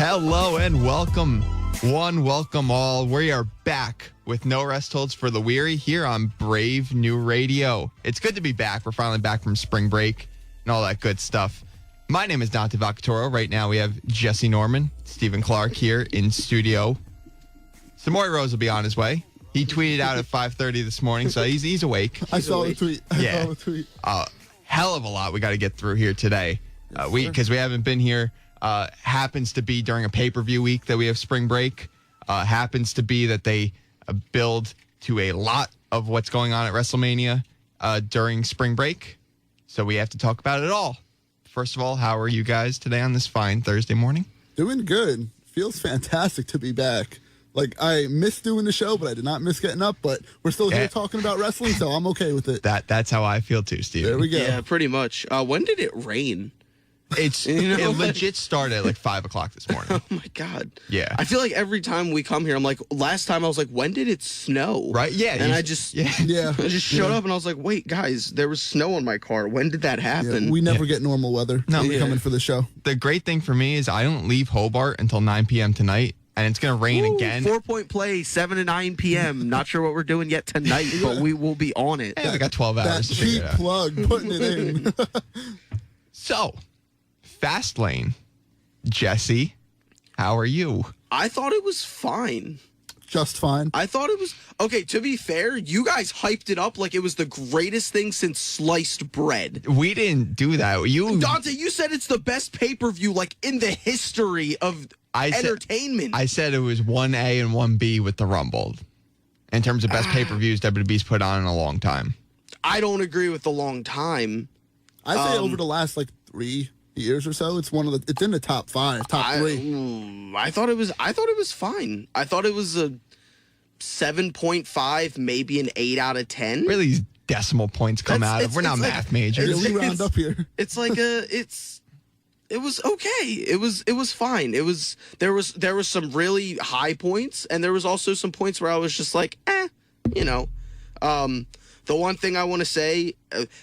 Hello and welcome, welcome all. We are back with No Rest Holds for the Weary here on Brave New Radio. It's good to be back. We're finally back from spring break and all that good stuff. My name is Dante Vacatoro. Right now we have Jesse Norman, Stephen Clark here in studio. Samori Rose will be on his way. He tweeted out at 5:30 this morning, so he's awake. I saw the tweet. Hell of a lot we got to get through here today. Because we haven't been here. Happens to be during a pay-per-view week that we have spring break. Happens to be that they build to a lot of what's going on at WrestleMania during spring break. So we have to talk about it all. First of all, how are you guys today on this fine Thursday morning? Doing good. Feels fantastic to be back. Like, I missed doing the show, but I did not miss getting up. But we're still here talking about wrestling, so I'm okay with it. That's how I feel too, Steve. There we go. Yeah, pretty much. When did it rain? It legit started at like 5 o'clock this morning. Oh my God. Yeah. I feel like every time we come here, I'm like, last time I was like, when did it snow? Right? Yeah. And I just showed up and I was like, wait, guys, there was snow on my car. When did that happen? Yeah, we never get normal weather. No. We come in for the show. The great thing for me is I don't leave Hobart until 9 p.m. tonight, and it's going to rain again. 4-point play, 7 to 9 p.m. Not sure what we're doing yet tonight, but we will be on it. Yeah, we got 12 hours That to figure cheap it out. plug, putting it in. So, FastLane, Jesse, how are you? I thought it was fine. Just fine. I thought it was okay. To be fair, you guys hyped it up like it was the greatest thing since sliced bread. We didn't do that. Dante, you said it's the best pay-per-view like in the history of entertainment. I said it was 1A and 1B with the Rumble in terms of best pay-per-views WWE's put on in a long time. I don't agree with the long time. I say over the last like 3 years or so, it's it's in the top 5, top 3. I thought it was fine. I thought it was a 7.5, maybe an 8 out of 10. Where these decimal points come out of? We're not math majors. Yeah, we round up here. It's like it was okay. It was fine. There was some really high points, and there was also some points where I was just like, The one thing I want to say,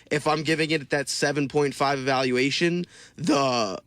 if I'm giving it that 7.5 evaluation, the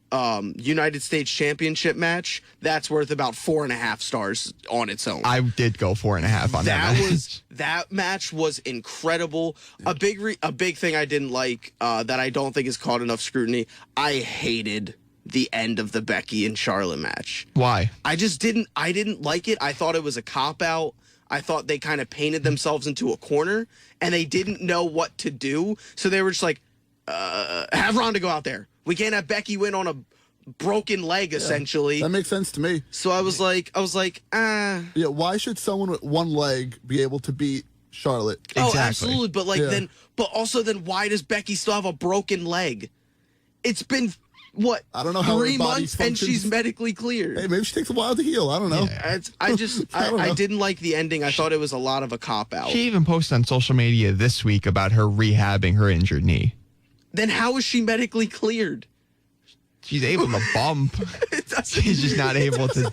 United States Championship match, that's worth about 4.5 stars on its own. I did go 4.5 on that match. That match was incredible. A big thing I didn't like that I don't think is caught enough scrutiny. I hated the end of the Becky and Charlotte match. Why? I didn't like it. I thought it was a cop-out. I thought they kind of painted themselves into a corner, and they didn't know what to do. So they were just like, have Ronda go out there. We can't have Becky win on a broken leg, essentially. That makes sense to me. So I was like, Yeah, why should someone with one leg be able to beat Charlotte? Exactly. Oh, absolutely. But but also why does Becky still have a broken leg? It's been what? I don't know how 3 months and she's medically cleared. Hey, maybe she takes a while to heal. I don't know. Yeah. I didn't like the ending. I thought it was a lot of a cop-out. She even posted on social media this week about her rehabbing her injured knee. Then how is she medically cleared? She's able to bump. She's just not able to.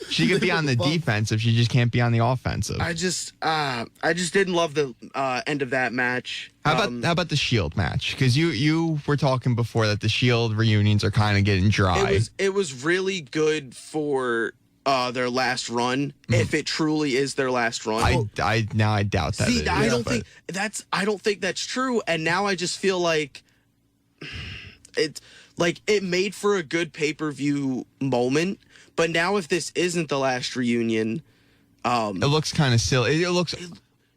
She could be on the defensive. She just can't be on the offensive. I just didn't love the end of that match. How about the Shield match? Because you were talking before that the Shield reunions are kind of getting dry. It was really good for their last run, if it truly is their last run. I doubt that. See, I don't think that's true. And now I just feel like it made for a good pay-per-view moment. But now if this isn't the last reunion, it looks kind of silly. It looks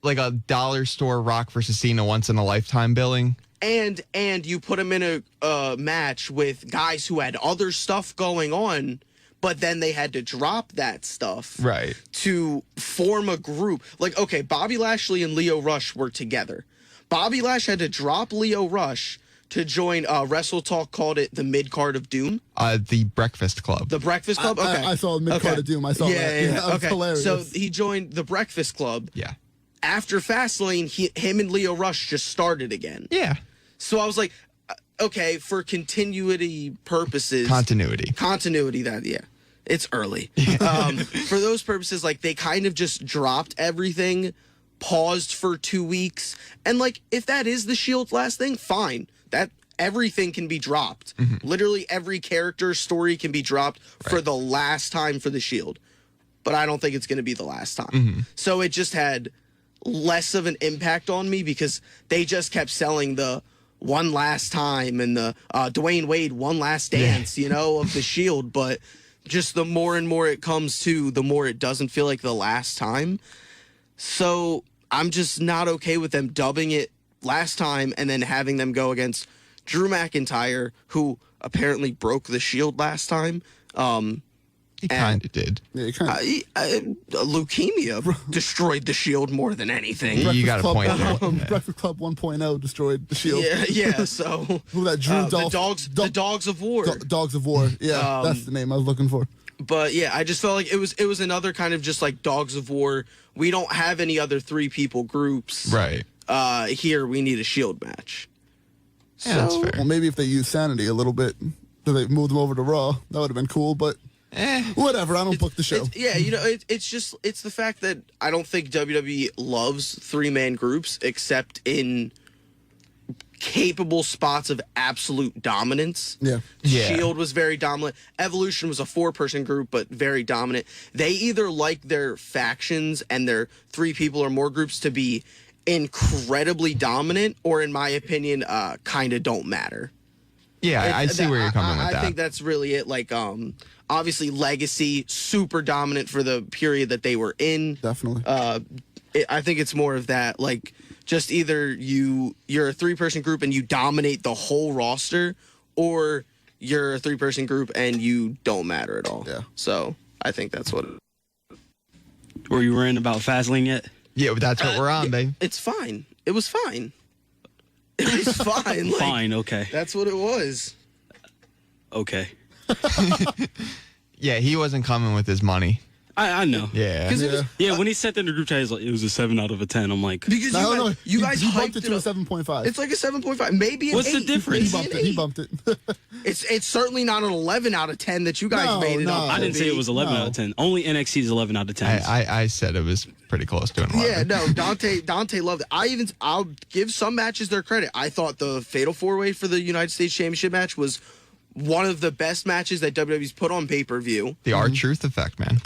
like a dollar store Rock versus Cena once in a lifetime billing. And you put them in a match with guys who had other stuff going on, but then they had to drop that stuff to form a group. Like, okay, Bobby Lashley and Lio Rush were together. Bobby Lash had to drop Lio Rush to join Wrestle Talk called it the Mid-Card of Doom. The Breakfast Club. The Breakfast Club? Okay. I saw the Mid-Card of Doom. I saw that. Yeah, that was hilarious. So he joined the Breakfast Club. Yeah. After Fastlane, him and Lio Rush just started again. Yeah. So I was like, okay, for continuity purposes. Continuity, it's early. For those purposes, like, they kind of just dropped everything, paused for 2 weeks. And, like, if that is the Shield's last thing, fine. That everything can be dropped. Literally every character story can be dropped for the last time for the Shield. But I don't think it's going to be the last time. So it just had less of an impact on me because they just kept selling the one last time and the Dwayne Wade one last dance, you know, of the Shield. But just the more and more it comes to, the more it doesn't feel like the last time. So I'm just not okay with them dubbing it last time and then having them go against Drew McIntyre, who apparently broke the Shield last time. He kind of did. Yeah, leukemia destroyed the Shield more than anything. You got a point there. Breakfast Club 1.0 destroyed the Shield. Yeah. So who that Drew the Dogs of War. Dogs of War. Yeah, that's the name I was looking for. But yeah, I just felt like it was another kind of just like Dogs of War. We don't have any other 3-people groups. Right. Here we need a Shield match. Yeah, that's fair. Well, maybe if they use Sanity a little bit, so they moved them over to Raw, that would have been cool. But whatever, I don't book the show. It's the fact that I don't think WWE loves 3-man groups except in capable spots of absolute dominance. Yeah. Shield was very dominant. Evolution was a 4-person group, but very dominant. They either like their factions and their 3 people or more groups to be incredibly dominant, or in my opinion, kind of don't matter. Yeah, I see where you're coming with that. I think that's really it. Like, obviously, Legacy, super dominant for the period that they were in. Definitely. I think it's more of that. Like, just either you're a 3-person group and you dominate the whole roster, or you're a 3-person group and you don't matter at all. Yeah. So I think that's what. Were you worrying about FastLane yet? Yeah, but that's what we're on, babe. It's fine. It was fine. It was fine. Like, Fine, okay. That's what it was. Okay. Yeah, he wasn't coming with his money. I know. Yeah. When he said that in the group chat, he's like, it was a 7 out of a 10. I'm like, Because you guys he hyped bumped it to a 7.5. It's like a 7.5, maybe an What's 8. the difference? He bumped it. It's certainly not an 11 out of 10 that you guys made it up. I didn't say it was 11 out of 10. Only NXT is 11 out of 10. I said it was pretty close to an 11. Yeah, no, Dante loved it. I'll give some matches their credit. I thought the Fatal 4-Way for the United States Championship match was one of the best matches that WWE's put on pay-per-view. The R-Truth effect, man.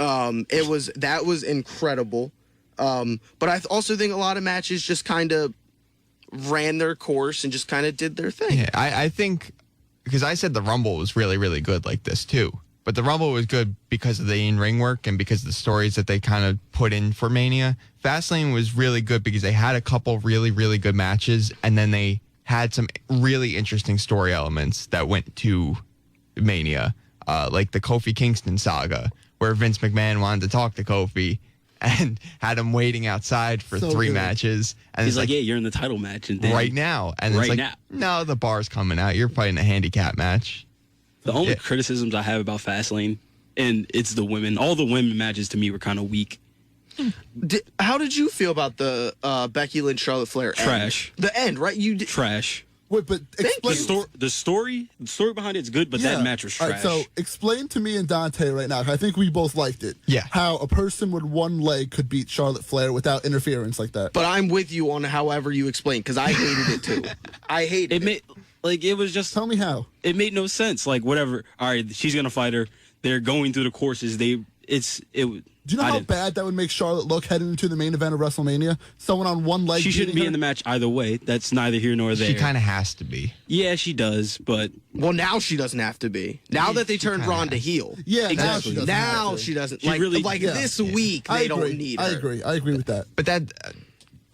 That was incredible. But I also think a lot of matches just kind of ran their course and just kind of did their thing. Yeah, I think, because I said the Rumble was really, really good like this too. But the Rumble was good because of the in-ring work and because of the stories that they kind of put in for Mania. Fastlane was really good because they had a couple really, really good matches, and then they had some really interesting story elements that went to Mania, like the Kofi Kingston saga, where Vince McMahon wanted to talk to Kofi and had him waiting outside for 3 matches. And he's like, yeah, you're in the title match. And then, right now. And it's like, no, the bar's coming out. You're fighting a handicap match. The only criticisms I have about Fastlane, and it's the women, all the women matches to me were kind of weak. How did you feel about the Becky Lynch Charlotte Flair Trash. End? The end, right? You Trash. Wait, but explain. The story behind it's good, but that match was trash. All right, so explain to me and Dante right now. I think we both liked it. Yeah. How a person with one leg could beat Charlotte Flair without interference like that. But I'm with you on however you explain, because I hated it too. I hated it. It was just. Tell me how. It made no sense. Like, whatever. All right, she's gonna fight her. They're going through the courses. Do you know how bad that would make Charlotte look heading into the main event of WrestleMania? Someone on one leg. She shouldn't be in the match either way. That's neither here nor there. She kind of has to be. Yeah, she does, but. Well, now she doesn't have to be. Now that they turned Ronda heel. Yeah, exactly. Now she doesn't. This week, they don't need her. I agree with that. But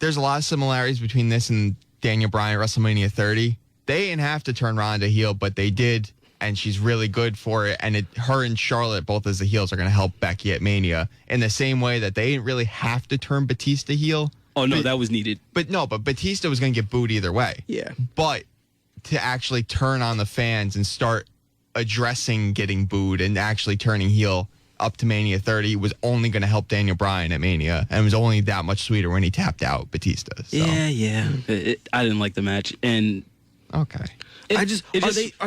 there's a lot of similarities between this and Daniel Bryan WrestleMania 30. They didn't have to turn Ronda heel, but they did. And she's really good for it. And her and Charlotte, both as the heels, are going to help Becky at Mania in the same way that they didn't really have to turn Batista heel. Oh, no, that was needed. But Batista was going to get booed either way. Yeah. But to actually turn on the fans and start addressing getting booed and actually turning heel up to Mania 30 was only going to help Daniel Bryan at Mania. And it was only that much sweeter when he tapped out Batista. So. Yeah. I didn't like the match. And okay. Are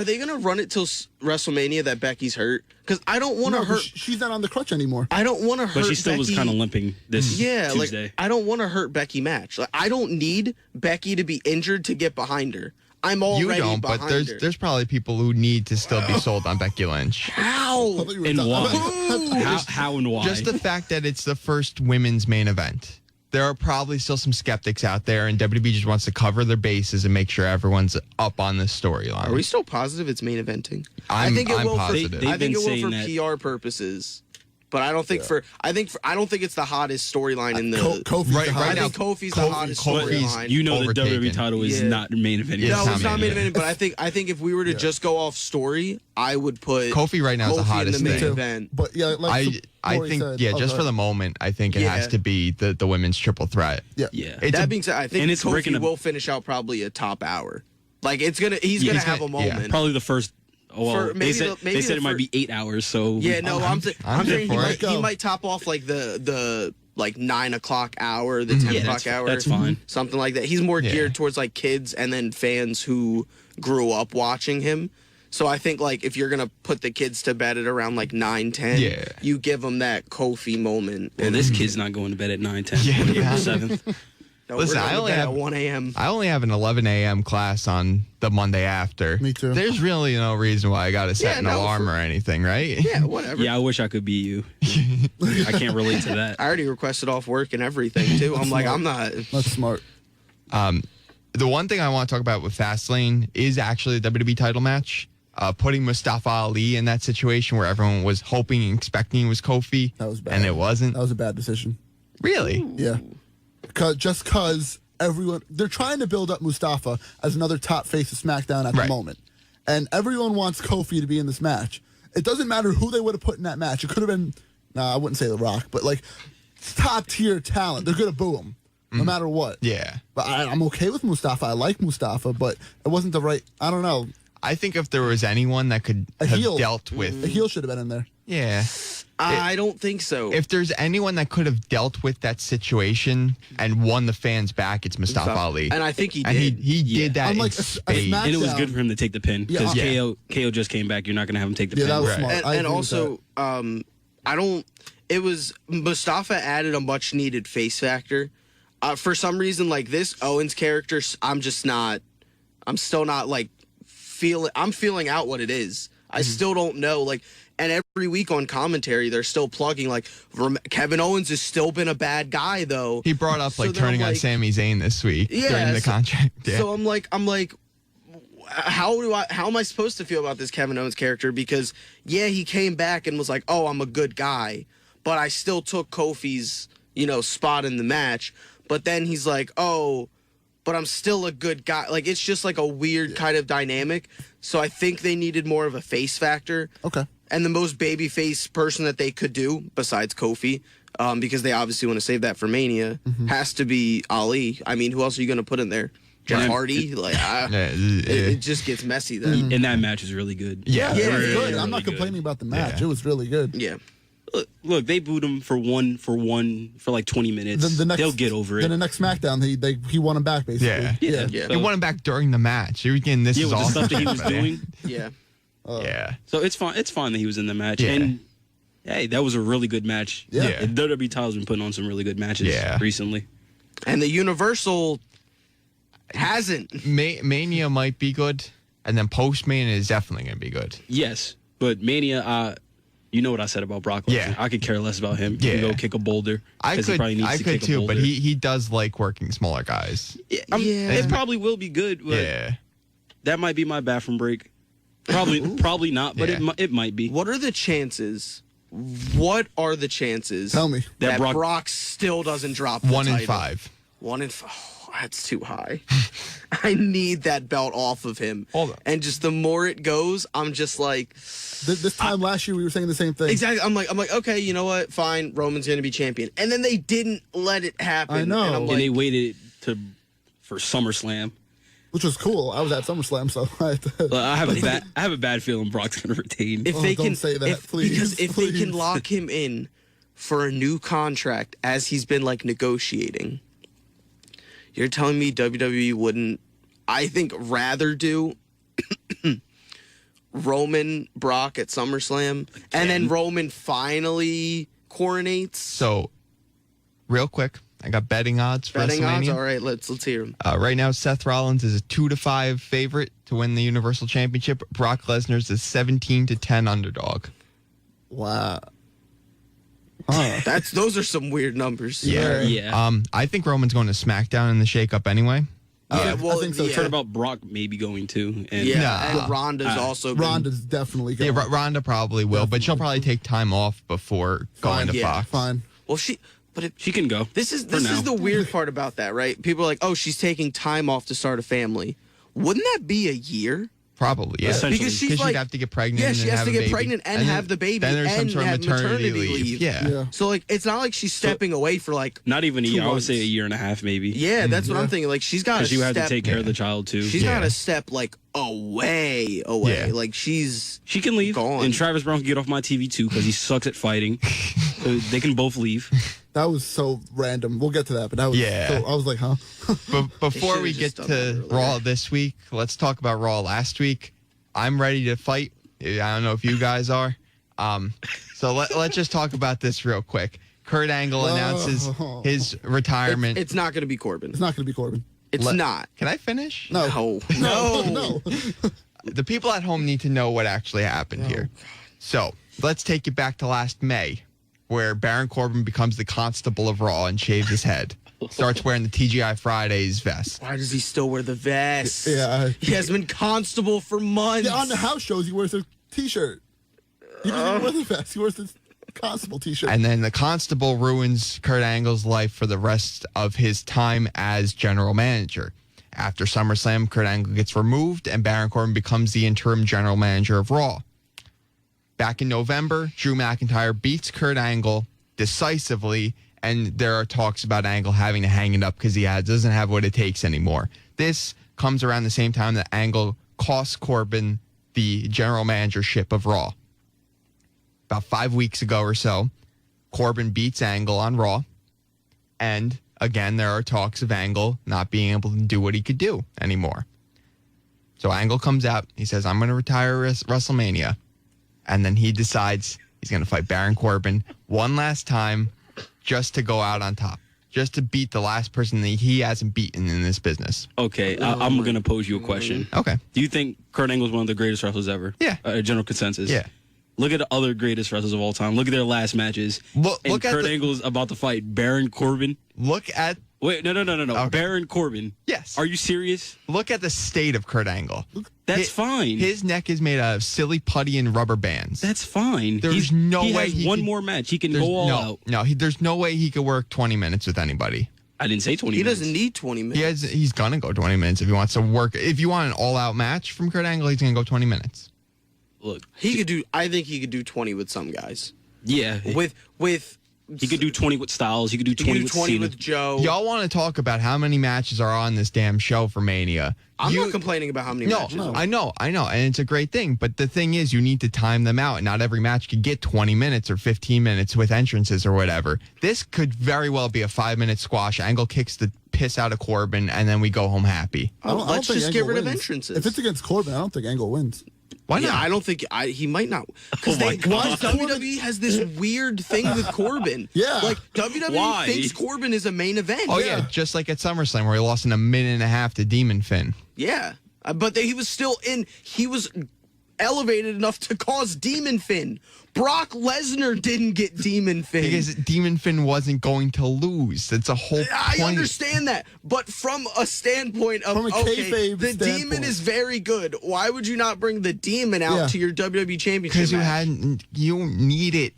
they gonna run it till WrestleMania that Becky's hurt? Because I don't want to hurt. She's not on the crutch anymore. I don't want to hurt. But she still was kind of limping this Tuesday. Like I don't want to hurt Becky match. Like I don't need Becky to be injured to get behind her. I'm already You don't, but behind her. there's probably people who need to still be sold on Becky Lynch. How? And why? How and why? Just the fact that it's the first women's main event. There are probably still some skeptics out there, and WWE just wants to cover their bases and make sure everyone's up on this storyline. Are we still positive it's main eventing? I'm I think it will positive. I think it will for that. PR purposes. But I don't think I don't think it's the hottest storyline in the Kofi's right I now. think Kofi's the hottest storyline. You know the overtaken. WWE title is not main event. No, not it's not main main event. But I think if we were to just go off story, I would put Kofi right now is the hottest in the main thing. event. But yeah, like I Lori think said, just for the moment, I think it has to be the women's triple threat. Yeah. That being said, I think and it's Kofi will finish out probably a top hour. Like he's gonna have a moment. Probably the first. Well, maybe they said it might be 8 hours. So yeah, no, I'm saying he it. might top off like the like 9 o'clock hour, the 10 o'clock hour. That's fine. Something like that. He's more geared towards like kids and then fans who grew up watching him. So I think like if you're gonna put the kids to bed at around like 9, 10, you give them that Kofi moment. Well, this kid's not going to bed at 9, 10. Yeah. April 7th. No, Listen, we're I only have at 1 a.m. I only have an 11 a.m. class on the Monday after. Me too. There's really no reason why I got to set an alarm or anything, right? Yeah, whatever. Yeah, I wish I could be you. I can't relate to that. I already requested off work and everything too. I'm like, I'm not. That's smart. The one thing I want to talk about with FastLane is actually the WWE title match. Putting Mustafa Ali in that situation where everyone was hoping and expecting it was Kofi. That was bad. And it wasn't. That was a bad decision. Really? Yeah. Because everyone, they're trying to build up Mustafa as another top face of SmackDown at the moment. And everyone wants Kofi to be in this match. It doesn't matter who they would have put in that match. It could have been, I wouldn't say The Rock, but like top tier talent. They're going to boo him no matter what. Yeah. But I'm okay with Mustafa. I like Mustafa, but it wasn't the right, I don't know. I think if there was anyone that could have dealt with. A heel should have been in there. Yeah. I don't think so. If there's anyone that could have dealt with that situation and won the fans back, it's Mustafa Ali. And I think he did. And he did that Unlike in spades. And it was good for him to take the pin because Yeah. KO just came back. You're not going to have him take the pin. Yeah, that was smart. I And agree with also, it was Mustafa added a much needed face factor. For some reason, like this Owens character, I'm still not like I'm feeling out what it is. I still don't know. Like, and every week on commentary, they're still plugging like Kevin Owens has still been a bad guy though. He brought up like So then turning I'm on like- Sami Zayn this week during the so- contract. Yeah. So I'm like, how am I supposed to feel about this Kevin Owens character? Because he came back and was like, oh, I'm a good guy, but I still took Kofi's spot in the match. But then he's like, oh, but I'm still a good guy. Like it's just like a weird kind of dynamic. So I think they needed more of a face factor. Okay. And the most babyface person that they could do, besides Kofi, because they obviously want to save that for Mania, has to be Ali. I mean, who else are you going to put in there? Jeff Hardy? It just gets messy then. And that match is really good. Yeah. Yeah, it was really, good. really I'm not complaining about the match. Yeah. It was really good. Yeah. Look, they booed him for like 20 minutes. They'll get over it. Then the next SmackDown, he won him back basically. Yeah. Yeah. He won him back during the match. You're getting this is with the all stuff that he was doing. Yeah. Yeah. So it's fine. It's fine that he was in the match. Yeah. And hey, that was a really good match. Yeah. And WWE title's been putting on some really good matches recently. And the Universal hasn't. Mania might be good, and then post Mania is definitely going to be good. Yes, but Mania, you know what I said about Brock Lesnar. Yeah. I could care less about him. Yeah. He can go kick a boulder. I 'cause he probably needs to could kick a too, but boulder. he does like working smaller guys. It probably will be good. But Yeah. that might be my bathroom break. Probably not, but Yeah. it might be. What are the chances? What are the chances? Tell me. that That Brock still doesn't drop the 1 in title? 5. 1 in 5. Oh, that's too high. I need that belt off of him. Hold on. And just the more it goes, I'm just like, This time last year, we were saying the same thing. exactly. I'm like, okay, you know what? Fine, Roman's gonna be champion. And then they didn't let it happen. I know. And I'm And like, And they waited for SummerSlam. Which was cool. I was at SummerSlam, so I had to. I have a bad feeling Brock's gonna retain. if Oh, they don't can say that, please, because if they can please. lock him in for a new contract as he's been like negotiating, you're telling me WWE wouldn't, I think, rather do Roman Brock at SummerSlam and then Roman finally coronates? So, real quick, I got betting odds for Betting WrestleMania. odds? All right, let's hear them. Right now, Seth Rollins is a 2-5 favorite to win the Universal Championship. Brock Lesnar's a 17-10 underdog. Wow. Those are some weird numbers. Yeah. I think Roman's going to SmackDown in the shakeup anyway. Yeah, well, I think so. I've heard about Brock maybe going to. And and Ronda's also. Ronda's definitely going. Yeah, Ronda probably will, but she'll probably take time off before going to Fox. Fine. Well, she can go. This is the weird part about that, right? People are like, "Oh, she's taking time off to start a family." Wouldn't that be a year? Probably, yeah. Because she'd have to get pregnant. Yeah, she has to get pregnant and have the baby. Then there's and some sort of have maternity leave. Yeah. So like, it's not like she's stepping away for like not even a 2 year. months. I would say a year and a half, maybe. Yeah, that's what I'm thinking. Like she's got because you have to take care of the child too. She's got to step like away. Yeah. Like she can leave, gone. and Travis Brown can get off my TV too because he sucks at fighting. So they can both leave. That was so random. We'll get to that, but that was so, I was like, huh? But before we get to Raw this week, let's talk about Raw last week. I'm ready to fight. I don't know if you guys are. So let's just talk about this real quick. Kurt Angle announces his retirement. It's not going to be Corbin. It's not going to be Corbin. It's not. Can I finish? No. The people at home need to know what actually happened here. So let's take you back to last May, where Baron Corbin becomes the Constable of Raw and shaves his head. Starts wearing the TGI Fridays vest. Why does he still wear the vest? Yeah. He has been Constable for months. Yeah, on the house shows, he wears a T-shirt. He doesn't even wear the vest. He wears this Constable T-shirt. And then the Constable ruins Kurt Angle's life for the rest of his time as general manager. After SummerSlam, Kurt Angle gets removed, and Baron Corbin becomes the interim general manager of Raw. Back in November, Drew McIntyre beats Kurt Angle decisively, and there are talks about Angle having to hang it up because he doesn't have what it takes anymore. This comes around the same time that Angle costs Corbin the general managership of Raw. About 5 weeks ago or so, Corbin beats Angle on Raw, and again, there are talks of Angle not being able to do what he could do anymore. So Angle comes out, he says, I'm going to retire WrestleMania, and then he decides he's going to fight Baron Corbin one last time, just to go out on top, just to beat the last person that he hasn't beaten in this business. Okay, I'm going to pose you a question. Okay. Do you think Kurt Angle is one of the greatest wrestlers ever? Yeah. General consensus? Yeah. Look at the other greatest wrestlers of all time. Look at their last matches. Look at Kurt Angle is about to fight Baron Corbin. Look at... Wait, no. Okay. Baron Corbin. Yes. Are you serious? Look at the state of Kurt Angle. That's fine. His neck is made out of silly putty and rubber bands. That's fine. There's no way he has one more match. He can go all out. No, there's no way he could work 20 minutes with anybody. I didn't say 20 minutes. He doesn't need 20 minutes. He's going to go 20 minutes if he wants to work. If you want an all-out match from Kurt Angle, he's going to go 20 minutes. Look, I think he could do 20 with some guys. Yeah. He could do 20 with Styles. He could do 20 with Cena. with Joe. Y'all want to talk about how many matches are on this damn show for Mania. I'm not complaining about how many matches. No, I know, and it's a great thing. But the thing is, you need to time them out. Not every match could get 20 minutes or 15 minutes with entrances or whatever. This could very well be a 5-minute squash. Angle kicks the piss out of Corbin, and then we go home happy. Let's just get rid of entrances. If it's against Corbin, I don't think Angle wins. Why not? Yeah, I don't think he might not. Because WWE has this weird thing with Corbin. Yeah. Like, WWE thinks Corbin is a main event. Oh, yeah, just like at SummerSlam where he lost in a minute and a half to Demon Finn. Yeah. But he was still he was elevated enough to cause Demon Finn. Brock Lesnar didn't get Demon Finn. Because Demon Finn wasn't going to lose. That's a whole point. I understand that. But from a standpoint of, the Demon is very good. Why would you not bring the Demon out to your WWE Championship match? Because you need it.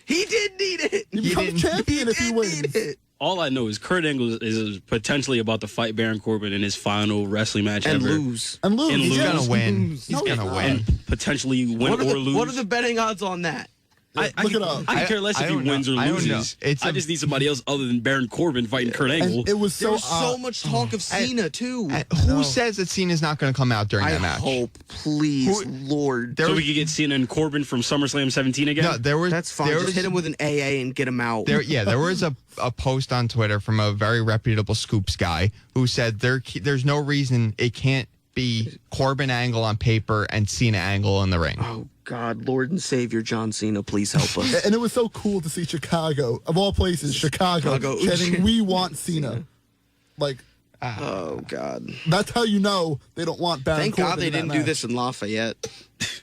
He did need it. You become champion if he wins. All I know is Kurt Angle is potentially about to fight Baron Corbin in his final wrestling match and ever. lose. And lose. He's going to win. He's going to win. And potentially win or lose. What are the betting odds on that? Look it up. I care less if he wins or loses. I just need somebody else other than Baron Corbin fighting Kurt Angle. And it was There was so much talk of Cena, too. Who says that Cena's not going to come out during that match? I hope, please, Lord. So we could get Cena and Corbin from SummerSlam 17 again? No, that's fine. Just hit him with an AA and get him out. There was a post on Twitter from a very reputable Scoops guy who said there's no reason it can't be Corbin Angle on paper and Cena Angle in the ring. Oh, God, Lord and Savior John Cena, please help us. And it was so cool to see Chicago, of all places, Chicago chanting, "We want Cena." Like, oh, God. That's how you know they don't want Baron Thank Corbin. God they didn't do this in Lafayette.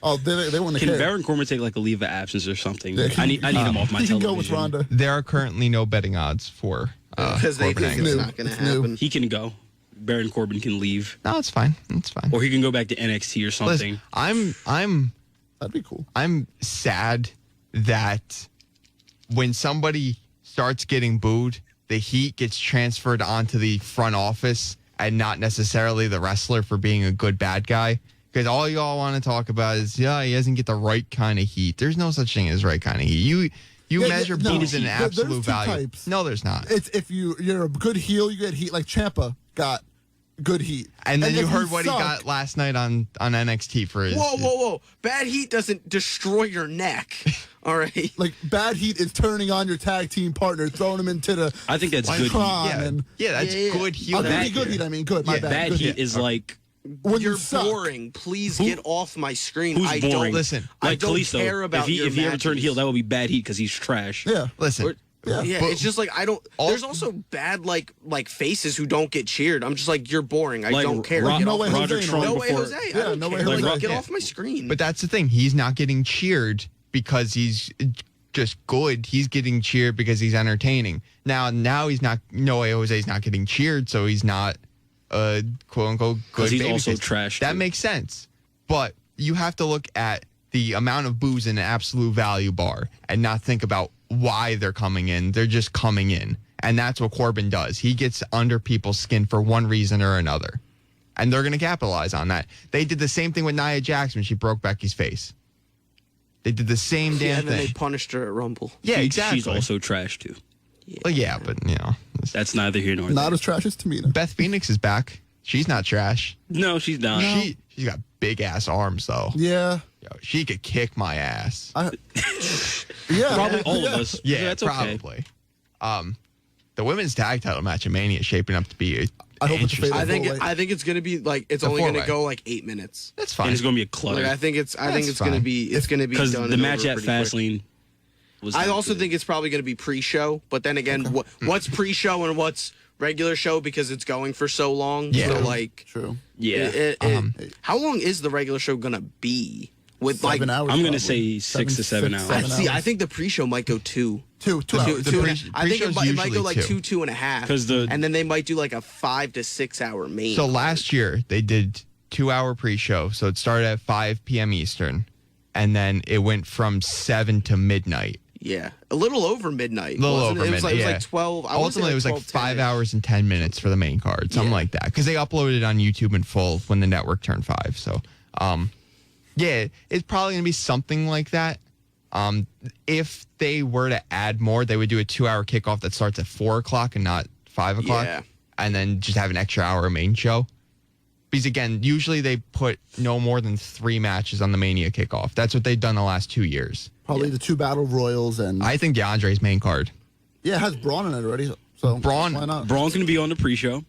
Oh, they wouldn't Can care. Baron Corbin take like a leave of absence or something? Yeah, I need him off my he television. can go with Ronda. There are currently no betting odds for Because they Corbin think Angle. it's not going to happen. He can go. Baron Corbin can leave, No, it's fine. It's fine. or he can go back to NXT or something. Listen, That'd be cool. I'm sad that when somebody starts getting booed, the heat gets transferred onto the front office and not necessarily the wrestler for being a good bad guy. Because all y'all want to talk about is, he doesn't get the right kind of heat. There's no such thing as right kind of heat. You measure boos in absolute there's value. two types. No, there's not. It's if you're a good heel, you get heat. Like Ciampa got good heat. And then you if heard what suck, he got last night on NXT for his. Whoa. Bad heat doesn't destroy your neck. All right. Like bad heat is turning on your tag team partner, throwing him into the. I think that's good. Tron Yeah, that's good heel. Oh, good heat. I mean, good. My bad. Bad Good heat is like. When You're you suck. boring. Please get off my screen. Who's I boring? don't Listen, I Like don't Kalisto, care about your if he ever matches. turned heel, that would be bad heat because he's trash. Yeah. Listen. Yeah, But- it's just like I don't. There's also bad like faces who don't get cheered. I'm just like, you're boring. I Like don't care. Ro- Get no off way my- Roger Jose, Trump no way, before. Jose. I Yeah, don't no care. way, Like, Jose. get Yeah. off my screen. But that's the thing. He's not getting cheered because he's just good. He's getting cheered because he's entertaining. Now he's not. No way, Jose's not getting cheered, so he's not a quote unquote good. 'Cause he's babyface. also trash, That too. makes sense. But you have to look at the amount of boos in an absolute value bar and not think about why they're coming in. They're just coming in. And that's what Corbin does. He gets under people's skin for one reason or another. And they're going to capitalize on that. They did the same thing with Nia Jax when she broke Becky's face. They did the same yeah, damn and then thing. they punished her at Rumble. Yeah, exactly. She's also trash too. Well, yeah, but That's neither here nor there. Not as trash as Tamina. Beth Phoenix is back. She's not trash. No, she's not. She's got big ass arms though. Yeah. Yo, she could kick my ass. Yeah. Probably all of us. Yeah, that's okay. probably. The women's tag title match in Mania is shaping up to be. I hope it's a fatal interesting. I think it's gonna be like it's The only gonna four-way. go like 8 minutes. That's And fine. it's going to be a clutter. Like I think it's That's gonna fine. be Because done the and match over at pretty quick. FastLane was. I not also good. think it's probably gonna be pre-show, but then again, what's pre-show and what's regular show because it's going for so long. Yeah. So like, True. Yeah. how long is the regular show gonna be? With 7 hours. I'm gonna probably. say 6 to 7 hours. I think the pre-show might go 2. 2 Two hours. The and pre- I think it pre-show's might go like usually 2.5. 'Cause and then they might do like a 5 to 6 hour main. So last year they did 2-hour pre-show. So it started at 5 p.m. Eastern, and then it went from 7 to midnight. yeah, a little over midnight. A little wasn't over it? It was midnight. like, Yeah. it was like 12. I wanna say Ultimately, it was like 12, 5 10-ish. hours and 10 minutes for the main card, something Yeah. like that. Because they uploaded it on YouTube in full when the network turned 5. So, yeah, it's probably gonna be something like that. If they were to add more, they would do a 2-hour kickoff that starts at 4 o'clock and not 5 o'clock, Yeah. and then just have an extra hour main show. Because again, usually they put no more than 3 matches on the Mania kickoff. That's what they've done the last 2 years. Probably the 2 battle royals and I think DeAndre's main card. yeah, it has Braun in it already. So Braun- why not? Braun's going to be on the pre-show.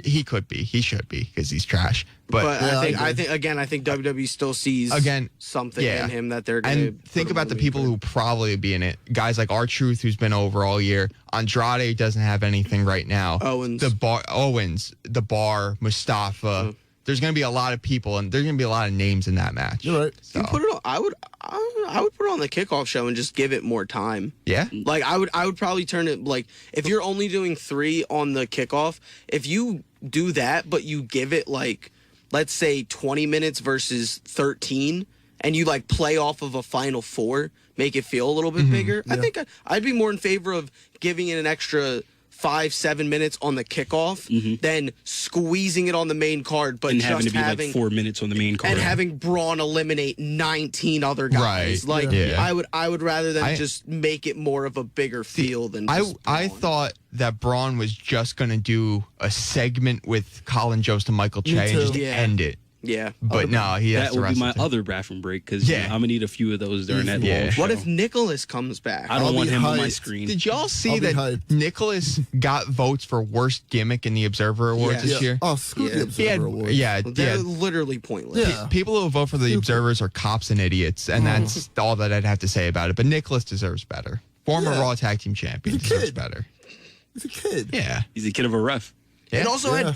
He could be. He should be because he's trash. But Yeah, I I think WWE still sees something yeah. in him that they're going to And think about the people who probably be in it. Guys like R-Truth, who's been over all year. Andrade doesn't have anything right now. Owens. The Bar, Mustafa. There's going to be a lot of people, and there's going to be a lot of names in that match. You're right. So, You put it on. I would put it on the kickoff show and just give it more time. yeah. Like I would probably turn it like if you're only doing 3 on the kickoff, if you do that but you give it like let's say 20 minutes versus 13 and you like play off of a final 4, make it feel a little bit bigger. I think I'd be more in favor of giving it an extra 5-7 minutes on the kickoff than squeezing it on the main card but And just having to be having like 4 minutes on the main card. and having Braun eliminate 19 other guys. Right. Like Yeah. I would rather than I- just make it more of a bigger feel than just I Braun. thought that Braun was just going to do a segment with Colin Jost and Michael Che and too. just Yeah. end it. Yeah. But no, he has That to would be my wrestle. other bathroom break because Yeah. I'm gonna need a few of those during that Yeah. long show. What if Nicholas comes back? I don't I'll want be him on my hyped. screen. Did y'all see I'll be that hyped. Nicholas got votes for worst gimmick in the Observer Awards Yeah. this year? Oh, screw Yeah. the Observer Awards. They're literally pointless. Yeah. People who vote for the Observers are cops and idiots, and that's all that I'd have to say about it. But Nicholas deserves better. Former Yeah. Raw Tag Team Champion He's a deserves kid. better. He's a kid. Yeah. He's a kid of a ref. It also Yeah.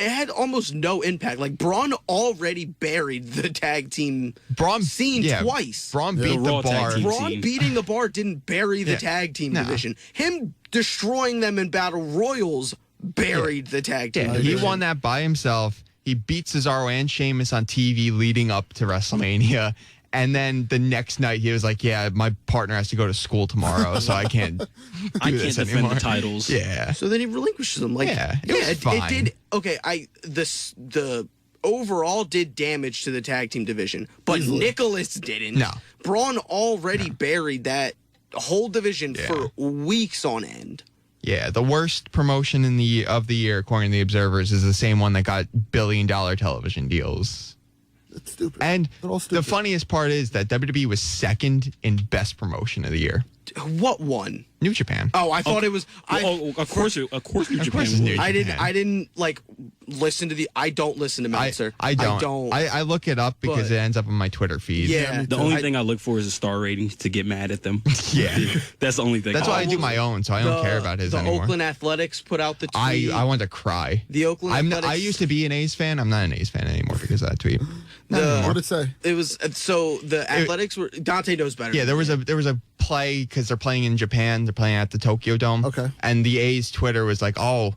had almost no impact. Like Braun already buried the tag team scene twice. Braun The beat the Raw Tag bar. Team Braun scene. beating the bar didn't bury the Yeah. tag team No. division. Him destroying them in battle royals buried the tag team Yeah, he division. won that by himself. He beat Cesaro and Sheamus on TV leading up to WrestleMania. And then the next night, he was like, "Yeah, my partner has to go to school tomorrow, so I can't. I do can't this defend anymore." the titles. Yeah, So then he relinquishes them. Like, Yeah, it was it fine. did. Okay, the overall did damage to the tag team division, but Nicholas didn't. No. Braun already buried that whole division for weeks on end. yeah. The worst promotion of the year, according to the Observers, is the same one that got billion-dollar television deals. It's stupid. And They're all the stupid. funniest part is that WWE was second in best promotion of the year. What one? New Japan. Oh, I thought it was. Of course, New Japan it's would. New I Japan. didn't like listen to the. I don't listen to Meltzer. I don't. I look it up because But- it ends up on my Twitter feed. Yeah. me The too. only thing I look for is a star rating to get mad at them. Yeah. That's the only thing. That's why I do my own, so I don't care about his the anymore. Oakland Athletics put out the tweet. I want to cry. The Oakland Athletics. I used to be an A's fan. I'm not an A's fan anymore because of that tweet. What did it say? It was so the Athletics were. Dante knows better. Yeah, there was a play because they're playing in Japan. They're playing at the Tokyo Dome. Okay. And the A's Twitter was like, "Oh,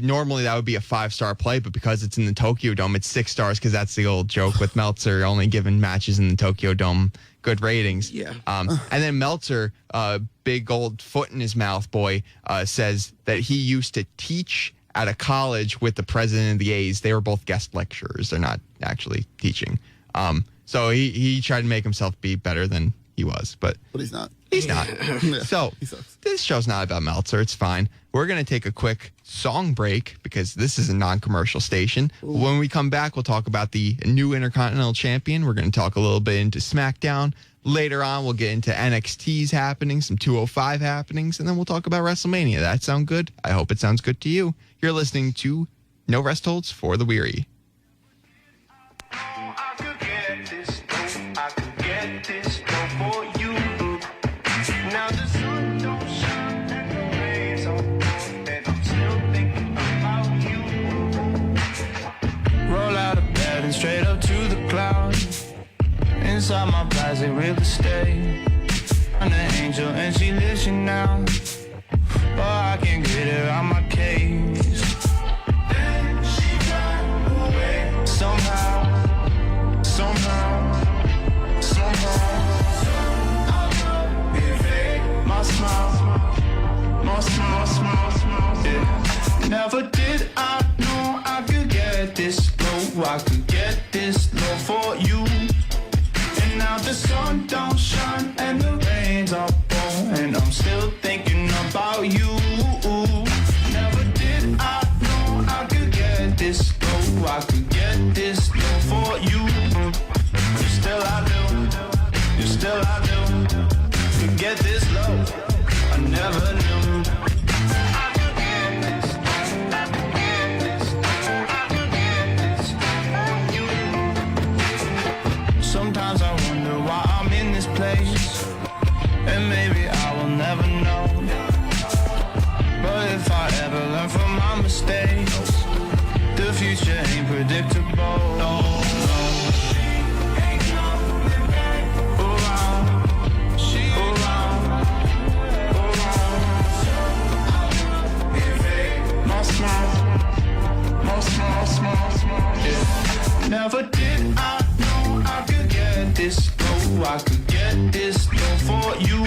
normally that would be a 5-star play, but because it's in the Tokyo Dome, it's 6 stars because that's the old joke with Meltzer only giving matches in the Tokyo Dome good ratings." Yeah. And then Meltzer, big old foot in his mouth boy, says that he used to teach at a college with the president of the A's. They were both guest lecturers. They're not actually teaching. So he tried to make himself be better than he was, but But he's not. he's not. Yeah, So he sucks. this show's not about Meltzer. It's fine. We're going to take a quick song break because this is a non-commercial station. When we come back, we'll talk about the new Intercontinental Champion. We're going to talk a little bit into SmackDown. Later on, we'll get into NXT's happenings, some 205 happenings, and then we'll talk about WrestleMania. That sound good? I hope it sounds good to you. You're listening to No Rest Holds for the Weary. I could get this for you. Now the sun don't shine and the rays are falling, and I'm still thinking about you. Roll out of bed and straight up to the clouds. Inside my private real estate. I'm the angel and she lives here now. Oh, I can't get her out my cage. Then she ran away somehow. Yeah. Never did I know I could get this low. I could get this low for you. And now the sun don't shine and the rains are falling, and I'm still thinking about you. Never did I know I could get this low. I could get this low for you. Still I do. Could get this low. I never knew. Sometimes I wonder why I'm in this place, and maybe I will never know. But if I ever learn from my mistakes, the future ain't predictable. No. Never did I know I could get this low. I could get this low for you.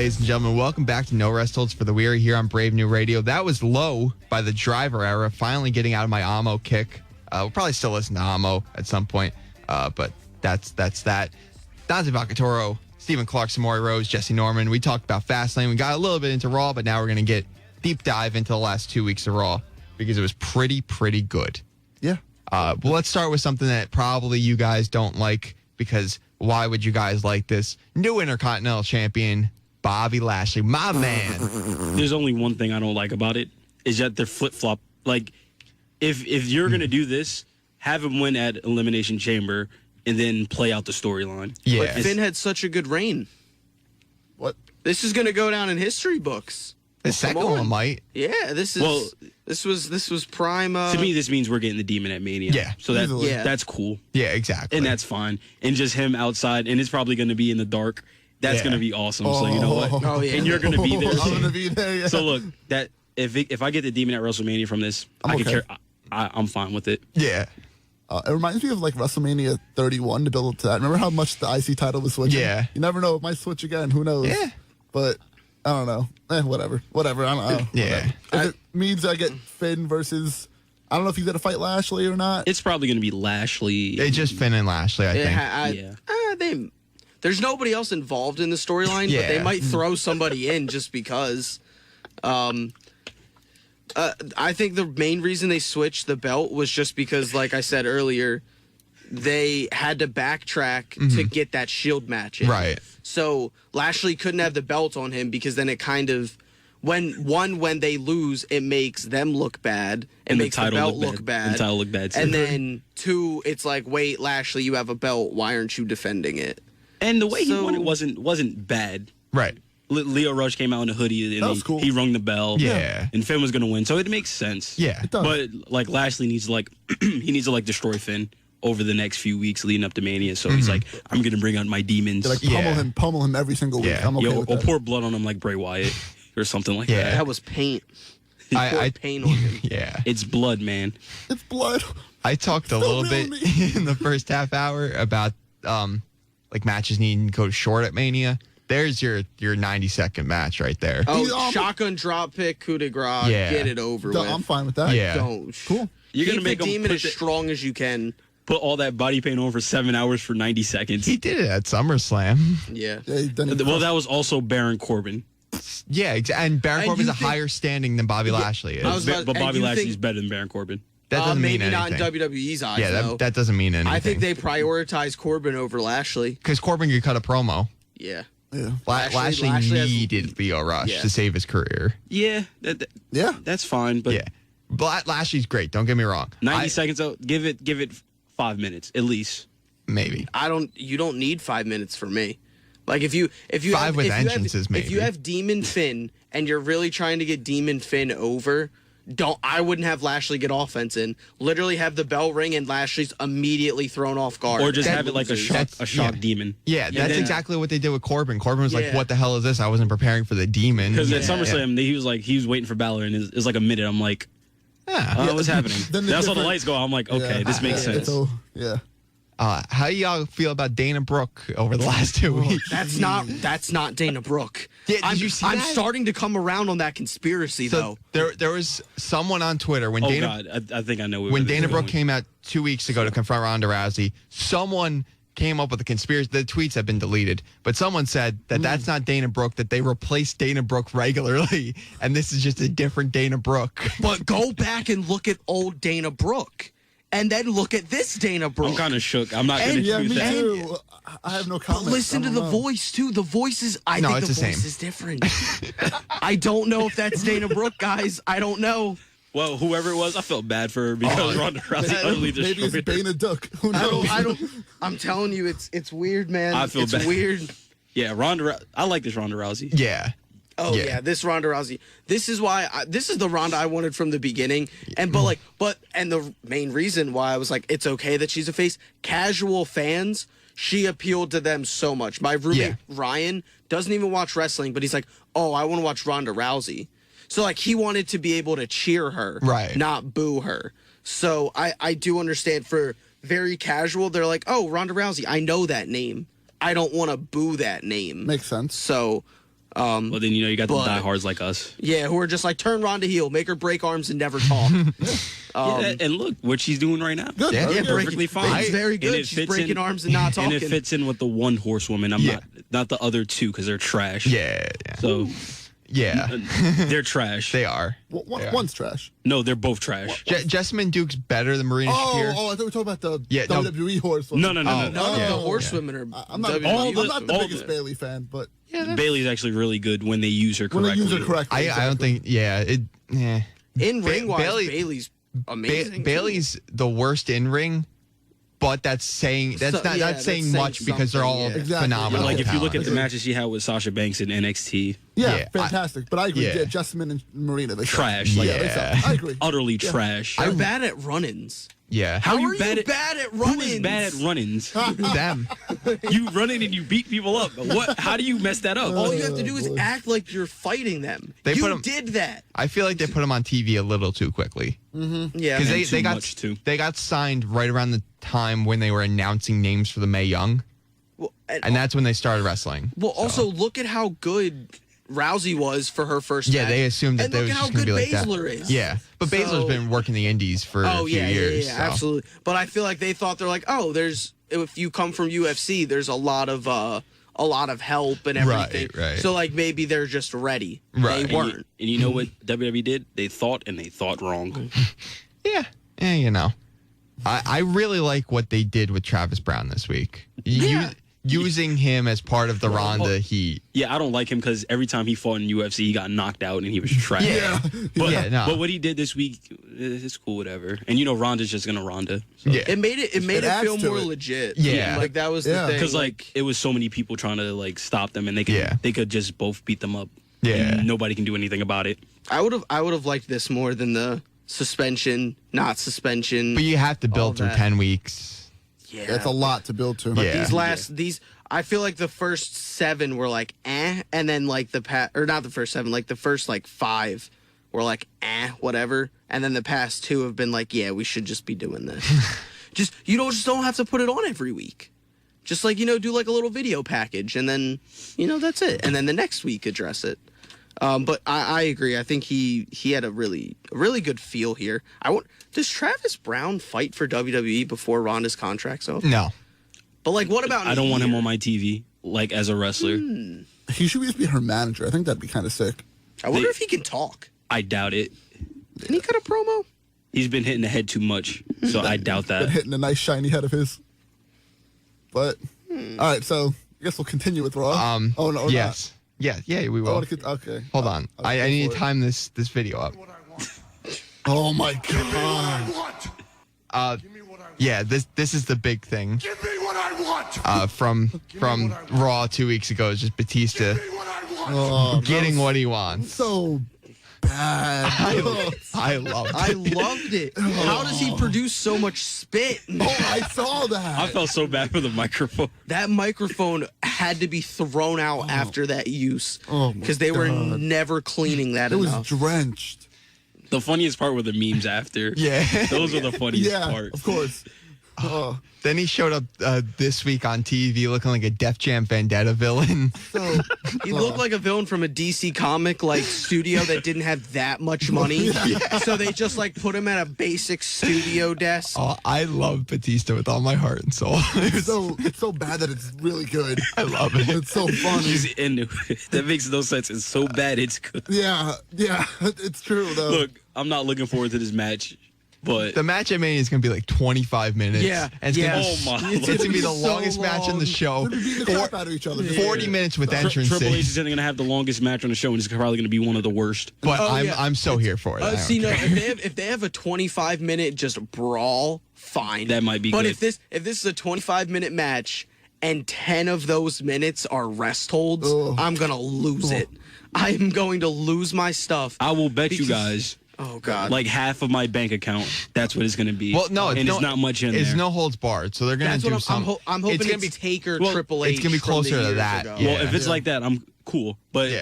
ladies and gentlemen. Welcome back to No Rest Holds for the Weary here on Brave New Radio. That was Low by the Driver Era, finally getting out of my Amo kick. We'll probably still listen to Amo at some point, but that's that. Dante Vacatoro, Stephen Clark, Samori Rose, Jesse Norman. We talked about FastLane. We got a little bit into Raw, but now we're going to get deep dive into the last 2 weeks of Raw because it was pretty good. Yeah. Well, let's start with something that probably you guys don't like, because why would you guys like this? New Intercontinental Champion, Bobby Lashley, my man. There's only one thing I don't like about it, is that they're flip-flop. Like, if you're going to do this, have him win at Elimination Chamber and then play out the storyline. Yeah. But Finn had such a good reign. What? This is going to go down in history books. The second one might. Yeah, this was prime. To me, this means we're getting the Demon at Mania. Yeah. So that's cool. Yeah, exactly. And that's fine. And just him outside, and it's probably going to be in the dark. That's going to be awesome. So you know what? Oh, yeah. And you're going to be there. I'm going to be there, yeah. So look, that if I get the Demon at WrestleMania from this, I can care. I'm fine with it. Yeah. It reminds me of like WrestleMania 31 to build up to that. Remember how much the IC title was switching? Yeah. You never know. It might switch again. Who knows? Yeah. But I don't know. Whatever. I don't know. Yeah. If it means I get Finn versus, I don't know if he's going to fight Lashley or not. It's probably going to be Lashley. They just Finn and Lashley, I think. There's nobody else involved in the storyline, but they might throw somebody in just because. I think the main reason they switched the belt was just because, like I said earlier, they had to backtrack to get that Shield match in. Right. So Lashley couldn't have the belt on him because then it kind of, when they lose, it makes them look bad. It makes the belt look bad. And the title look bad too. And then two, it's like, wait, Lashley, you have a belt. Why aren't you defending it? And the way he won it wasn't bad. Right. Leo Rush came out in a hoodie and cool. he rung the bell. Yeah. And Finn was going to win. So it makes sense. Yeah. It does. But like Lashley needs to he needs to destroy Finn over the next few weeks leading up to Mania. So he's like, I'm going to bring out my demons. They pummel him every single week. Yeah. I'm okay with or that. pour blood on him like Bray Wyatt or something like that. That was paint. He poured paint on him. Yeah. It's blood, man. It's blood. I talked a little bit in the first half hour about matches needing to go short at Mania. There's your 90-second match right there. Oh, shotgun drop pick, coup de grace, get it over with. I'm fine with that. Yeah. Cool. You're going to make the demon as strong as you can. Put all that body paint on for 7 hours for 90 seconds. He did it at SummerSlam. Yeah. Well, that was also Baron Corbin. Yeah, and Baron Corbin's a higher standing than Bobby Lashley is. But Bobby Lashley's better than Baron Corbin. That doesn't mean maybe anything. not in WWE's eyes. Yeah, that doesn't mean anything. I think they prioritize Corbin over Lashley. Because Corbin could cut a promo. Yeah. Yeah. Lashley needed Leo Rush to save his career. Yeah. Yeah. That's fine. But Lashley's great. Don't get me wrong. 90 seconds. Give it 5 minutes at least. Maybe. You don't need 5 minutes for me. Like if you five with entrances, maybe. If you have Demon Finn and you're really trying to get Demon Finn over, I wouldn't have Lashley get offense in. Literally have the bell ring and Lashley's immediately thrown off guard. Or just have it like a shock demon. Yeah, that's exactly what they did with Corbin. Corbin was like, "What the hell is this? I wasn't preparing for the demon." Because at SummerSlam, he was waiting for Balor, and it was like a minute. I'm like, what's happening? That's all the lights go. I'm like, okay, this makes sense. Yeah. How do y'all feel about Dana Brooke over the last 2 weeks? That's not Dana Brooke. Yeah, did you see I'm that? starting to come around on that conspiracy though. There was someone on Twitter when I think I know when Dana Brooke came out 2 weeks ago to confront Ronda Rousey. Someone came up with a conspiracy. The tweets have been deleted, but someone said that that's not Dana Brooke. That they replaced Dana Brooke regularly, and this is just a different Dana Brooke. But go back and look at old Dana Brooke. And then look at this Dana Brooke. I'm kind of shook. I'm not going to choose that. Too. I have no comment. But listen to the voice, too. The voice is... I think the voice is different. I don't know if that's Dana Brooke, guys. I don't know. Well, whoever it was, I felt bad for her because Ronda Rousey utterly destroyed her. Maybe it's Dana Duck. Who knows? I don't... I'm telling you, it's weird, man. I feel bad. It's weird. Yeah, I like this Ronda Rousey. Yeah. Oh yeah, this Ronda Rousey. This is why this is the Ronda I wanted from the beginning. And and the main reason why I was like, it's okay that she's a face. Casual fans, she appealed to them so much. My roommate Ryan doesn't even watch wrestling, but he's like, oh, I want to watch Ronda Rousey. So like he wanted to be able to cheer her, right, not boo her. So I do understand for very casual, they're like, oh, Ronda Rousey, I know that name. I don't want to boo that name. Makes sense. So Well, then you got the diehards like us. Yeah, who are just like turn Ronda heel, make her break arms and never talk. And look what she's doing right now. Good. Yeah, perfectly fine. She's very good. She's breaking arms and not talking. And it fits in with the one horsewoman. Not the other two because they're trash. Yeah. So. Yeah. They're trash. They are. One's trash. No, they're both trash. Jessamine Duke's better than Marina Shafir. Oh, I thought we were talking about the WWE horsewoman. No. None of the horsewomen are. I'm not the biggest Bailey fan, but Bailey's actually really good when they use her correctly. I don't think. In ring wise, Bailey's amazing. Bailey's the worst in ring. But that's not saying much because they're all phenomenal. Like if you look at the matches she had with Sasha Banks in NXT. Yeah, fantastic. But I agree. Yeah, Jessamine and Marina, they trash. I agree. Utterly trash. They're bad at run-ins. Yeah. How are you bad at run-ins? Who is bad at run-ins? Them. You run in and you beat people up. What? How do you mess that up? All you have to do is act like you're fighting them. You did that. I feel like they put them on TV a little too quickly. Mm-hmm. Yeah, because they got signed right around the time when they were announcing names for the Mae Young, and that's when they started wrestling. Well, also look at how good Rousey was for her first match. They assumed that they was just going to be like that. Is. Yeah, but Baszler's been working the indies for a few years. Yeah, absolutely. But I feel like they thought they're like, if you come from UFC, there's a lot of help and everything. Right. So like maybe they're just ready. Right. They weren't. And you know what WWE did? They thought wrong. Yeah, I really like what they did with Travis Brown this week. Using him as part of the Ronda heat. Yeah, I don't like him because every time he fought in UFC, he got knocked out and he was trash. But what he did this week, it's cool, whatever. And Ronda's just gonna Ronda. So. Yeah, it made it feel more legit. Yeah, like that was the thing. Because it was so many people trying to stop them, and they could just both beat them up. Yeah, and nobody can do anything about it. I would have liked this more than the suspension, not suspension. But you have to build through 10 weeks. Yeah, that's a lot to build to. But these I feel like the first 7 were like and then like not the first 7, like the first 5 were like whatever, and then the past 2 have been like, yeah, we should just be doing this. just don't have to put it on every week. Just do like a little video package, and then that's it, and then the next week address it. But I agree. I think he had a really good feel here. Does Travis Brown fight for WWE before Ronda's contract's over? No. But what about? I don't want him on my TV as a wrestler. He should just be her manager. I think that'd be kind of sick. I wonder if he can talk. I doubt it. Can he cut a promo? He's been hitting the head too much, so I doubt that. Been hitting a nice shiny head of his. But all right, so I guess we'll continue with Raw. Yes. Not. Yeah, we will. Okay. Hold on. I need to time this video up. Oh my god. Yeah, this is the big thing. Give me what I want. From Raw 2 weeks ago is just Batista getting what he wants. So bad. I loved it. I loved it. How does he produce so much spit? I saw that. I felt so bad for the microphone. That microphone had to be thrown out after that use because they were never cleaning that enough. It was drenched. The funniest part were the memes after. Yeah. Those were the funniest part. Of course. Then he showed up this week on TV looking like a Def Jam Vendetta villain. He looked like a villain from a DC comic studio that didn't have that much money. So they just put him at a basic studio desk. Oh, I love Batista with all my heart and soul. It's so bad that it's really good. I love it. It's so funny. That makes no sense. It's so bad it's good. Yeah, it's true though. Look, I'm not looking forward to this match. But the match at Mania is going to be 25 minutes. Yeah. And it's going to be the longest match in the show. They're beating the crap out of each other. 40 minutes with entrances. Triple H is going to have the longest match on the show, and it's probably going to be one of the worst. But I'm so here for it. If they have a 25-minute just brawl, fine. That might be good. But if this is a 25-minute match and 10 of those minutes are rest holds, I'm going to lose it. I'm going to lose my stuff. I will bet you guys. Oh God! Half of my bank account. That's what it's going to be. Well, no, it's not much in there. It's no holds barred, so they're going to do something. I'm hoping it's going to be Taker, Triple H. It's going to be closer to that. Yeah. Well, if it's like that, I'm cool. But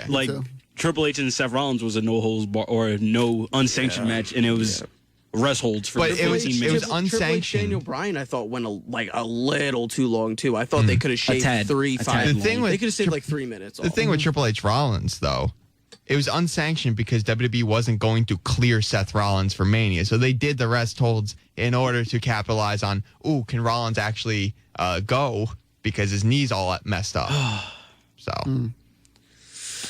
Triple H and Seth Rollins was a no holds bar or no unsanctioned match, and it was rest holds for But it 15 was minutes. unsanctioned. Daniel Bryan, I thought went a little too long too. I thought they could have shaved tad 5. The thing with They could have saved like 3 minutes. The thing with Triple H Rollins, though, it was unsanctioned because WWE wasn't going to clear Seth Rollins for Mania. So they did the rest holds in order to capitalize on, can Rollins actually go because his knee's all messed up. So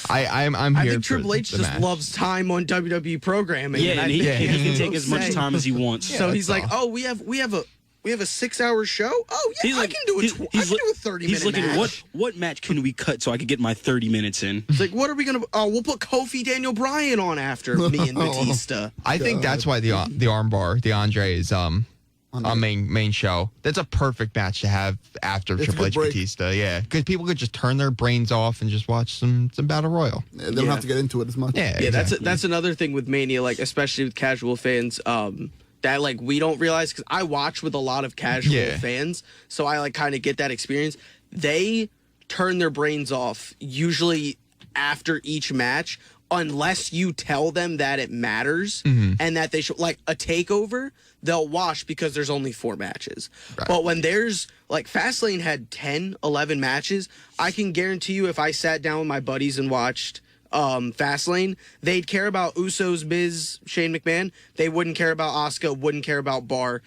I'm I here think for Triple H the just match. loves time on WWE programming. Yeah, and he can take as much insane. time as he wants. So he's that's like, all. we have a 6-hour show. Oh yeah, He's I can do a 30-minute He's looking match. at what match can we cut so I can get my 30 minutes in. It's like, what are we gonna? Oh, we'll put Kofi Daniel Bryan on after me and Batista. I think that's why the armbar, the Andre is a main show. That's a perfect match to have after It's a Triple good H break. Batista. Yeah, because people could just turn their brains off and just watch some Battle Royal. They don't have to get into it as much. Yeah, Yeah, exactly. that's another thing with Mania, like especially with casual fans, that like we don't realize because I watch with a lot of casual fans, so I like kind of get that experience. They turn their brains off usually after each match, unless you tell them that it matters and that they should like a takeover. They'll watch because there's only 4 matches. Right. But when there's like FastLane had 10, 11 matches, I can guarantee you if I sat down with my buddies and watched FastLane, they'd care about Usos, Miz, Shane McMahon. They wouldn't care about Asuka, wouldn't care about Bar.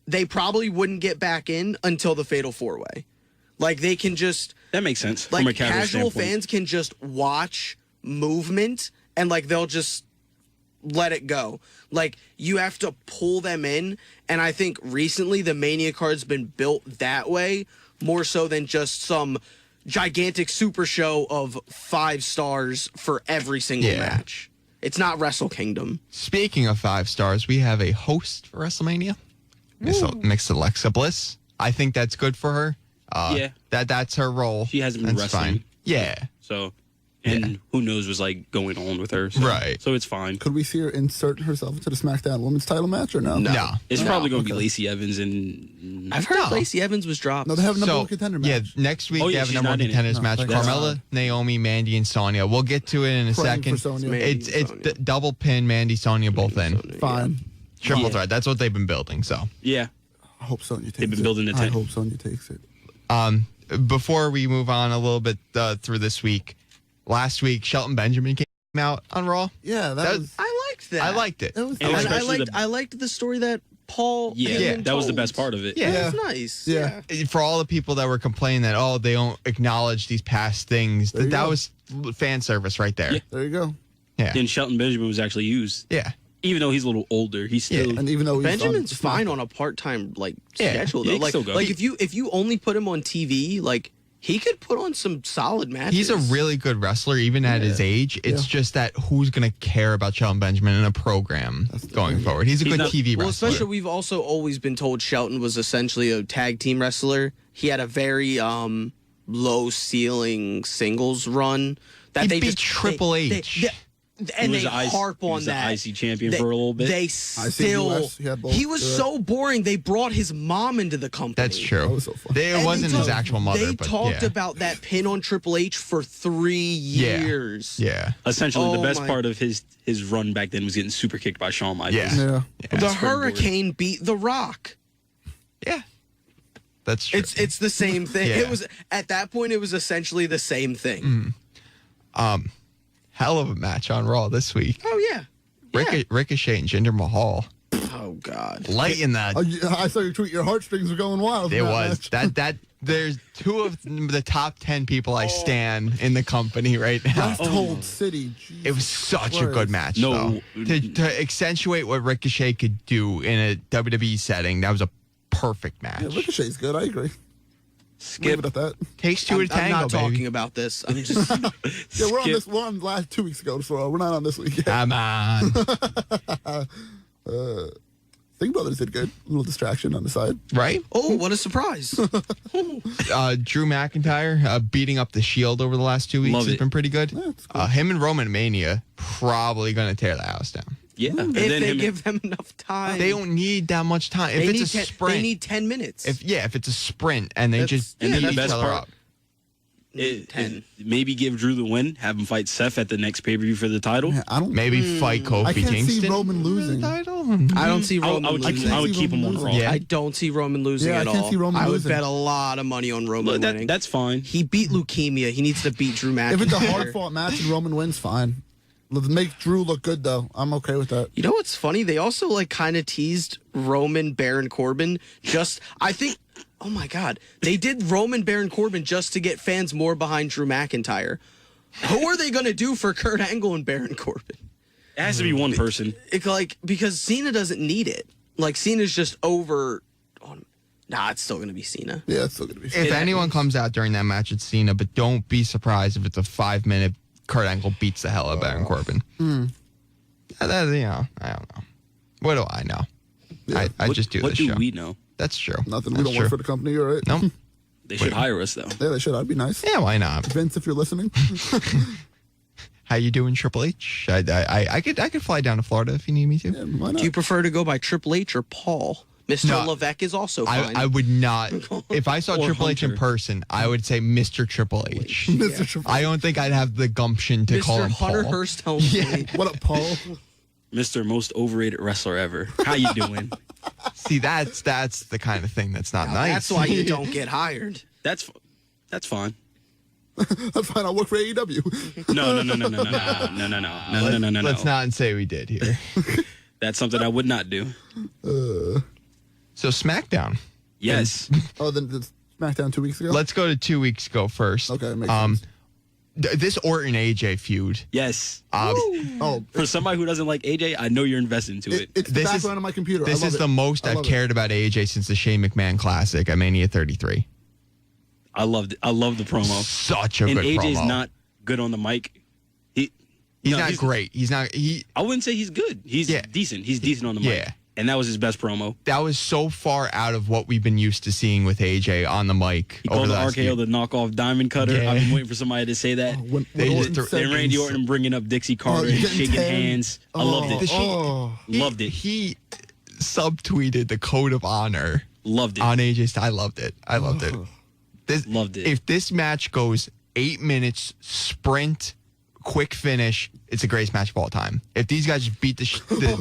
They probably wouldn't get back in until the Fatal 4-Way. Like they can just That makes sense like from a casual standpoint. fans can just watch movement and like they'll just let it go. Like you have to pull them in, and I think recently the Mania card's been built that way more so than just some gigantic super show of 5 stars for every single match. It's not Wrestle Kingdom. Speaking of 5 stars, we have a host for WrestleMania, Miss Alexa Bliss. I think that's good for her. That's her role. She hasn't been That's wrestling. fine. Yeah. So, and who knows what's like going on with her. So, Right. So it's fine. Could we see her insert herself into the SmackDown Women's title match or no? No. It's probably going to be Lacey Evans and I've heard Lacey Evans was dropped. No, they have a number So, one contender match. next week Oh, they yeah, have a she's number one not in it. contenders No, match. thank Carmella, God. Naomi, Mandy, and Sonya. We'll get to it in a Praying second. for Sonya. Mandy It's and Sonya. double pin Mandy, Sonya both in. Fine. Triple Yeah. threat. That's what they've been building. So yeah. I hope Sonya takes it. They've been building the I tank. hope Sonya takes it. before we move on a little bit through this week, last week Shelton Benjamin came out on Raw. Yeah, That was. I liked that. I liked it. It was. And And especially I liked the story that Paul. Yeah, Heyman that was the told. best part of it. Yeah. That was nice. Yeah. For all the people that were complaining that they don't acknowledge these past things, There you that go. was fan service right there. Yeah. There you go. Yeah. And Shelton Benjamin was actually used. Yeah. Even though he's a little older, he's still. And even though he's Benjamin's on fine on a part-time Yeah. schedule Yeah, though. he can Like, still go. like if you only put him on TV, like he could put on some solid matches. He's a really good wrestler, even at his age. It's just that who's going to care about Shelton Benjamin in a program going forward? He's a He's good not- TV well, wrestler. especially we've also always been told Shelton was essentially a tag team wrestler. He had a very low ceiling singles run that He they beat just Triple H. and He was they the IC harp he on was the that. IC champion for a little bit. They US, still. he had both. He was Yeah. so boring. They brought his mom into the company. That's true. That was so fun. It And wasn't they his talked- actual mother, They but talked yeah. about that pin on Triple H for 3 years. Yeah. Essentially, Oh the best my- part of his run back then was getting super kicked by Shawn Michaels. Yeah. Yeah. The Springboard. Hurricane beat The Rock. Yeah. That's true. It's the same thing. Yeah. It was at that point. It was essentially the same thing. hell of a match on Raw this week. Oh yeah. Yeah. Ricochet and Jinder Mahal. Oh god. Lighting that. I saw your tweet. Your heartstrings were going wild. It in that was. match. That there's 2 of the top 10 people I stand in the company right now. Left Hold City. Jesus It was such a good Christ. match, No. though. To accentuate what Ricochet could do in a WWE setting, that was a perfect match. Yeah, Ricochet's good. I agree. Leave Skip it at that. takes 2 to I'm tango, not talking baby. about this. I'm just. Yeah, we're on this. We're on last 2 weeks ago, so we're not on this week yet. Come on. Think Brothers did good. A little distraction on the side. Right? Oh, what a surprise! Drew McIntyre beating up the Shield over the last 2 weeks Love has it. been pretty good. Yeah, it's good. Him and Roman Mania probably going to tear the house down. Yeah. And if then they him, give them enough time, They don't need that much time. If They it's need a sprint, They need 10 minutes. if it's a sprint and they That's- just and beat then the each best other part- up. Maybe give Drew the win, have him fight Seth at the next pay-per-view for the title. Yeah, I don't. Maybe fight Kofi I can't Kingston see Roman losing. the title. I don't see Roman losing. I would keep him on Raw. Yeah. I don't see Roman losing at all. I can't see Roman I would losing. bet a lot of money on Roman winning. That's fine. He beat leukemia. He needs to beat Drew McIntyre. If it's a hard-fought match and Roman wins, fine. Let's make Drew look good, though. I'm okay with that. You know what's funny? They also like kind of teased Roman Baron Corbin. I think. Oh my God! They did Roman Baron Corbin just to get fans more behind Drew McIntyre. Who are they going to do for Kurt Angle and Baron Corbin? It has to be one person. Because Cena doesn't need it. Like Cena's just over. It's still going to be Cena. Yeah, it's still going to be Cena. If anyone comes out during that match, it's Cena. But don't be surprised if it's a 5-minute Kurt Angle beats the hell out of Baron Corbin. I don't know. What do I know? Yeah. I just do this show. What do we know? That's true. Nothing. That's We don't true. work for the company, all right? Nope. They should hire us, though. Yeah, they should. That'd be nice. Yeah, why not? Vince, if you're listening. How you doing, Triple H? I could fly down to Florida if you need me to. Yeah, why not? Do you prefer to go by Triple H or Paul? Mr. No, Levesque is also fine. I would not. If I saw Or Triple H in Hunter. person, I would say Mr. Triple H. Mr. Triple I don't think I'd have the gumption to call Mr. him Hunter Paul. Hurst Helmsley. What up, Paul? Mr. Most Overrated Wrestler Ever. How you doing? See, that's the kind of thing that's not nice. That's why you don't get hired. That's fine. That's fine. I'll work for AEW. No. Let's not say we did here. That's something I would not do. So SmackDown. Yes. Oh, then the SmackDown 2 weeks ago? Let's go to 2 weeks ago first. Okay, makes sense. This Orton AJ feud. Yes. Oh, For somebody who doesn't like AJ, I know you're invested into it. it's the This is- background of my computer. This I love is it. the most I I've love cared about AJ since the Shane McMahon Classic at Mania 33. I loved it. I love the promo. Such a And good AJ's promo. not good on the mic. He's not great. He's not. I wouldn't say he's good. He's decent. He's decent on the mic. Yeah. And that was his best promo. That was so far out of what we've been used to seeing with AJ on the mic. He over called the last year. RKO the knockoff diamond cutter. Yeah. I've been waiting for somebody to say that. When They Orton just said And Randy things- Orton bringing up Dixie Carter and getting shaking tan. hands. I loved it. Loved it. He subtweeted the code of honor Loved it. on AJ's. I loved it. Loved it. If this match goes 8 minutes, sprint, quick finish, it's the greatest match of all time. If these guys just beat the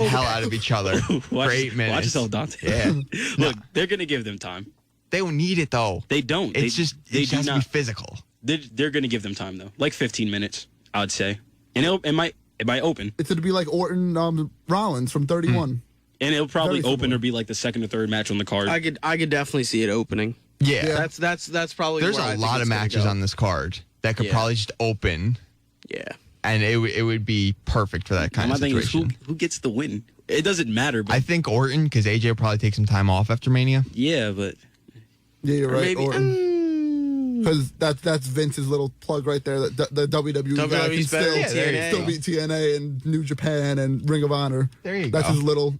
hell out of each other for 8 minutes. Watch yourself, Dante. Yeah. Look, they're going to give them time. They don't need it, though. They don't. It's they just do has to be not. physical. They're going to give them time, though. Like 15 minutes, I would say. And it might open. It's going to be like Orton Rollins from 31. And it'll probably Very open similar. or be like the second or third match on the card. I could definitely see it opening. Yeah. That's probably. There's where I a think lot it's of gonna matches go. on this card that could Yeah. probably just open, Yeah. and it would be perfect for that kind My of thing is, situation. who gets the win? It doesn't matter, but I think Orton, because AJ will probably take some time off after Mania. yeah, but Yeah, you're right. Maybe. Orton. Because that's Vince's little plug right there. That the WWE guy can WWE's better still, than TNA. still beat TNA and New Japan and Ring of Honor. There you That's go. his little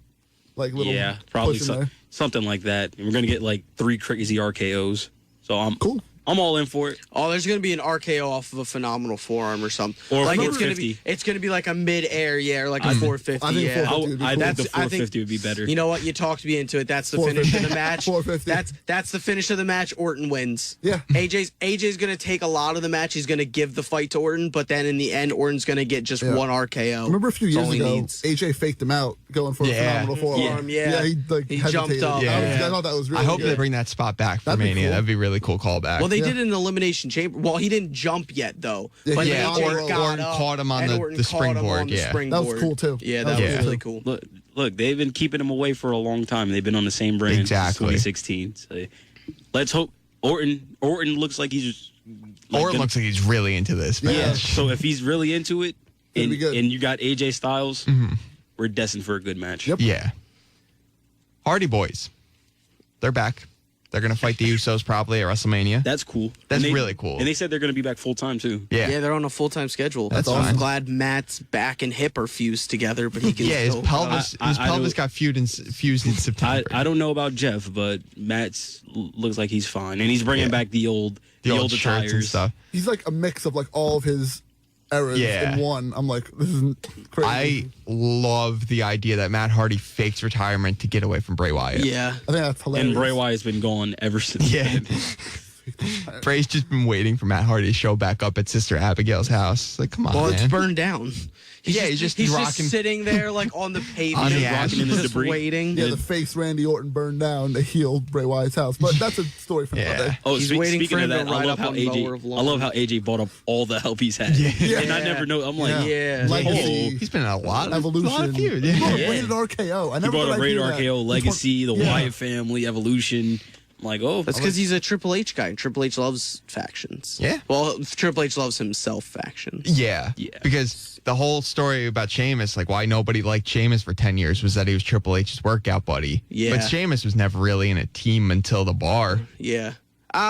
yeah, probably push in there. something like that. And we're gonna get like 3 crazy RKOs. So I'm Cool. I'm all in for it. Oh, there's gonna be an RKO off of a phenomenal forearm or something. Or like it's 450. gonna be like a mid-air, or like a 450. I think yeah. 450 would be I cool. think the That's- I think- 450 would be better. You know what? You talked me into it. That's the finish of the match. 450. That's the finish of the match. Orton wins. Yeah. AJ's gonna take a lot of the match. He's gonna give the fight to Orton, but then in the end, Orton's gonna get just one RKO. Remember a few That's years all he ago, needs. AJ faked him out going for a Yeah. phenomenal forearm. Yeah. he He hesitated. jumped up. Yeah. I thought that was really I hope good. they bring that spot back for That'd be Mania. cool. That'd be a really cool callback. Well, they Yeah. did an elimination chamber. Well, he didn't jump yet though. Yeah, But yeah, AJ Orton got up, caught him on and the Orton caught him springboard, on the yeah. springboard. That was cool, too. Yeah, That that was was cool. really cool. Look, they've been keeping him away for a long time. They've been on the same brand Exactly. since 2016. So let's hope Orton looks like he's Orton looks like he's really into this match. yeah. So if he's really into it, It'll be good. and you got AJ Styles, we're destined for a good match. Yep. Yeah. Hardy Boys. They're back. They're going to fight the Usos probably at WrestleMania. That's cool. That's And they- really cool. And they said they're going to be back full time too. Yeah. Yeah, they're on a full-time schedule. That's I'm fine. glad Matt's back and hip are fused together, but he can Yeah, his still. pelvis, I pelvis don't- got fused in September. I don't know about Jeff, but Matt's looks like he's fine, and he's bringing back the old old shirts attires and stuff. He's like a mix of like all of his eras Yeah. in one. I'm like, this is crazy. I love the idea that Matt Hardy fakes retirement to get away from Bray Wyatt. Yeah. I think that's hilarious. And Bray Wyatt's been gone ever since. Yeah. then. Bray's just been waiting for Matt Hardy to show back up at Sister Abigail's house. Like, come on, Well, man. it's burned down. He's just rocking, sitting there like on the pavement, rocking in the just debris. waiting. Yeah, the face Randy Orton burned down to heal Bray Wyatt's house. But that's a story for another day. Oh, He's waiting speaking for of him to that, I ride love up how on mower of AJ. lawn. I love how AJ bought up all the help he's had, and I never know. I'm like, Yeah. Legacy, he's been in a lot of Evolution. feuds. He brought Yeah. a rated RKO. I he never brought thought up I'd Rated hear that. RKO, Legacy, the Wyatt family, Evolution. I'm like, oh, That's because he's a Triple H guy, and Triple H loves factions. Yeah. Well, Triple H loves himself factions. Yeah. Because the whole story about Sheamus, like why nobody liked Sheamus for 10 years was that he was Triple H's workout buddy. Yeah. But Sheamus was never really in a team until the bar. Yeah.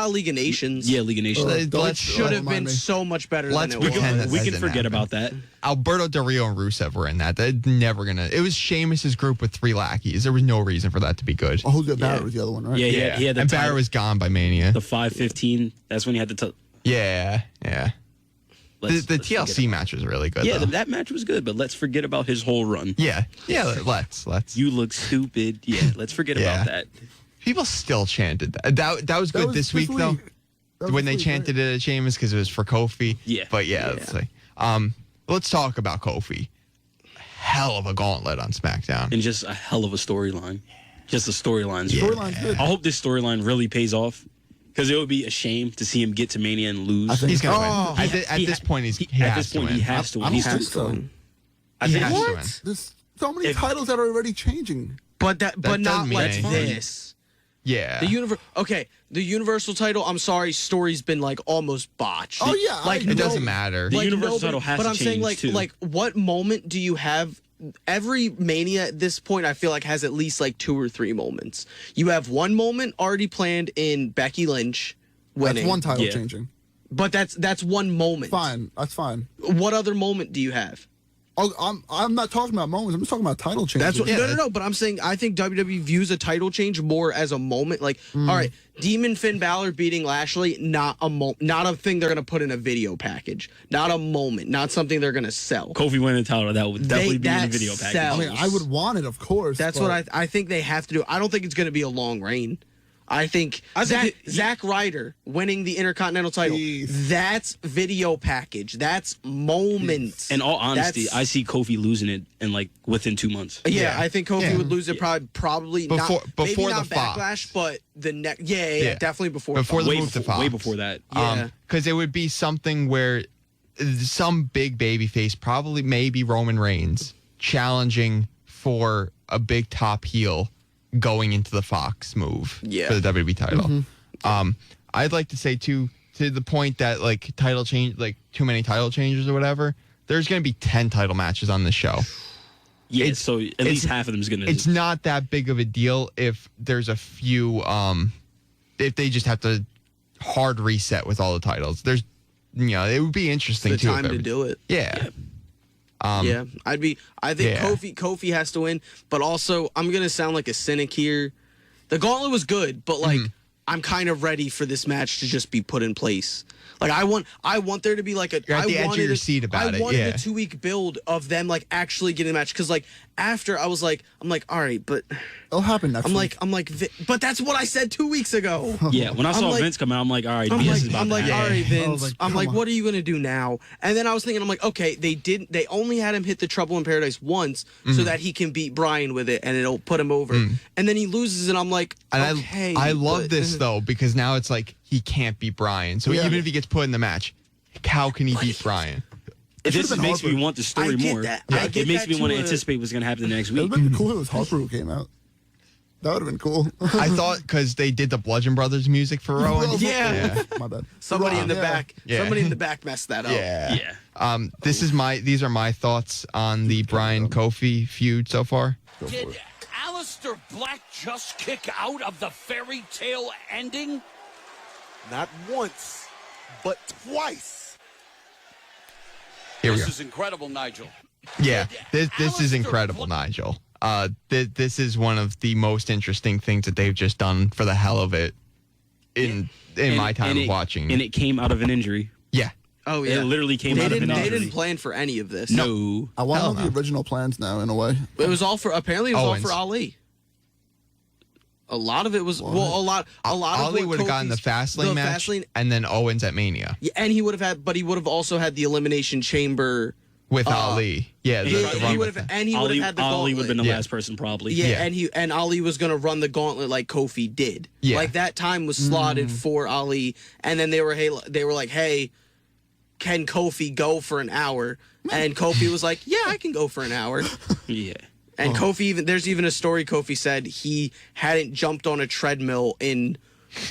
League of Nations. yeah, League of Nations. Don't Should have remind been me. so much better Let's than it pretend was. that we can doesn't forget happen. about that. Alberto Del Rio and Rusev were in that. They're never gonna. It was Sheamus's group with 3 lackeys. There was no reason for that to be good. Oh, who's got Barrett was the other one, right? Yeah, he had the and title, Barrett was gone by Mania. the 515. That's when he had the. Yeah. The Let's TLC forget match was really good. Yeah, though. that match was good, but let's forget about his whole run. Yeah. Let's. You look stupid. Yeah, let's forget about that. People still chanted that. That was good this week though. When they chanted it at Sheamus because it was for Kofi. Yeah. But let's say. Let's talk about Kofi. Hell of a gauntlet on SmackDown. And just a hell of a storyline. Just the storylines. Storyline's good. I hope this storyline really pays off. Because it would be a shame to see him get to Mania and lose. I think He's gonna Oh, win. At this point, he has to win. he has to win. I He's don't think too- so. I He think has to win. What? There's so many If- titles that are already changing. But doesn't not mean like anything. this. Yeah. The Universal title. I'm sorry, story's been like almost botched. Oh, yeah, like I It know. doesn't matter. The Universal title has but to I'm saying change, too. like what moment do you have? Every Mania at this point, I feel like has at least like 2 or 3 moments. You have one moment already planned in Becky Lynch winning. That's one title Yeah. changing. But that's one moment. Fine. That's fine. What other moment do you have? I'm not talking about moments. I'm just talking about title changes. That's what, no. But I'm saying I think WWE views a title change more as a moment. Like, all right, Demon Finn Balor beating Lashley, not a thing they're gonna put in a video package. Not a moment. Not something they're gonna sell. Kofi winning the title, that would definitely be in the that video package. sells. I mean, I would want it, of course. That's but what I think they have to do. I don't think it's gonna be a long reign. I think Zack Ryder winning the Intercontinental title. Jeez. That's video package. That's moments. In all honesty, That's- I see Kofi losing it in like within 2 months. Yeah, I think Kofi Yeah. would lose it probably Before maybe not the Fox. Backlash, but the next. Yeah, definitely before. Before Fox. the Way move to before, Fox. way before that. Yeah. Because it would be something where some big babyface, probably maybe Roman Reigns, challenging for a big top heel going into the Fox move for the WWE title. I'd like to say too, to the point that like title change, like too many title changes or whatever, there's going to be 10 title matches on the show. Yeah, so at least half of them is going to. It's not that big of a deal if there's a few, if they just have to hard reset with all the titles. There's, it would be interesting the too. time to do it. Yeah. Yeah, I think yeah. Kofi has to win, but also I'm gonna sound like a cynic here. The gauntlet was good, but like I'm kind of ready for this match to just be put in place. Like I want there to be like a. You're at the edge of your seat about it, I wanted yeah. a 2-week build of them like actually getting the match because like after I'm like all right, but it'll happen next week. but that's what I said 2 weeks ago. Yeah, when I saw like- Vince come out, I'm like, all right, I'm BS like, is about I'm to like, happen. all right, Vince. like, I'm come like, on. what are you gonna do now? And then I was thinking, I'm like, okay, they only had him hit the Trouble in Paradise once so that he can beat Bryan with it and it'll put him over. And then he loses, and I'm like, And okay. I love but- this though because now it's like he can't beat Bryan. So Yeah. even if he gets put in the match, how can he beat Bryan? This should've been makes me Harper. want the story I get more. that. I get It makes that me want to to a- anticipate what's going to happen the next It would week. have been cool if it was Harper who came out. That would have been cool. I thought because they did the Bludgeon Brothers music for Rowan. Yeah. My bad. Somebody in the Yeah. back. Yeah. Somebody in the back messed that up. Yeah. Yeah. These are my thoughts on the Bryan Kofi feud so far. Did Aleister Black just kick out of the fairy tale ending? Not once, but twice. Here we This go. is incredible, Nigel. Yeah, this is Aleister incredible, Nigel. This is one of the most interesting things that they've just done for the hell of it in my time of watching. And it came out of an injury. Yeah. Oh yeah. It literally came They out of an didn't. They injury. didn't plan for any of this. No. I want Hell all the no. original plans now, in a way. It was all for. Apparently, it was Owens. all for Ali. A lot of it was a lot of Ali would have gotten the FastLane match, and then Owens at Mania. Yeah, and he would have had, but he would have also had the Elimination Chamber with Ali. Yeah, he would have, and he would have had the gauntlet. Ali would have been the last person probably. Yeah, and Ali was gonna run the gauntlet like Kofi did. Yeah, like that time was slotted for Ali, and then they were like, hey, can Kofi go for an hour? And Kofi was like, yeah, I can go for an hour. Yeah. And Kofi, there's even a story Kofi said he hadn't jumped on a treadmill in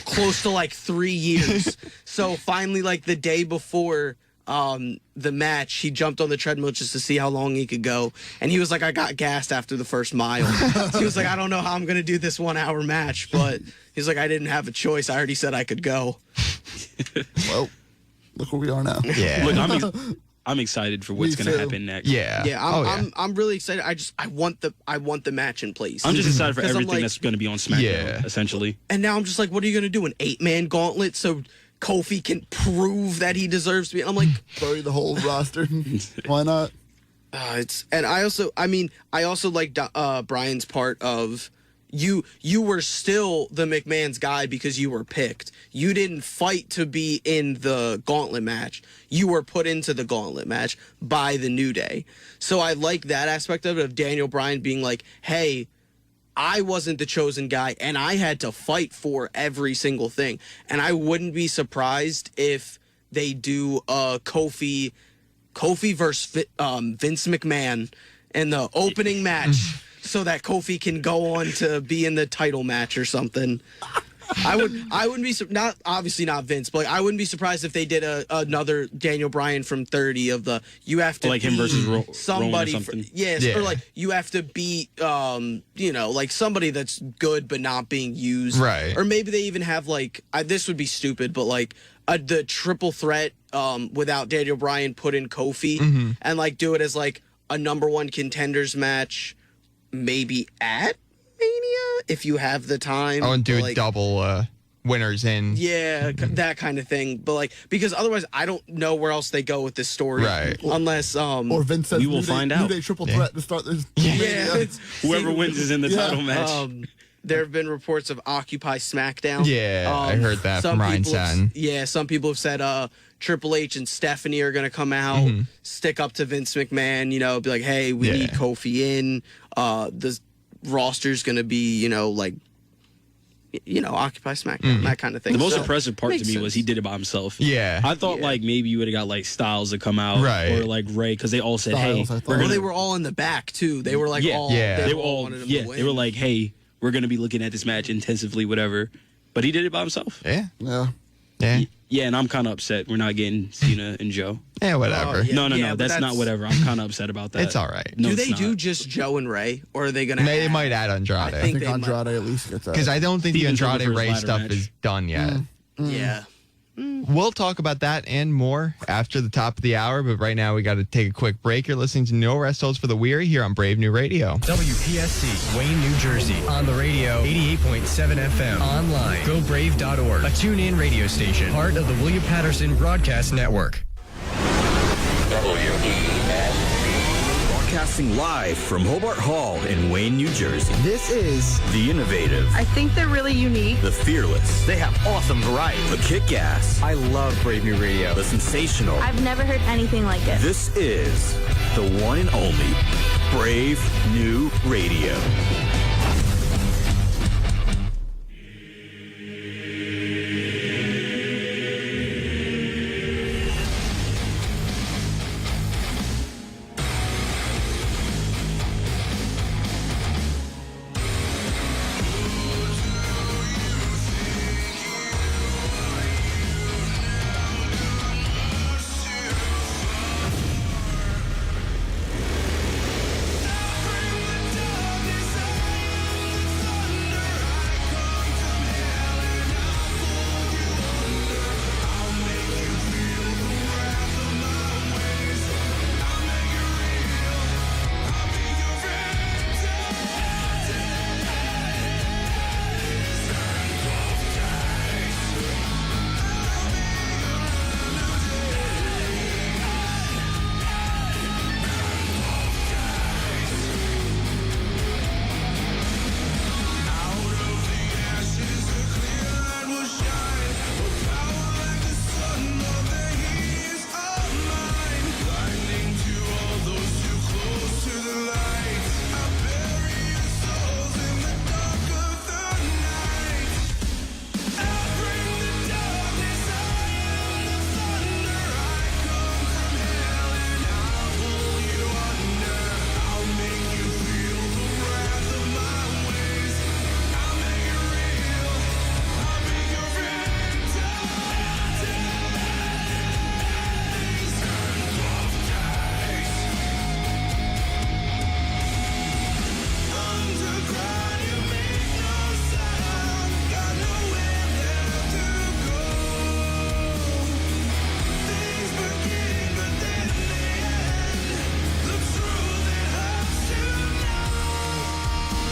close to like 3 years. So finally, like the day before the match, he jumped on the treadmill just to see how long he could go. And he was like, I got gassed after the first mile. So he was like, I don't know how I'm going to do this 1 hour match. But he's like, I didn't have a choice. I already said I could go. Well, look where we are now. Yeah. Look, I'm excited for what's going to happen next. Yeah. I'm really excited. I want the match in place. I'm just excited for everything that's going to be on SmackDown, essentially. And now I'm just like, what are you going to do? An 8-man gauntlet so Kofi can prove that he deserves to be. I'm like, bury the whole roster. Why not? I also like Brian's part of you were still the McMahon's guy because you were picked. You didn't fight to be in the gauntlet match. You were put into the gauntlet match by the New Day. So I like that aspect of it, of Daniel Bryan being like, hey, I wasn't the chosen guy and I had to fight for every single thing. And I wouldn't be surprised if they do Kofi versus Vince McMahon in the opening match. So that Kofi can go on to be in the title match or something. I wouldn't be obviously not Vince, but I wouldn't be surprised if they did another Daniel Bryan from 30 of the you have to like him versus somebody or something. or like you have to beat like somebody that's good but not being used, right? Or maybe they even have like this would be stupid, but like the triple threat without Daniel Bryan put in Kofi and like do it as like a #1 contenders match. Maybe at Mania if you have the time. Oh, and do like, double winners in. Yeah, that kind of thing. But like, because otherwise I don't know where else they go with this story. Right. Unless or Vince says we will find out. New Day triple threat to start this. Yeah. Whoever wins is in the title match. There have been reports of Occupy SmackDown. Yeah, I heard that from Ryan Satin. Some people have said Triple H and Stephanie are going to come out, stick up to Vince McMahon, be like, hey, we need Kofi in. The roster's going to be, Occupy SmackDown, that kind of thing. The most impressive part to me was he did it by himself. Yeah. I thought like maybe you would have got like Styles to come out, right? Or like Ray, because they all said, Styles, hey, they were all in the back too. They were like they were like, hey, we're going to be looking at this match intensively, whatever. But he did it by himself. Yeah. Yeah, and I'm kind of upset we're not getting Cena and Joe. Yeah, whatever. No, that's not whatever. I'm kind of upset about that. It's all right. No, do they do just Joe and Ray, or are they going to? They might add Andrade. I think Andrade at least gets that. Because I don't think the Andrade Ray stuff is done yet. Yeah. We'll talk about that and more after the top of the hour, but right now we got to take a quick break. You're listening to No Rest Holds for the Weary here on Brave New Radio. WPSC, Wayne, New Jersey. On the radio, 88.7 FM. Online, gobrave.org. A tune-in radio station. Part of the William Patterson Broadcast Network. Broadcasting live from Hobart Hall in Wayne, New Jersey. This is the innovative. I think they're really unique. The fearless. They have awesome variety. The kick-ass. I love Brave New Radio. The sensational. I've never heard anything like it. This is the one and only Brave New Radio.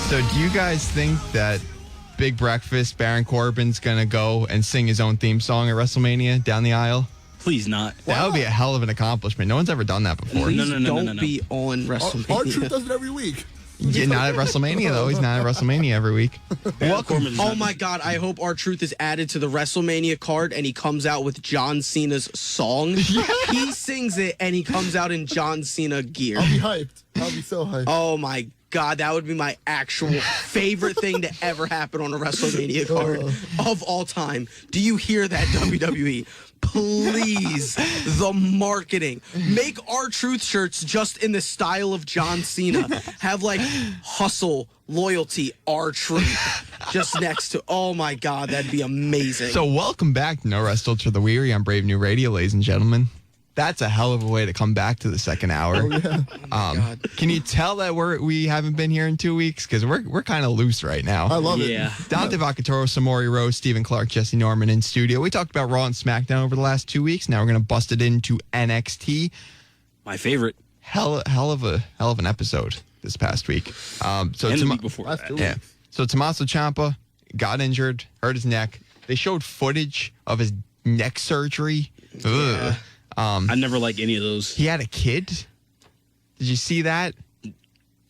So do you guys think that Big Breakfast, Baron Corbin's going to go and sing his own theme song at WrestleMania down the aisle? Please not. That would be a hell of an accomplishment. No one's ever done that before. No. Don't be on WrestleMania. R-Truth does it every week. Yeah, not at WrestleMania, though. He's not at WrestleMania every week. Welcome. Oh, my God. I hope R-Truth is added to the WrestleMania card and he comes out with John Cena's song. He sings it and he comes out in John Cena gear. I'll be hyped. I'll be so hyped. Oh, my God. That would be my actual favorite thing to ever happen on a WrestleMania card of all time. Do you hear that, WWE? Please, the marketing. Make R-Truth shirts just in the style of John Cena. Have like hustle, loyalty, R-Truth just next to. Oh my God, that'd be amazing. So welcome back to No Rest Till the Weary on Brave New Radio, ladies and gentlemen. That's a hell of a way to come back to the second hour. Oh, yeah. God. Can you tell that we haven't been here in 2 weeks? Because we're kind of loose right now. I love it. Dante Vacatoro, Samori Rose, Stephen Clark, Jesse Norman in studio. We talked about Raw and SmackDown over the last 2 weeks. Now we're going to bust it into NXT. My favorite. Hell of an episode this past week. And the week before that. Yeah. So Tommaso Ciampa got injured, hurt his neck. They showed footage of his neck surgery. Yeah. Ugh. I never like any of those. He had a kid. Did you see that?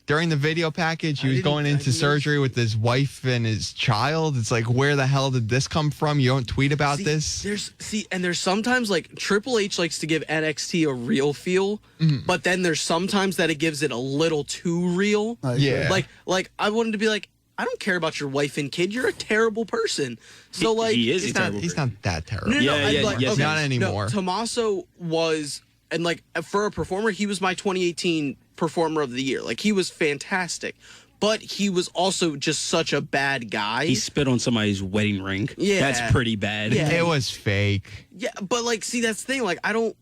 During the video package, he was going into surgery with his wife and his child. It's like, where the hell did this come from? You don't tweet about this? There's sometimes like Triple H likes to give NXT a real feel, but then there's sometimes that it gives it a little too real. Yeah. Like I wanted to be like, I don't care about your wife and kid. You're a terrible person. So like, he's not that terrible. Yes, not anymore. No, Tommaso was, and like for a performer, he was my 2018 Performer of the Year. Like he was fantastic, but he was also just such a bad guy. He spit on somebody's wedding ring. Yeah, that's pretty bad. Yeah. It was fake. Yeah, but like, see, that's the thing. Like, I don't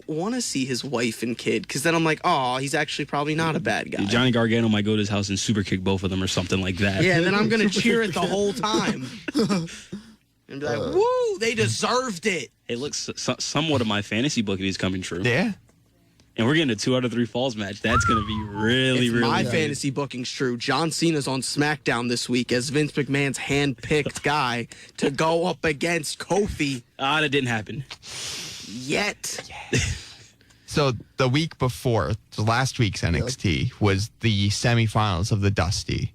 want to see his wife and kid because then I'm like, oh, he's actually probably not a bad guy. Johnny Gargano might go to his house and super kick both of them or something like that. Yeah, and then I'm gonna cheer it the whole time and be like, woo, they deserved it. It looks somewhat of my fantasy booking is coming true. Yeah. And we're getting a 2 out of 3 falls match. That's going to be really my good. Fantasy booking's true. John Cena's on SmackDown this week as Vince McMahon's hand-picked guy to go up against Kofi. That didn't happen. Yet. So the week before, so last week's NXT was the semifinals of the Dusty.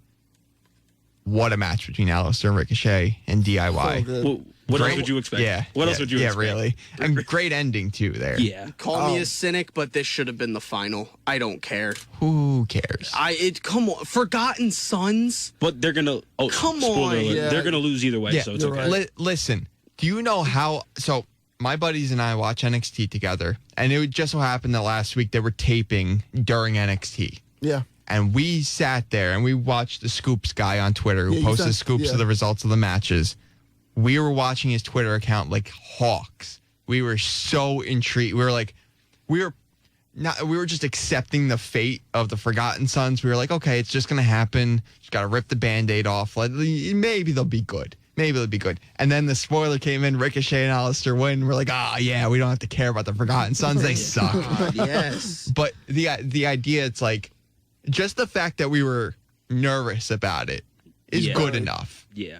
What a match between Alistair and Ricochet and DIY. So what else would you expect? Yeah. What else would you expect? Yeah, really. And great ending, too, there. Yeah. Call me a cynic, but this should have been the final. I don't care. Who cares? Come on. Forgotten Sons? But they're going to... Oh, come spoiler on. alert. Yeah. They're going to lose either way, so it's okay. Right. Listen, do you know how... So my buddies and I watch NXT together, and it just so happened that last week they were taping during NXT. Yeah. And we sat there and we watched the Scoops guy on Twitter who Yeah, posted sent- scoops yeah. of the results of the matches. We were watching his Twitter account like hawks. We were so intrigued. We were just accepting the fate of the Forgotten Sons. We were like, okay, it's just going to happen. Just got to rip the Band-Aid off. Like, maybe they'll be good. Maybe they'll be good. And then the spoiler came in, Ricochet and Alistair win. We're like, yeah, we don't have to care about the Forgotten Sons. They suck. Yes. But the idea, it's like, just the fact that we were nervous about it is good enough. Yeah.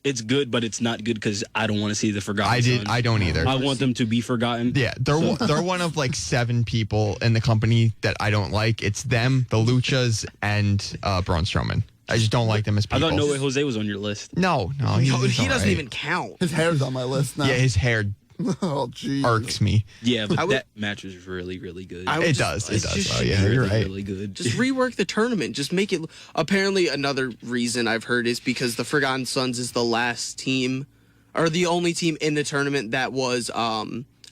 It's good, but it's not good because I don't want to see the Forgotten Sons. I don't either. I want them to be forgotten. Yeah, they're one of like 7 people in the company that I don't like. It's them, the Luchas, and Braun Strowman. I just don't like them as people. I thought No Way Jose was on your list. No, He he's doesn't even count. His hair's on my list now. Yeah, his hair Oh, jeez. irks me. Yeah, but that match was really, really good. It does. just Oh, yeah, really, you're right. really good. Just rework the tournament. Just make it. Apparently, another reason I've heard is because the Forgotten Sons is the last team, or the only team in the tournament that was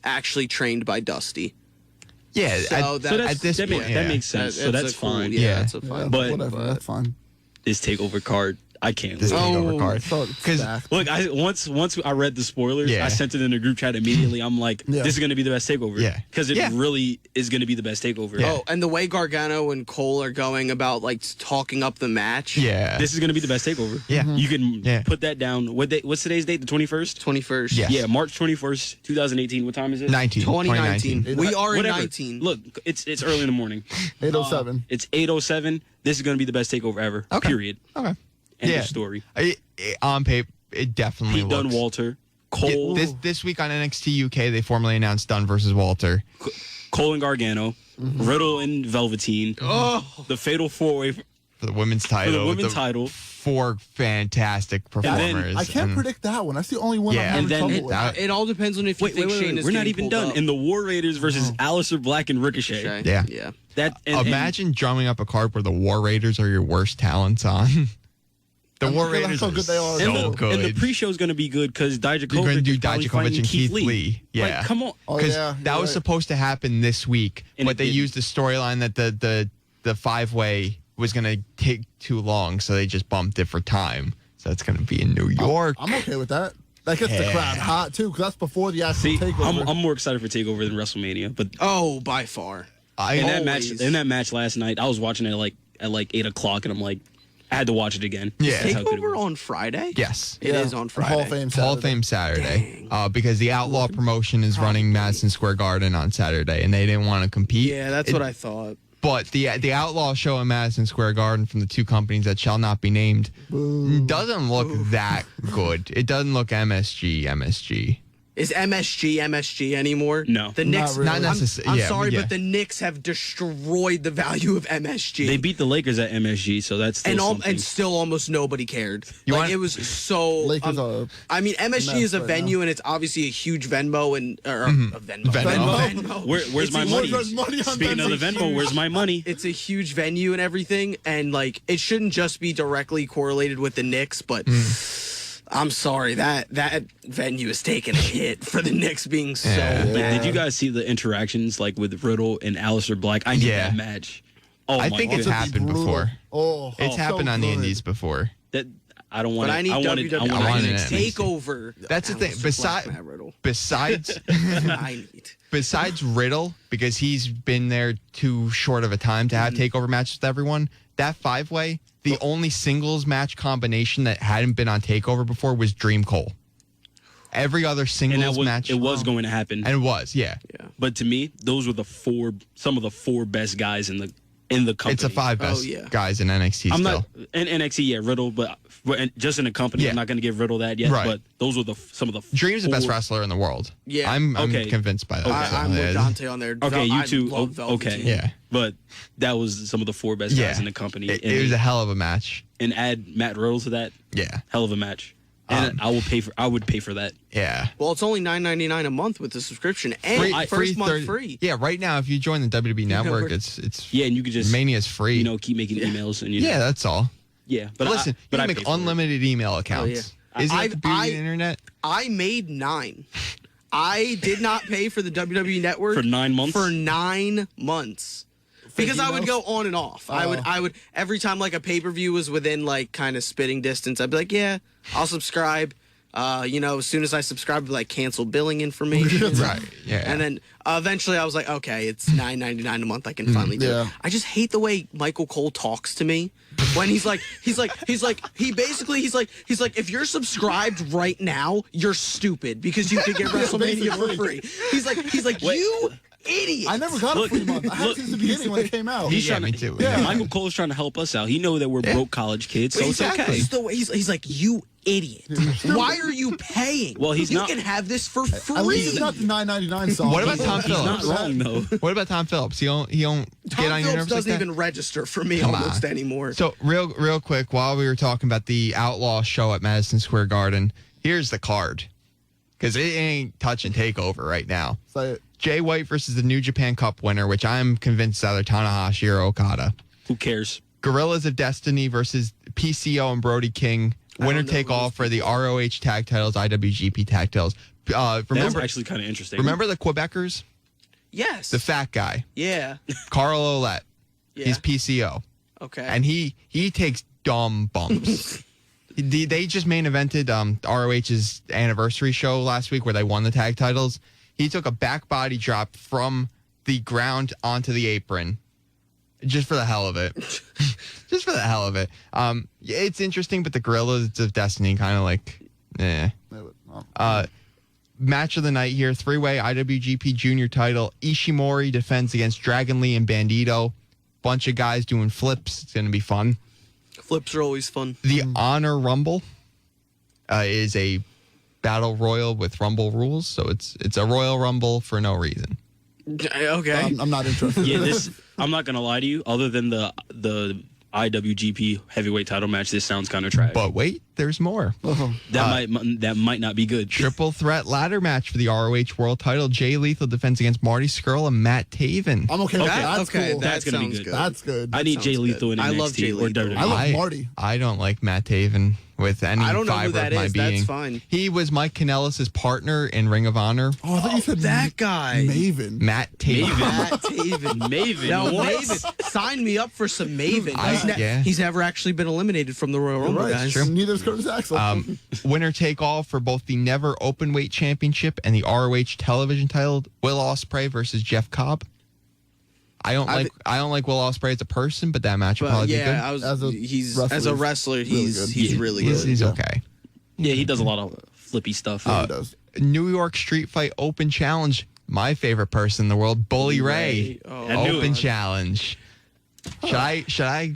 actually trained by Dusty. Yeah, So at this point, that makes sense. So that's cool, fine. Yeah, that's a fine. Yeah, But- whatever. That's fine. This takeover card, I can't. This takeover card. Because look, once I read the spoilers, I sent it in the group chat immediately. I'm like, this is going to be the best takeover. Yeah. Because it really is going to be the best takeover. Yeah. Oh, and the way Gargano and Cole are going about like talking up the match. Yeah. This is going to be the best takeover. Yeah. You can put that down. What's today's date? The 21st? 21st. Yes. Yeah, March 21st, 2018. What time is it? 2019. We are in 19. Look, it's early in the morning. 8:07. It's 8:07. This is going to be the best takeover ever. Okay. Period. Okay. End of story. On paper, it definitely Pete Dunne, Walter. Cole. This week on NXT UK, they formally announced Dunne versus Walter. Cole and Gargano. Riddle and Velveteen. The Fatal 4-Way for the women's title. 4 fantastic performers. I can't predict that one. That's the only one I'm having trouble with. It all depends on if you think Shane is we're not even done. Up. And the War Raiders versus Aleister Black and Ricochet. Yeah. Imagine and drumming up a card where the War Raiders are your worst talents on. The War Raiders how good they are. So good. And the pre-show is going to be good because Dijakovic You're going to do is probably Dijakovic and fighting Keith Lee. Yeah. Like, come on. Because that was supposed to happen this week, but they used the storyline that the 5-way was going to take too long, so they just bumped it for time. So it's going to be in New York. I'm okay with that. That gets the crowd hot, too, because that's before the actual takeover. I'm more excited for TakeOver than WrestleMania. But by far. In that match last night, I was watching it at like 8 o'clock, and I'm like, I had to watch it again. Yeah. Is TakeOver on Friday? Yes. It is on Friday. Hall of Fame Saturday. Because the Outlaw promotion is running Madison Square Garden on Saturday, and they didn't want to compete. Yeah, that's what I thought. But the Outlaw show in Madison Square Garden from the 2 companies that shall not be named doesn't look that good. It doesn't look MSG. Is MSG anymore? No. The Knicks. Not really. I'm sorry, but the Knicks have destroyed the value of MSG. They beat the Lakers at MSG, so that's still and still almost nobody cared. It was so. Lakers are. I mean, MSG is a venue, and it's obviously a huge Venmo and Venmo. Where's my money? Speaking of the Venmo, where's my money? It's a huge venue and everything, and it shouldn't just be directly correlated with the Knicks, but. I'm sorry, that venue is taking a hit for the Knicks being so bad. Did you guys see the interactions with Riddle and Aleister Black? I need that match. Oh, I think it's happened before. It's happened on the Indies before. That I don't want. But I need WWE. I want TakeOver. That's the thing. Besides Riddle, because he's been there too short of a time to have TakeOver matches with everyone. That 5-way. The only singles match combination that hadn't been on TakeOver before was Dream Cole. Every other singles match. It was going to happen. And it was, yeah. But to me, those were some of the 4 best guys in the company. It's the 5 best guys in NXT I'm still. not in NXT, Riddle, but just in the company, I'm not going to give Riddle that yet. Right. But those were some of the Dream's the best wrestler in the world. Yeah. I'm convinced by that. Okay. I'm with Dante on there. Okay, you two. Okay. Yeah. But that was some of the 4 best guys in the company. It was a hell of a match. And add Matt Riddle to that. Yeah. Hell of a match. And I would pay for that. Yeah. Well, it's only $9.99 a month with the subscription, and first month free. Yeah, right now if you join the WWE Network, it's and you could just Mania's free. Keep making emails and that's all. Yeah, but listen, you can make unlimited email accounts. Is it the internet? I made 9. I did not pay for the WWE Network for 9 months. For 9 months. Because I would go on and off. I would every time a pay-per-view was within kind of spitting distance, I'd be like, yeah, I'll subscribe. As soon as I subscribed, I'd be cancel billing information. Right. Yeah. And then eventually I was like, okay, it's $9.99 a month. I can finally do it. I just hate the way Michael Cole talks to me. When he's like, if you're subscribed right now, you're stupid because you could get WrestleMania for free. He's like, you idiot. I never got a free month. I had it since the beginning when it came out. Me too. Yeah. Michael Cole's trying to help us out. He know that we're broke college kids, so it's okay. He's like, you idiot. Why are you paying? Well, you can have this for free. At least it's not the $9.99 song. What about Tom Phillips? He's not wrong, though. What about Tom Phillips? He don't get on your nerves Phillips doesn't like that? even register for me anymore. So real quick, while we were talking about the Outlaw show at Madison Square Garden, here's the card. Because it ain't touching TakeOver right now. Say it. Jay White versus the New Japan Cup winner, which I'm convinced is either Tanahashi or Okada. Who cares? Gorillas of Destiny versus PCO and Brody King. Winner take all for the ROH tag titles, IWGP tag titles. That's actually kind of interesting. Remember the Quebecers? Yes. The fat guy. Yeah. Carl Ouellette. Yeah. He's PCO. Okay. And he takes dumb bumps. They just main evented ROH's anniversary show last week where they won the tag titles. He took a back body drop from the ground onto the apron just for the hell of it. Just for the hell of it. It's interesting, but the Gorillas of Destiny kind of like, match of the night here, 3-way IWGP Junior title. Ishimori defends against Dragon Lee and Bandito. Bunch of guys doing flips. It's going to be fun. Flips are always fun. The Honor Rumble is a battle royal with Rumble rules, so it's a Royal Rumble for no reason. Okay. I'm not interested. Yeah, I'm not gonna lie to you. Other than the IWGP heavyweight title match, this sounds kind of trash. But wait, there's more. That might not be good. Triple threat ladder match for the ROH World Title. Jay Lethal defends against Marty Scurll and Matt Taven. I'm okay with that. That's cool. That's gonna be good. That's good. I need Jay Lethal in NXT. I love Jay Lethal. I love Marty. I don't like Matt Taven with any fiber of my being. That's fine. He was Mike Kanellis' partner in Ring of Honor. Oh, I thought you said that guy. Maven. Matt Taven. Matt Taven. Maven. No, What? Maven. Sign me up for some Maven. He's never actually been eliminated from the Royal Rumble, guys. True. Neither is Curtis Axel. Winner take all for both the Never Openweight Championship and the ROH Television title. Will Ospreay versus Jeff Cobb. I don't like Will Ospreay as a person, but that match will probably be good. As a wrestler, he's really good. He's okay. Yeah, he does a lot of flippy stuff. He does. New York Street Fight Open Challenge. My favorite person in the world, Bully Ray. Open Challenge. Should I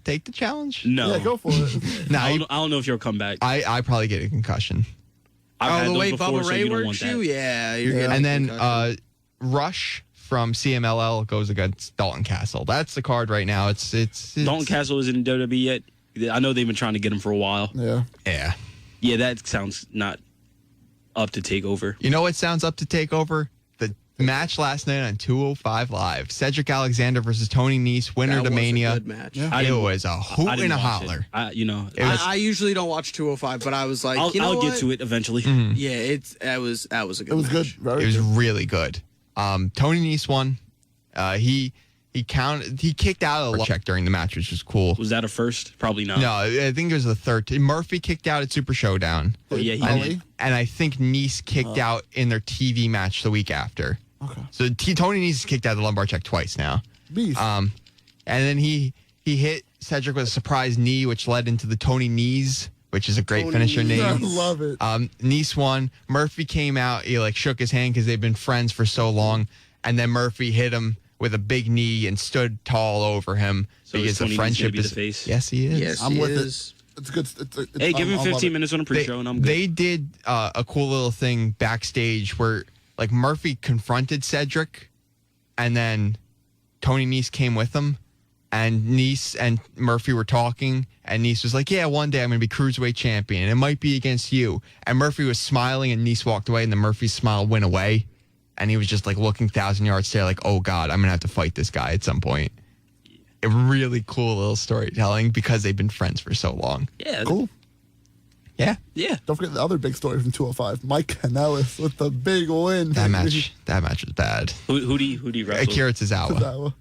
take the challenge? No. Yeah, go for it. No, I don't know if you'll come back. I probably get a concussion. I've had the way those before, Bubba so Ray you don't works want you? that. Yeah, you're getting And a then concussion. Rush from CMLL goes against Dalton Castle. That's the card right now. It's Dalton Castle isn't in WWE yet. I know they've been trying to get him for a while. Yeah. Yeah, that sounds not up to take over. You know what sounds up to take over? The match last night on 205 Live. Cedric Alexander versus Tony Nese, winner to Mania. Good match. Yeah. It was a hoot and a holler. I usually don't watch 205, but I was like, I'll get to it eventually. Yeah, that was a good. It was good. match. Very It was good. really good. Tony Nese won. He kicked out a check during the match, which was cool. Was that a first? Probably not. No, I think it was the third. Murphy kicked out at Super Showdown. Oh, yeah, he did. And I think Nese kicked out in their TV match the week after. Okay. So Tony Nese kicked out the lumbar check twice now. Beast. And then he hit Cedric with a surprise knee, which led into the Tony Nese, which is a great finisher I name. love it. Nese won. Murphy came out. He shook his hand because they've been friends for so long. And then Murphy hit him with a big knee and stood tall over him So because is the Tony Nese friendship gonna be is. the face? Yes, he is. Yes, I'm he with is. it. It's good. Hey, give him 15 minutes on a pre-show, and I'm good. They did a cool little thing backstage where Murphy confronted Cedric, and then Tony Nese came with him, and Nese and Murphy were talking, and Nese was like, "Yeah, one day I'm going to be Cruiserweight champion, and it might be against you." And Murphy was smiling, and Nese walked away, and then Murphy's smile went away, and he was just looking 1,000 yards there, "Oh God, I'm going to have to fight this guy at some point." A really cool little storytelling because they've been friends for so long. Yeah. Cool. Yeah. Yeah. Don't forget the other big story from 205. Mike Kanellis with the big win. That match was bad. Who do you wrestle? Akira Tozawa.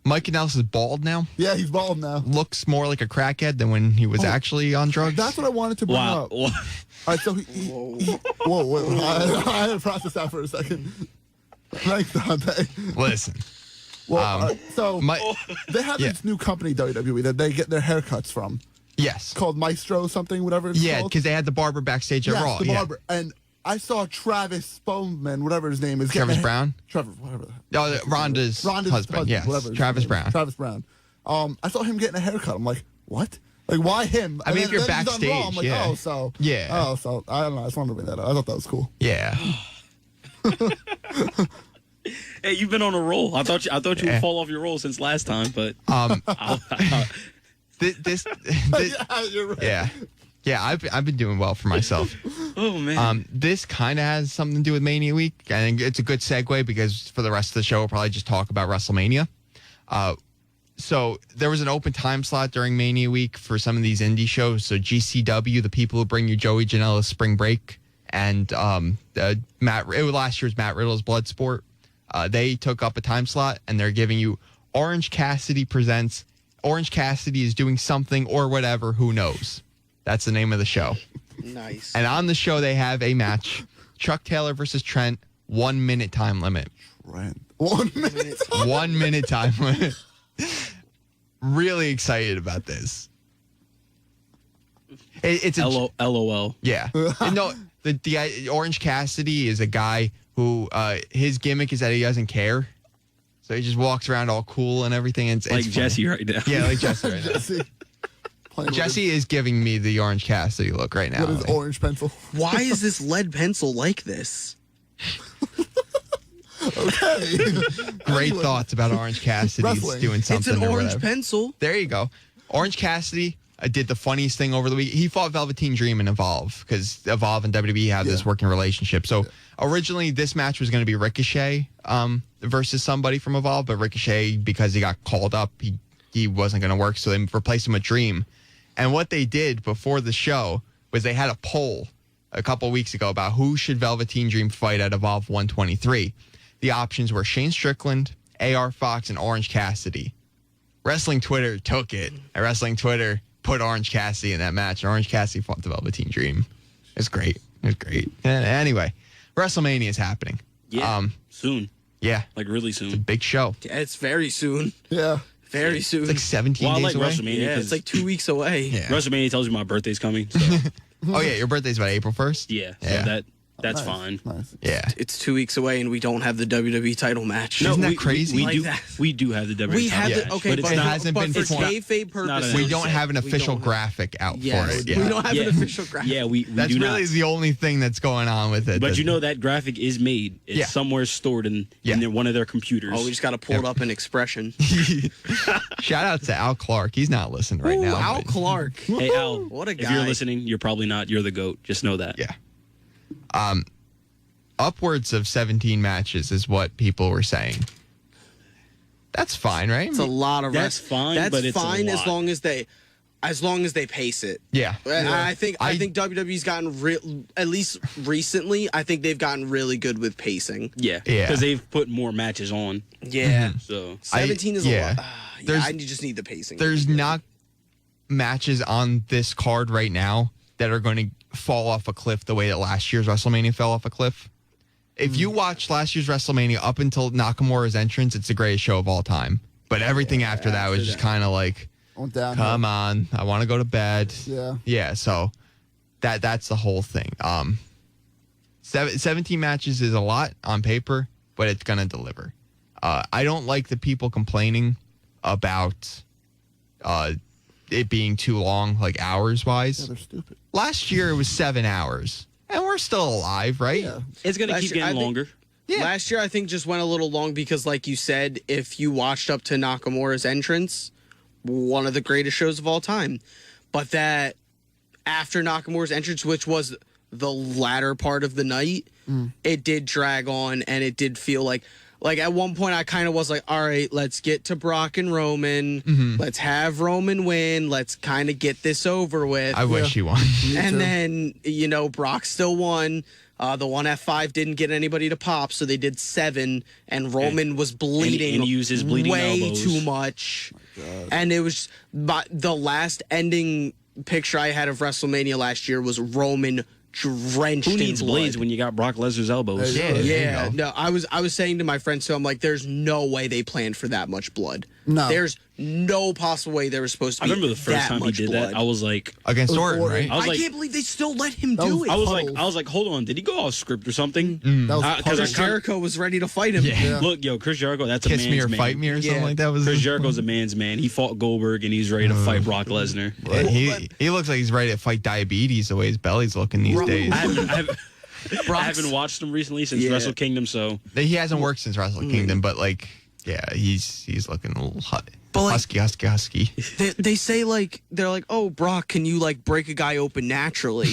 Mike Kanellis is bald now. Yeah, he's bald now. Looks more like a crackhead than when he was actually on drugs. That's what I wanted to bring up. All right, so whoa. I had to process that for a second. Thanks, Dante. Listen. Well, they have this new company, WWE, that they get their haircuts from. Yes. Called Maestro something, whatever it's called. Yeah, because they had the barber backstage at Raw. The barber. And I saw Travis Bowman, whatever his name is. Travis Brown? Trevor, whatever. Rhonda's husband, yes. Whatever. Travis Brown. Travis Brown. I saw him getting a haircut. I'm like, what? Why him? I mean, if you're backstage, Raw, I'm like, yeah. so I don't know. I just wanted to bring that up. I thought that was cool. Yeah. Hey, you've been on a roll. I thought you would fall off your roll since last time, but this You're right. Yeah, I've been doing well for myself. Oh man. This kind of has something to do with Mania Week. I think it's a good segue because for the rest of the show, we'll probably just talk about WrestleMania. So there was an open time slot during Mania Week for some of these indie shows. So GCW, the people who bring you Joey Janela's Spring Break, and it was last year's Matt Riddle's Bloodsport. They took up a time slot, and they're giving you Orange Cassidy presents. Orange Cassidy is doing something or whatever. Who knows? That's the name of the show. Nice. And on the show, they have a match. Chuck Taylor versus Trent, 1 minute time limit. Trent. 1 minute. 1 minute time limit. Really excited about this. It's a LOL. Yeah. No, the Orange Cassidy is a guy who his gimmick is that he doesn't care. So he just walks around all cool and everything. And it's Like funny. Jesse right now. Yeah, like Jesse right now. Jesse is giving me the Orange Cassidy look right now. With his orange pencil. Why is this lead pencil like this? Okay. Great thoughts about Orange Cassidy Wrestling. doing something. It's an or orange whatever. pencil. There you go. Orange Cassidy did the funniest thing over the week. He fought Velveteen Dream and Evolve because Evolve and WWE have this working relationship. So originally this match was going to be Ricochet versus somebody from Evolve, but Ricochet, because he got called up, he wasn't going to work. So they replaced him with Dream. And what they did before the show was they had a poll a couple weeks ago about who should Velveteen Dream fight at Evolve 123. The options were Shane Strickland, AR Fox, and Orange Cassidy. Wrestling Twitter took it. And Wrestling Twitter put Orange Cassidy in that match. And Orange Cassidy fought the Velveteen Dream. It's great. It's great. Anyway, WrestleMania is happening. Yeah. Soon. Yeah. Like really soon. It's a big show. Yeah, it's very soon. Yeah. Very soon. It's like 17 Well, I days like away. WrestleMania. Yeah, it's like 2 weeks away. Yeah. WrestleMania tells you my birthday's coming. So. Oh, yeah. Your birthday's about April 1st? Yeah. Yeah. So that's Nice, fine. Nice. Yeah. It's 2 weeks away, and we don't have the WWE title match. Isn't that crazy? We Like do. that. We do have the WWE. We have Yeah. the okay, But it's but, it not- hasn't but been for formed. kayfabe purposes, We don't have an we official don't have- graphic out Yes, for it we yet. don't have an official graphic. Yeah, we That's do really not. the only thing that's going on with it. But you know that graphic is made. It's Yeah. somewhere stored in Yeah. one of their computers. Oh, we just got to pull it up in expression. Shout out to Al Clark. He's not listening right now. Al but- Clark. Hey Al, What a If you're guy. listening, you're probably not. You're the GOAT. Just know that. Yeah. Upwards of 17 matches is what people were saying. That's fine, right? It's a lot of That's fine, That's but it's a fine lot. as long as they pace it. Yeah. I think WWE's gotten at least recently. I think they've gotten really good with pacing. Yeah. Yeah. Because they've put more matches on. Yeah, So 17 is yeah. a lot. There's- I just need the pacing. There's not matches on this card right now that are going to fall off a cliff the way that last year's WrestleMania fell off a cliff. If you watch last year's WrestleMania up until Nakamura's entrance, it's the greatest show of all time. But everything after that was just kind of like, Went down. come on, I want to go to bed. Yeah. Yeah, so that's the whole thing. 17 matches is a lot on paper, but it's going to deliver. I don't like the people complaining about it being too long, like hours-wise. Yeah, they're stupid. Last year, it was 7 hours, and we're still alive, right? Yeah. it's gonna Last keep year, I getting think- longer. Yeah. Last year, I think, just went a little long because, like you said, if you watched up to Nakamura's entrance, one of the greatest shows of all time. But that after Nakamura's entrance, which was the latter part of the night, it did drag on, and it did feel like at one point I kind of was like, all right, let's get to Brock and Roman. Let's have Roman win. Let's kind of get this over with. I wish he won. And then, Brock still won. The one F5 didn't get anybody to pop, so they did 7, and Roman was bleeding and he used his bleeding way elbows. too much. And it was the last ending picture I had of WrestleMania last year was Roman drenched Who needs in blood. blades when you got Brock Lesnar's elbows? Yeah, there you Yeah, go. no, I was saying to my friends, so I'm like, there's no way they planned for that much blood. No. There's no possible way there was supposed to I be remember the first that time he much did blood. that. I was like, Against Orton, Orton, right? I was I like, can't believe they still let him That do was- it. I was like, hold on, did he go off script or something? That was Because Chris Jericho was ready to fight him. Yeah. Look, yo, Chris Jericho, that's Kiss a man's me or man. fight me or something Yeah. like that. Was Chris Jericho's a man's man. He fought Goldberg and he's ready to fight Brock Lesnar. Yeah, he looks like he's ready to fight diabetes the way his belly's looking these days. I haven't watched him recently since Yeah. Wrestle Kingdom, so He hasn't worked since Wrestle Kingdom, but like, yeah, he's looking a little But, like, husky. They say they're like, oh, Brock, can you break a guy open naturally?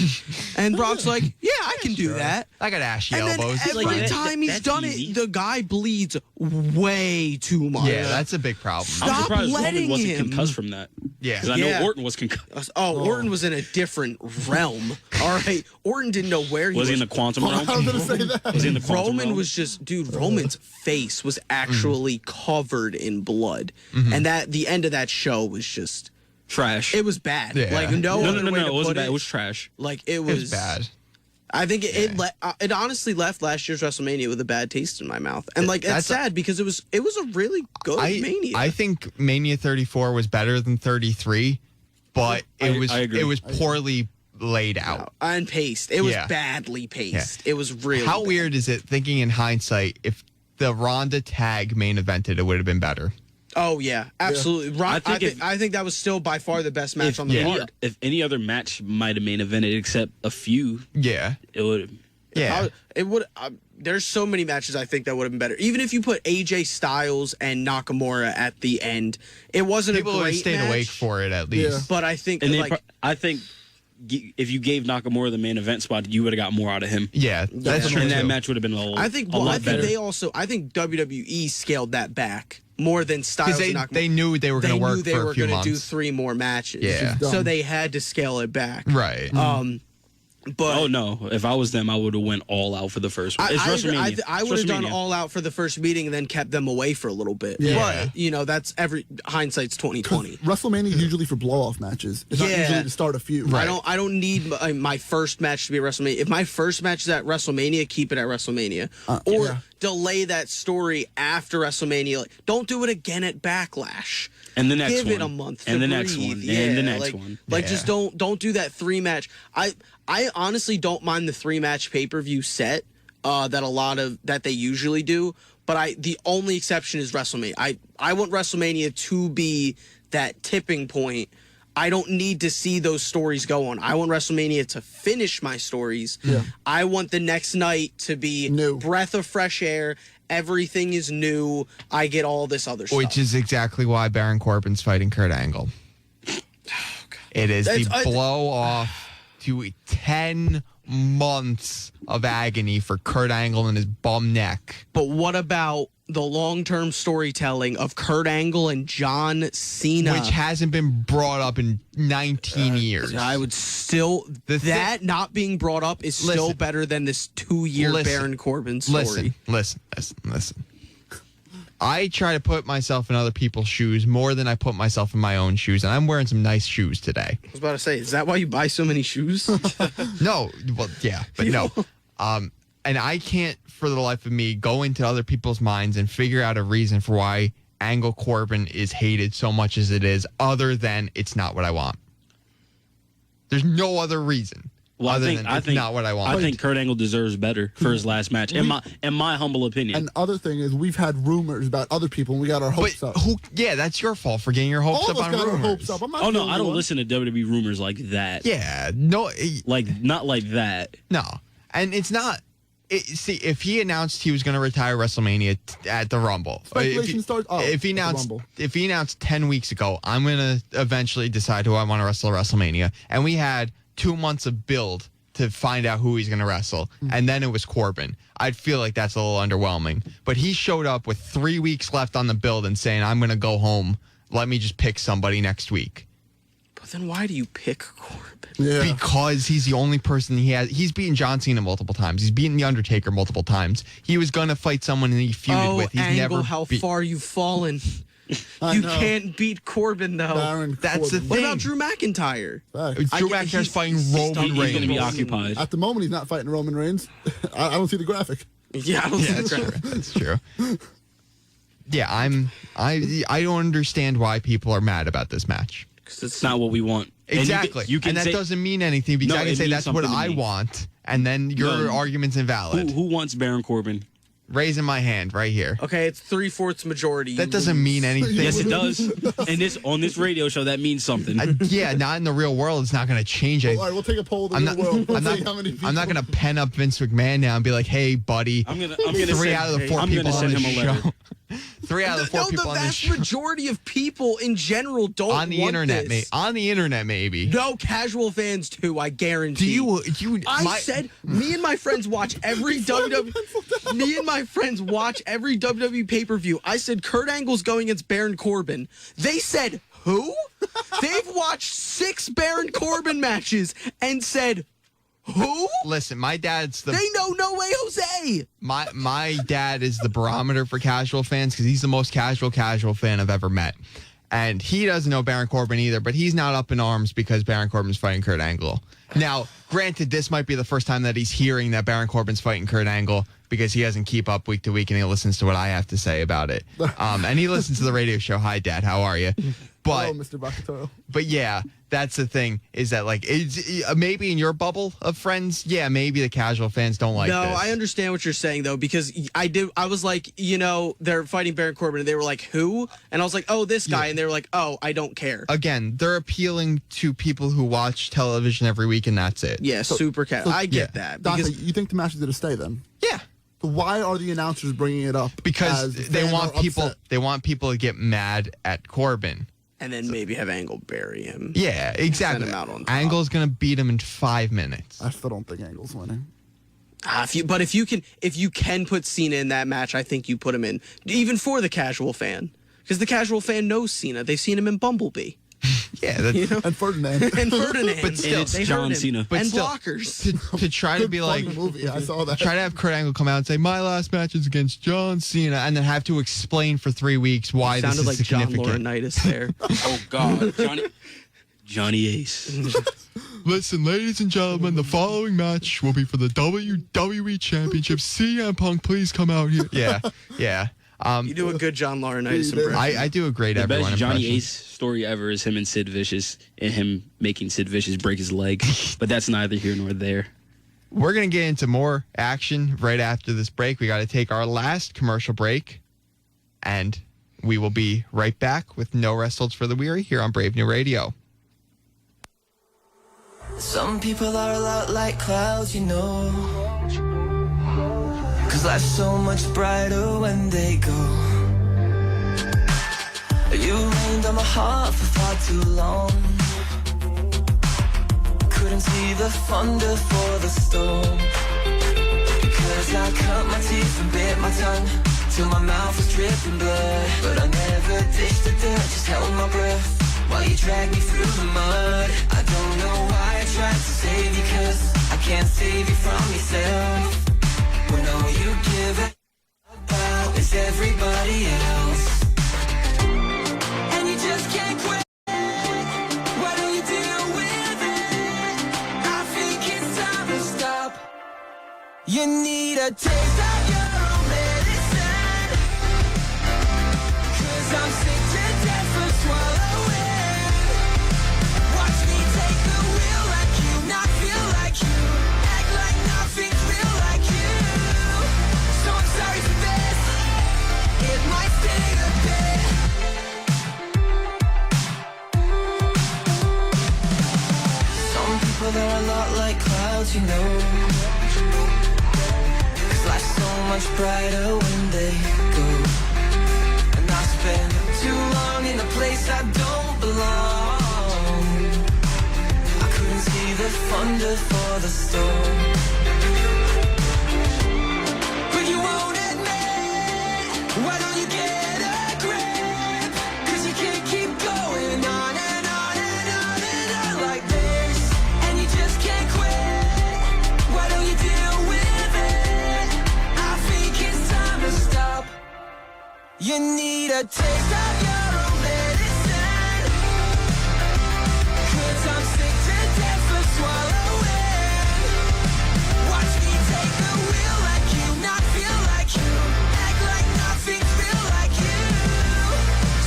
And Brock's like, yeah, I can do that. I got ashy And then elbows. It's every fine. time he's that's done easy. it, the guy bleeds way too much. Yeah, that's a big problem. I'm Stop surprised letting Roman wasn't him. concussed from that. Yeah. Because I Yeah. know Orton was concussed. Oh, Orton was in a different realm. All right, Orton didn't know where he was. Was he in the quantum realm? I was going to say that. Was he in the quantum Roman realm? was just, dude, Roman's face was actually covered in blood. And the end of that show was just trash. It was bad. Yeah. Like no. It wasn't bad. It was trash. Like It was bad. I think it honestly left last year's WrestleMania with a bad taste in my mouth, and like that's sad because it was a really good Mania. I think Mania 34 was better than 33, but it was poorly laid out and paced. It was badly paced. It was really How bad. weird is it thinking in hindsight if the Ronda tag main evented, it would have been better. Oh yeah, absolutely. Yeah. I think that was still by far the best match on the card. If any other match might have main evented except a few, it would. It would. There's so many matches I think that would have been better. Even if you put AJ Styles and Nakamura at the end, it wasn't People a great would have stayed match, awake for it at least. But I think I think if you gave Nakamura the main event spot, you would have got more out of him. Yeah, that's true. And that match would have been a lot better. I think WWE scaled that back more than Styles and Nakamura. They knew they were going to work for a few months. They were going to do 3 more matches. Yeah. So they had to scale it back. Right. But no, if I was them, I would have went all out for the first one. It's WrestleMania. I would have done all out for the first meeting and then kept them away for a little bit. Yeah. But that's hindsight's 2020. WrestleMania is usually for blow-off matches. It's not usually to start a feud. Right. I don't need my first match to be at WrestleMania. If my first match is at WrestleMania, keep it at WrestleMania. Delay that story after WrestleMania. Like, don't do it again at Backlash. And the next Give one. it a month. And to the next breathe. one. Yeah, and the next one. Like just don't do that 3-match. I honestly don't mind the 3-match pay-per-view set that they usually do, but the only exception is WrestleMania. I want WrestleMania to be that tipping point. I don't need to see those stories go on. I want WrestleMania to finish my stories. Yeah. I want the next night to be breath of fresh air. Everything is new. I get all this other stuff. Which is exactly why Baron Corbin's fighting Kurt Angle. It is the blow off to 10 months of agony for Kurt Angle and his bum neck. But what about the long-term storytelling of Kurt Angle and John Cena? Which hasn't been brought up in 19 years. I would still... not being brought up is still better than this 2-year Baron Corbin story. Listen. I try to put myself in other people's shoes more than I put myself in my own shoes, and I'm wearing some nice shoes today. I was about to say, is that why you buy so many shoes? No. Well, yeah, but no. And I can't, for the life of me, go into other people's minds and figure out a reason for why Angle Corbin is hated so much as it is, other than it's not what I want. There's no other reason. Well, I think not what I want. I think Kurt Angle deserves better for his last match, in my humble opinion. And the other thing is, we've had rumors about other people, and we got our hopes up. That's your fault for getting your hopes up on rumors. Our hopes up. I don't listen to WWE rumors like that. Yeah, no, not like that. No, and it's not. See, if he announced he was going to retire WrestleMania at the Rumble, if he announced 10 weeks ago, I'm going to eventually decide who I want to wrestle at WrestleMania, and we had 2 months of build to find out who he's going to wrestle, and then it was Corbin, I'd feel like that's a little underwhelming. But he showed up with 3 weeks left on the build and saying, I'm going to go home. Let me just pick somebody next week. But then why do you pick Corbin? Yeah. Because he's the only person he has. He's beaten John Cena multiple times. He's beaten The Undertaker multiple times. He was going to fight someone he feuded with. He's Angle, how far you've fallen. You can't beat Corbin, though. That's the thing. What about Drew McIntyre? Drew McIntyre's fighting Roman Reigns. He's going to be occupied. At the moment, he's not fighting Roman Reigns. I don't see the graphic. Yeah, I don't see the graphic. That's true. Yeah, I don't understand why people are mad about this match. Because it's not what we want. Exactly. And that doesn't mean anything because I can say that's what I want, and then your argument's invalid. Who wants Baron Corbin? Raising my hand right here. Okay, it's 3/4 majority. That doesn't mean anything. Yes, it does. And on this radio show, that means something. Yeah, not in the real world. It's not going to change it. All right, we'll take a poll of the real world. I'm not going to pen up Vince McMahon now and be like, "Hey, buddy, I'm gonna 3 out of the 4 people on this show." 3 out of the 4 people on this show. The vast majority of people in general don't on the want internet. this. On the internet, maybe. No, casual fans too. I guarantee. I said me and my friends watch every WWE. Me and my friends watch every WWE pay-per-view. I said Kurt Angle's going against Baron Corbin. They said who? They've watched 6 Baron Corbin matches and said. Who? Listen, my dad's the... They know No Way Jose! My dad is the barometer for casual fans because he's the most casual fan I've ever met. And he doesn't know Baron Corbin either, but he's not up in arms because Baron Corbin's fighting Kurt Angle. Now, granted, this might be the first time that he's hearing that Baron Corbin's fighting Kurt Angle because he doesn't keep up week to week and he listens to what I have to say about it. And he listens to the radio show. Hi, Dad. How are you? But, hello, Mr. Bakatoro. But yeah, that's the thing is that like maybe in your bubble of friends, yeah, maybe the casual fans don't like this. No, I understand what you're saying though, because I was like, they're fighting Baron Corbin and they were like, who? And I was like, oh, this guy. And they were like, oh, I don't care. Again, they're appealing to people who watch television every week and that's it. Yeah, super casual. I get that. Dante, you think the match is going to stay then? Yeah. Why are the announcers bringing it up? Because they want people to get mad at Corbin. And then maybe have Angle bury him. Yeah, exactly. Send him out on top. Angle's going to beat him in 5 minutes. I still don't think Angle's winning. If you can put Cena in that match, I think you put him in, even for the casual fan, because the casual fan knows Cena. They've seen him in Bumblebee. Yeah, that's, and Ferdinand. But still, it's John Cena. But and still, blockers. To try to be like, movie. I saw that. Try to have Kurt Angle come out and say, my last match is against John Cena, and then have to explain for 3 weeks why this is sounded like significant. John Laurinaitis there. Oh, God. Johnny Ace. Listen, ladies and gentlemen, the following match will be for the WWE Championship. CM Punk, please come out here. Yeah. You do a good John Laurinaitis impression. I do a great The everyone best Johnny impression. Ace story ever is him and Sid Vicious and him making Sid Vicious break his leg. But that's neither here nor there. We're going to get into more action right after this break. We got to take our last commercial break, and we will be right back with No Rest Holds for the Weary here on Brave New Radio. Some people are a lot like clouds, 'cause life's so much brighter when they go. You rained on my heart for far too long. Couldn't see the thunder for the storm. Because I cut my teeth and bit my tongue till my mouth was dripping blood. But I never ditched the dirt, just held my breath while you dragged me through the mud. I don't know why I tried to save you, 'cause I can't save you from yourself. When all you give about is everybody else, and you just can't quit. Why don't you deal with it? I think it's time to stop. You need a taste of your own medicine, 'cause I'm sick to death of swallowing. Watch me take the wheel like you, not feel like you, act like nothing's real like you. So I'm sorry for this, it might sting a bit. Some people, they're a lot like clouds, 'cause life's so much brighter when they go. And I spend too long in a place I don't belong. I couldn't see the thunder for the storm. But you won't admit, why don't you get a grip? 'Cause you can't keep going on and on and on and on like this, and you just can't quit. Why don't you deal with it? I think it's time to stop. You need a taste of your own medicine, 'cause I'm sick to death of swallowing. Watch me take the wheel like you, not feel like you, act like nothing's real like you.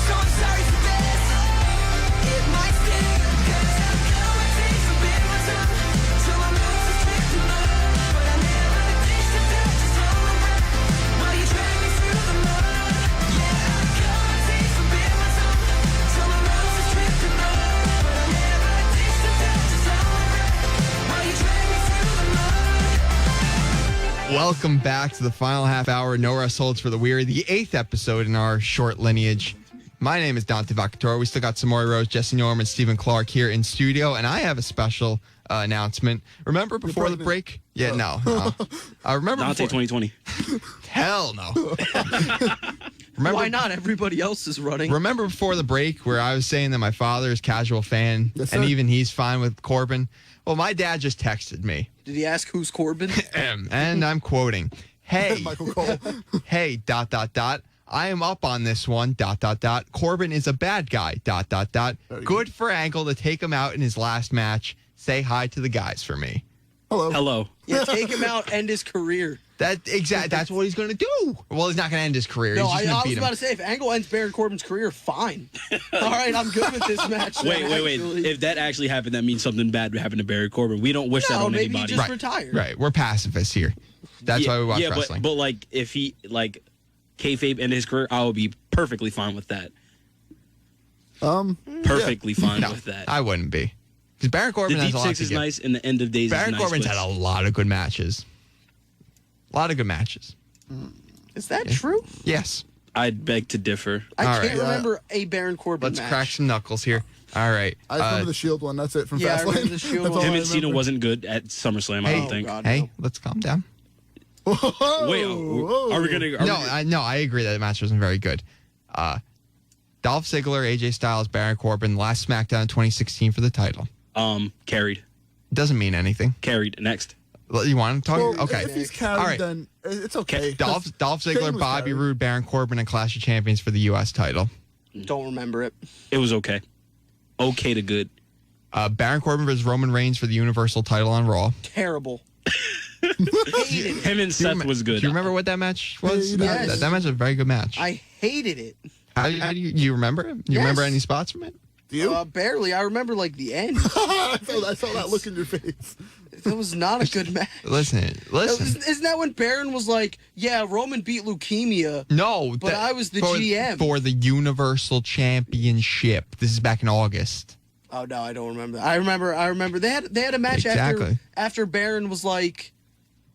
So I'm sorry for this, it might sting, 'cause I've cut my teeth and bit my tongue till my mouth is dripping blood. But I never ditched the dirt, just held my breath while you drag me through the mud. Yeah, I cut my teeth and bit my tongue till my mouth is dripping blood. But I never ditched the dirt, just held my breath while you drag me through the mud. Welcome back to the final half hour, No Rest Holds for the Weary, the 8th episode in our short lineage. My name is Dante Vacatore. We still got Samori Rose, Jesse Norman, Stephen Clark here in studio, and I have a special announcement. Remember before the break? Yeah, no. Remember Dante before 2020. Hell no. Remember, Why not? Everybody else is running. Remember before the break where I was saying that my father is casual fan, Yes, and sir. even he's fine with Corbin? Well, my dad just texted me, Did he ask who's Corbin? and I'm quoting, "Hey, Michael Cole. hey, ... I am up on this one, ... Corbin is a bad guy, ... Good for Angle to take him out in his last match. Say hi to the guys for me. Hello. Yeah, take him out, end his career. That's what he's going to do. Well, he's not going to end his career. No, he's just I beat was him. about to say, if Angle ends Baron Corbin's career, fine. All right, I'm good with this match. Wait. If that actually happened, that means something bad would happen to Baron Corbin. We don't wish that on maybe anybody. he just retired. Right, we're pacifists here. That's why we watch wrestling. But like, if he like kayfabe ended his career, I would be perfectly fine with that. Perfectly fine with that. I wouldn't be. Because Baron Corbin the has Deep a lot Six to is give. nice, and the End of Days Baron is nice. Corbin's had a lot of good matches. A lot of good matches. Is that true? Yes. I'd beg to differ. I can't remember a Baron Corbin Let's match. crack some knuckles here. All right. I remember the Shield one. That's it from Yeah, I FastLane. remember the Shield one. Him and Cena wasn't good at SummerSlam, I don't think. God, Hey, no. let's calm down. Wait, are we gonna? No, I agree that the match wasn't very good. Dolph Ziggler, AJ Styles, Baron Corbin, last SmackDown in 2016 for the title. Carried. Doesn't mean anything. Carried. Next. You want to talk? Well, Okay. If he's carried, All right. then it's okay. Dolph Ziggler, Shane was Bobby carried. Roode, Baron Corbin, and Clash of Champions for the U.S. title. Don't remember it. It was okay. Okay to good. Baron Corbin versus Roman Reigns for the Universal title on Raw. Terrible. Hated it. Him and Seth was good. Do you remember what that match was? Yes. That match was a very good match. I hated it. How do you remember it? You remember any spots from it? Do you? Barely. I remember like the end. I saw that look in your face. That was not a good match. Listen. Isn't that when Baron was like, yeah, Roman beat leukemia? No. But I was the GM. For the Universal Championship. This is back in August. Oh, no, I don't remember that. I remember. They had a match after Baron was like,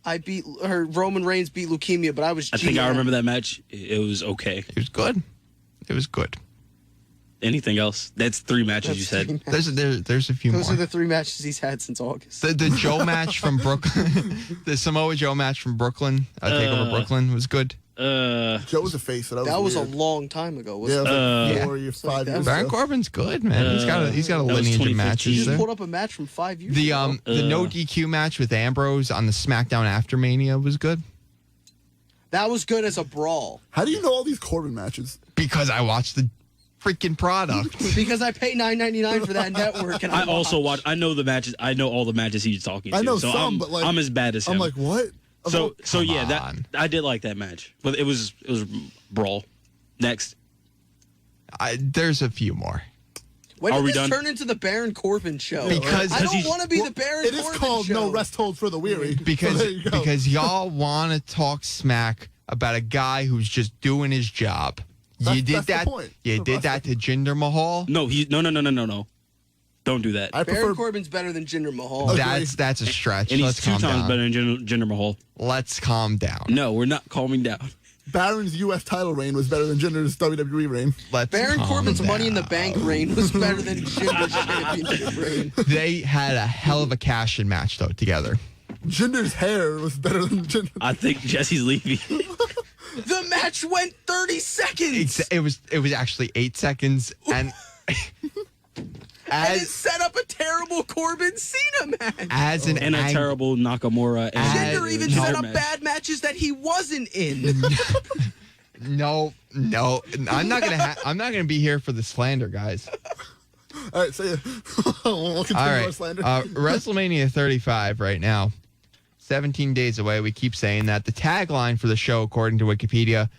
Roman Reigns beat leukemia, but I was GM. I think I remember that match. It was okay. It was good. It was good. Anything else? That's 3 matches you said. There's a few Those more. are the 3 matches he's had since August. The Joe match from Brooklyn, the Samoa Joe match from Brooklyn, Takeover Brooklyn was good. Joe was a face, so that was a weird. long time ago. Yeah, Wasn't it was like 4 years, 5 years Baron ago. Corbin's good, man. He's got a lineage of matches. He there. just pulled up a match from 5 years The ago. the no DQ match with Ambrose on the SmackDown after Mania was good. That was good as a brawl. How do you know all these Corbin matches? Because I watched the freaking product. Because I pay $9.99 for that network, and I also watch. I know the matches. I know all the matches he's talking to. I know so some, I'm, but like I'm as bad as him. I'm like, what? So yeah, on. I did like that match, but it was brawl. Next, there's a few more. When Are did we this done? turn into the Baron Corbin show? Because I don't want to be the Baron It is Corbin called show. No Rest Holds for the Weary. So Because there you go. because y'all want to talk smack about a guy who's just doing his job. You did That's the that. point. You So did that to Jinder Mahal. no, no. Don't do that. I Baron prefer Corbin's better than Jinder Mahal. That's a stretch. And he's Let's 2 calm times down. better than Jinder Mahal. Let's calm down. No, we're not calming down. Baron's U.S. title reign was better than Jinder's WWE reign. Let's Baron calm Corbin's down. Money in the Bank reign was better than Jinder's championship reign. They had a hell of a cash-in match though together. Jinder's hair was better than Jinder. I think Jesse's leaving. The match went 30 seconds. It was actually 8 seconds and. And it set up a terrible Corbin Cena match. As an and a terrible Nakamura. And Jinder even Jinder set up match. bad matches that he wasn't in. No, I'm not gonna be here for the slander, guys. All right, so yeah. We'll continue All our right, slander. WrestleMania 35 right now, 17 days away. We keep saying that. The tagline for the show, according to Wikipedia,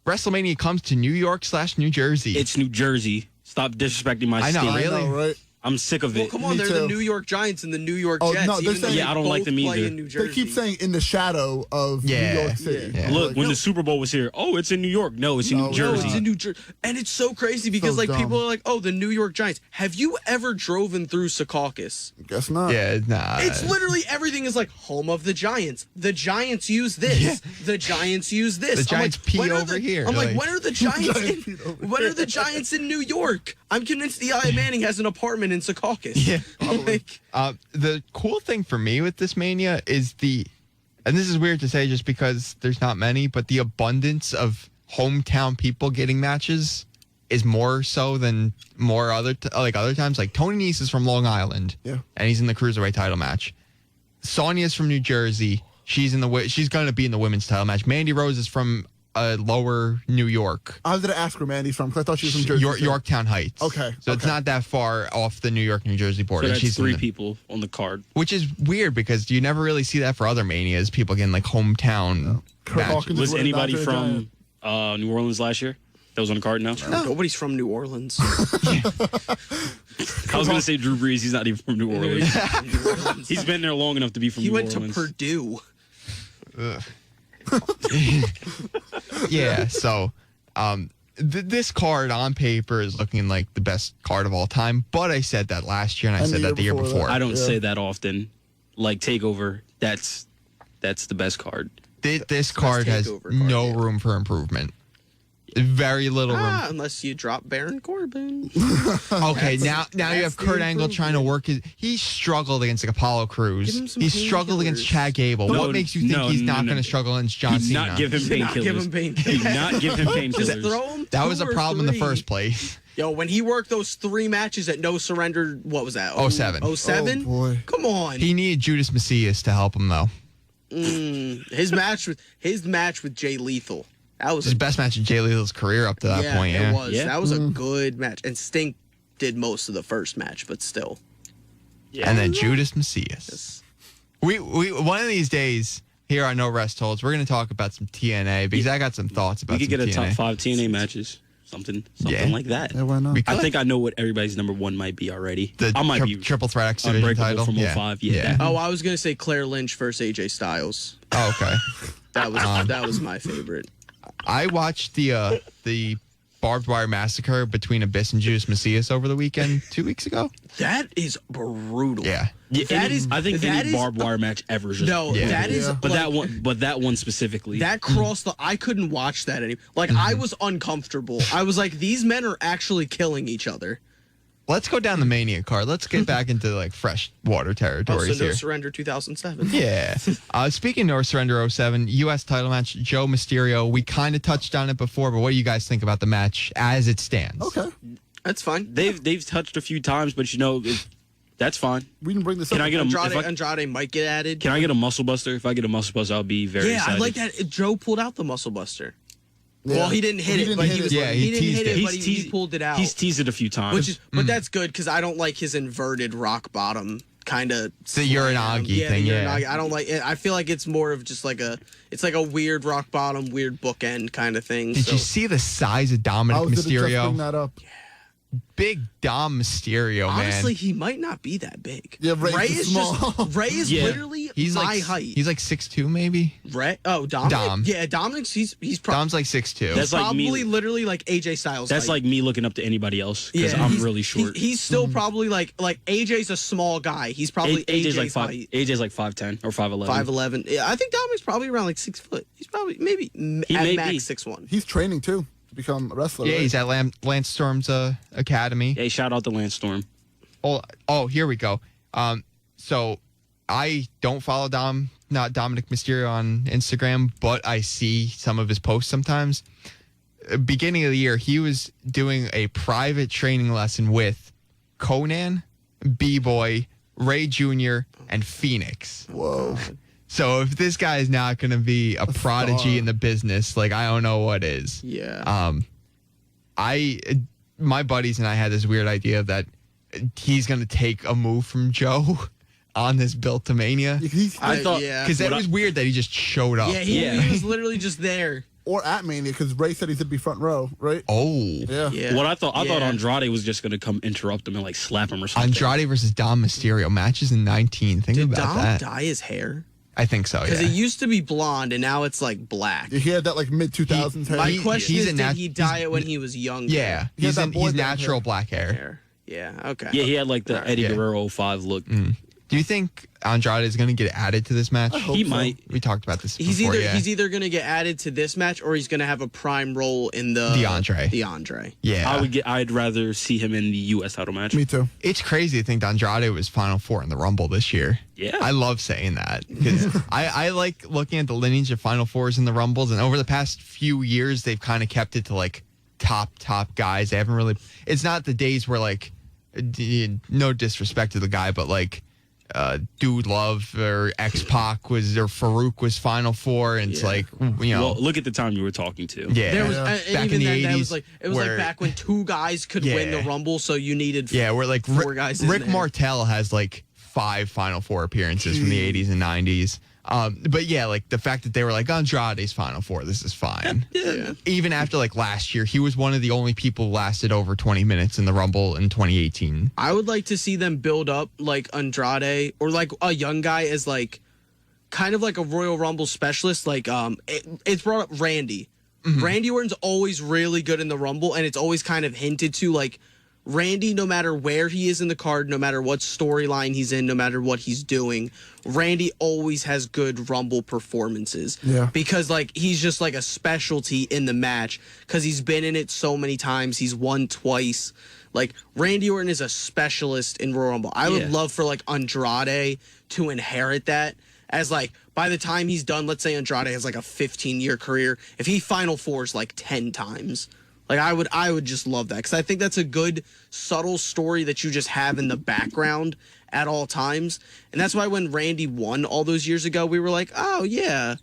WrestleMania comes to New York/New Jersey. It's New Jersey. Stop disrespecting my I know, state. really? I know, right? I'm sick of Well, it. come on, Me they're too. the New York Giants and the New York Oh, Jets. no, they're even though saying- they Yeah, I don't like both them play either. in New Jersey. They keep saying in the shadow of Yeah. New York City. Yeah. Look, Like, when no. the Super Bowl was here, it's in New York. No, it's in New No, No, Jersey. it's in New Jersey. And it's so crazy because, So like, dumb. people are like, oh, the New York Giants. Have you ever driven through Secaucus? Guess not. Yeah, nah. It's literally everything is like home of the Giants. The Giants use this. Yeah. The Giants use this. The I'm Giants like, pee when are over here, I'm like, like- when are the Giants Giants in? pee over When are the Giants in New York? I'm convinced Eli Manning has an apartment in Secaucus. Yeah. Like, The cool thing for me with this Mania is and this is weird to say just because there's not many, but the abundance of hometown people getting matches is more so than other times. Like Tony Nese is from Long Island, Yeah. and he's in the Cruiserweight title match. Sonya's from New Jersey. She's going to be in the women's title match. Mandy Rose is from lower New York. I was going to ask where Mandy's from because I thought she was from Jersey. Yorktown Heights. Okay. So it's not that far off the New York-New Jersey border. So that's She's 3 people on the card. Which is weird because you never really see that for other Manias. People getting like hometown matches. Was anybody from New Orleans last year that was on the card now? No. Nobody's from New Orleans. I was going to say Drew Brees. He's not even from New Orleans. He's been there long enough to be from New Orleans. He went to Purdue. Yeah, so this card on paper is looking like the best card of all time, but I said that last year and I said that the year before. I don't say that often. Like TakeOver, that's the best card. This card has no room for improvement. Very little room. Unless you drop Baron Corbin. Okay, now you have Kurt Angle trying to work he struggled against like Apollo Crews. He struggled against Chad Gable. What makes you think he's not going to struggle against John Cena? Not give him painkillers. Not give him painkillers. That was a problem in the first place. Yo, when he worked those 3 matches at No Surrender, what was that? 07. 07? Oh, boy. Come on. He needed Judas Macias to help him though. His match with Jay Lethal. That was his best match in Jay Lethal's career up to that point. Yeah, it was. Yeah. That was a good match. And Sting did most of the first match, but still. Yeah. And then Judas Macias. We one of these days here on No Rest Holds, we're going to talk about some TNA because I got some thoughts about. We could some get a TNA. top 5 TNA matches, something like that. Yeah, why not? I think I know what everybody's number 1 might be already. I might be Triple Threat X Division title from 05. Yeah. Oh, I was going to say Claire Lynch versus AJ Styles. Oh, okay. That was my favorite. I watched the barbed wire massacre between Abyss and Judas Macias over the weekend 2 weeks ago. That is brutal. Yeah. I think any barbed wire match ever is just that is but that one specifically. That crossed I couldn't watch that anymore. Like I was uncomfortable. I was like, these men are actually killing each other. Let's go down the Mania card. Let's get back into like fresh water territories No here. Surrender 2007. Yeah. Speaking of No Surrender 07, U.S. title match, Joe Mysterio. We kind of touched on it before, but what do you guys think about the match as it stands? Okay. That's fine. They've touched a few times, but that's fine. We can bring this up. Can I get Andrade might get added. Can I get a muscle buster? If I get a muscle buster, I'll be very excited. I like that. Joe pulled out the muscle buster. Yeah. Well, he didn't hit it, but he didn't hit it, but he pulled it out. He's teased it a few times. But that's good because I don't like his inverted rock bottom kind of. The Uranagi thing, I don't like it. I feel like it's more of just like it's like a weird rock bottom, weird bookend kind of thing. Did you see the size of Dominic Mysterio? Just bring that up. Yeah. Big Dom Mysterio, man. Honestly, he might not be that big. Yeah, Ray is small. Ray is literally my height. He's like 6'2", maybe. Ray? Oh, Dominic? Dom. Yeah, Dominic's he's Dom's like 6'2". That's probably literally like AJ Styles. That's like me looking up to anybody else because I'm really short. He's still probably like AJ's a small guy. He's probably AJ's height. AJ's like 5'10" or 5'11". 5'11". Yeah, I think Dominic's probably around like 6 foot. He's probably maybe at max 6'1". He's training too. Become a wrestler. Yeah, right? he's at Lance Storm's academy. Hey, shout out to Lance Storm. Oh, here we go. So I don't follow not Dominic Mysterio on Instagram, but I see some of his posts sometimes. Beginning of the year, he was doing a private training lesson with Conan, B-Boy, Ray Jr., and Phoenix. Whoa. So if this guy is not going to be a prodigy star in the business, like I don't know what is. Yeah. My buddies and I had this weird idea that he's going to take a move from Joe on this Built to Mania. I thought because it was weird that he just showed up. Yeah, he was literally just there. Or at Mania because Ray said he's going to be front row, right? Oh. Yeah. What I thought Andrade was just going to come interrupt him and like slap him or something. Andrade versus Dom Mysterio matches in 19. Think Did about Dom that. dye his hair? I think so, Because it used to be blonde and now it's like black. He had that like mid-2000s hair. My question is, did he dye it when he was younger? Yeah, he's natural black hair. Yeah, okay. Yeah, he had like the Eddie Guerrero 05 look. Do you think Andrade is going to get added to this match? He might. We talked about this before. He's either going to get added to this match or he's going to have a prime role in the Andre. Yeah. I'd rather see him in the U.S. title match. Me too. It's crazy to think Andrade was Final Four in the Rumble this year. Yeah. I love saying that because I like looking at the lineage of Final Fours in the Rumbles, and over the past few years, they've kind of kept it to like top guys. They haven't really. It's not the days where like, no disrespect to the guy, but like. Dude Love or X-Pac or Farouk was Final Four, and it's like, Well, look at the time you were talking to. Yeah. There was, Back and in even the then, 80s, that was like, it was like back when 2 guys could win the Rumble, so you needed we're like 4 guys in Rick there. Martel has like 5 Final Four appearances from the 80s and 90s. But yeah, like the fact that they were like Andrade's Final Four, this is fine. Yeah. Even after like last year, he was one of the only people who lasted over 20 minutes in the Rumble in 2018. I would like to see them build up like Andrade or like a young guy as like kind of like a Royal Rumble specialist. Like it's brought up Randy. Randy Orton's always really good in the Rumble, and it's always kind of hinted to like Randy, no matter where he is in the card, no matter what storyline he's in, no matter what he's doing, Randy always has good Rumble performances. Yeah. Because, like, he's just, like, a specialty in the match because he's been in it so many times. He's won twice. Like, Randy Orton is a specialist in Royal Rumble. I would love for, like, Andrade to inherit that as, like, by the time he's done, let's say Andrade has, like, a 15-year career. If he Final Fours, like, 10 times. Like, I would just love that because I think that's a good, subtle story that you just have in the background at all times. And that's why when Randy won all those years ago, we were like, oh, yeah,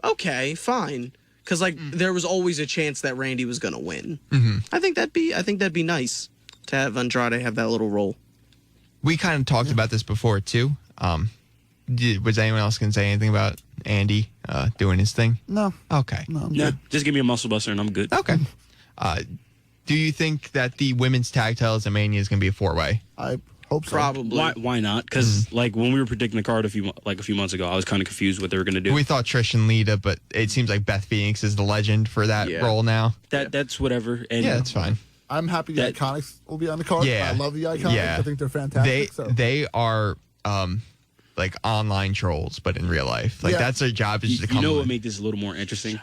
okay, fine. Because, like, there was always a chance that Randy was going to win. I think that'd be nice to have Andrade have that little role. We kind of talked about this before, too. Was anyone else going to say anything about Andy doing his thing? No. Okay. No, Yeah, just give me a muscle buster and I'm good. Okay. Do you think that the women's tag titles at Mania is going to be a 4-way? I hope so. Probably. Why not? Because like when we were predicting the card a few months ago, I was kind of confused what they were going to do. We thought Trish and Lita, but it seems like Beth Phoenix is the legend for that role now. That's whatever. And Yeah, that's fine. I'm happy the Iconics will be on the card. Yeah. I love the Iconics. Yeah. I think they're fantastic. They are like online trolls, but in real life. Like that's their job is to come. You know what would make this a little more interesting?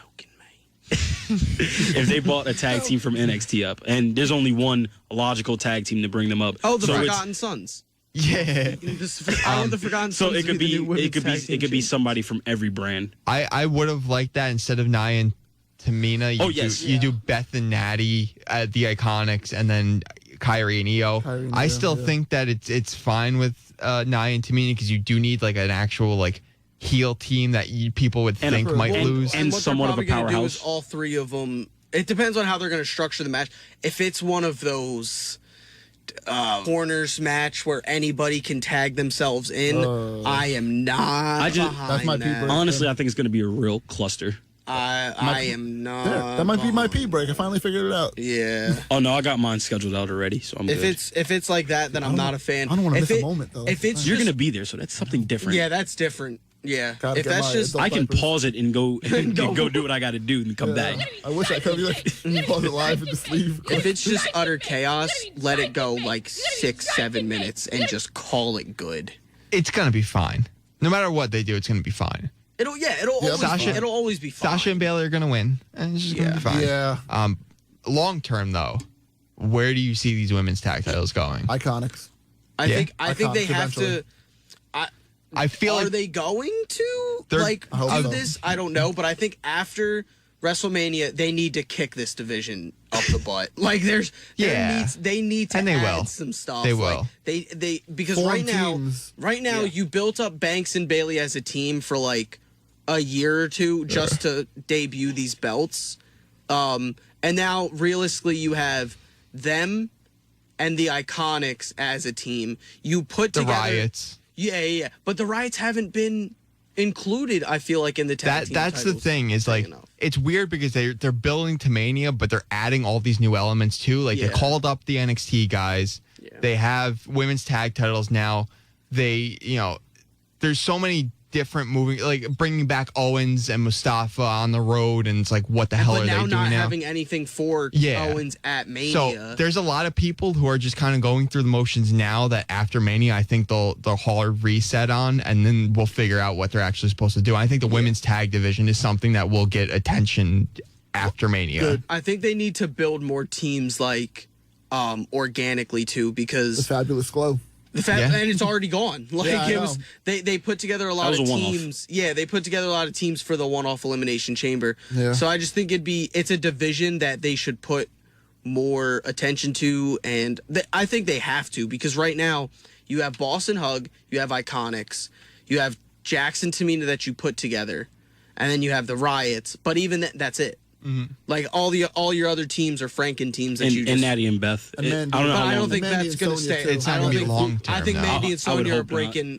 If they bought a tag team from NXT up, and there's only one logical tag team to bring them up. Oh, the Forgotten Sons. Yeah. I want the Forgotten Sons. So it could to be it could be somebody from every brand. I would have liked that instead of Nia and Tamina. You do Beth and Natty at the Iconics, and then Kyrie and Io. I still think that it's fine with Nia and Tamina because you do need like an actual like heel team that people would think might lose. And what somewhat of a they're probably gonna do powerhouse. is all 3 of them. It depends on how they're going to structure the match. If it's one of those corners match where anybody can tag themselves in, I am not behind that. Honestly, I think it's going to be a real cluster. I am not. Yeah, that might be my pee break. I finally figured it out. Yeah. Oh no, I got mine scheduled out already, so I'm good. If it's like that, then I'm not a fan. I don't want to miss a moment though. If it's You're going to be there, so that's something different. Yeah, that's different. Yeah. Gotta If get that's my just adult I can diapers. pause it and go do what I got to do and come back. I wish I could be like pause it live and just leave. if it's just utter chaos, let it go like 6-7 minutes and just call it good. It's gonna be fine. No matter what they do, it's gonna be fine. It'll always be fine. Sasha and Bayley are gonna win, and it's just gonna be fine. Yeah. Long term though, where do you see these women's tag titles going? Iconics. I think they have eventually. to. I feel Are like they going to They're- like I hope do so. this? I don't know, but I think after WrestleMania, they need to kick this division up the butt. Like they need to And they add will. some stuff. They Like, will. they because Form right teams. now you built up Banks and Bayley as a team for like a year or two just to debut these belts. And now realistically you have them and the Iconics as a team. You put the together Riots. Yeah. But the Riots haven't been included, I feel like, in the tag team That's the titles. thing is like it's weird because they're building to Mania, but they're adding all these new elements too. Like they called up the NXT guys. They have women's tag titles now. There's so many different moving, like bringing back Owens and Mustafa on the road, and it's like, what the hell are they doing now? But now not having anything for Owens at Mania. So there's a lot of people who are just kind of going through the motions now that after Mania, I think they'll hard reset on, and then we'll figure out what they're actually supposed to do. I think the women's tag division is something that will get attention after Mania. Good. I think they need to build more teams like organically too, because The Fabulous Glow. and it's already gone. Like Yeah, I it was, they put together a lot of teams. Yeah, they put together a lot of teams for the one-off elimination chamber. Yeah. So I just think it's a division that they should put more attention to, and I think they have to, because right now You have Boss and Hug. You have Iconics. You have Jackson Tamina that you put together, and then you have the Riots. But even that's it. Like all your other teams are Franken teams that you just, and Natty and Beth. And Mandy. but I don't think that's going to stay. It's not going to be long term. I think Mandy and I would Sonya hope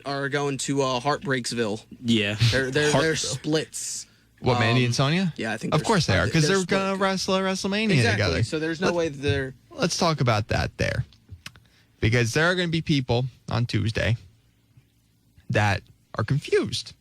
are going to Heartbreaksville. Yeah, They're splits. What, Mandy and Sonya? Yeah, I think of course they are, because they're going to wrestle at WrestleMania together. So there's no way that they're. Let's talk about that there, because there are going to be people on Tuesday that are confused.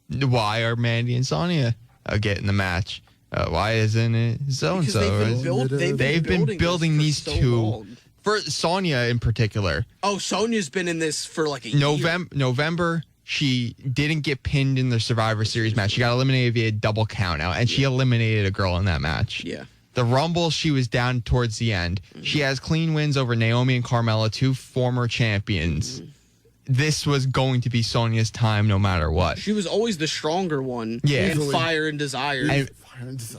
Why are Mandy and Sonya getting the match? Why isn't it so and so? They've been building these two. For Sonya in particular. Oh, Sonya's been in this for like a year. November, she didn't get pinned in the Survivor Series match. She got eliminated via double count out, and she eliminated a girl in that match. Yeah. The Rumble, she was down towards the end. She has clean wins over Naomi and Carmella, two former champions. This was going to be Sonya's time no matter what. She was always the stronger one. Yeah. And Fire and Desire.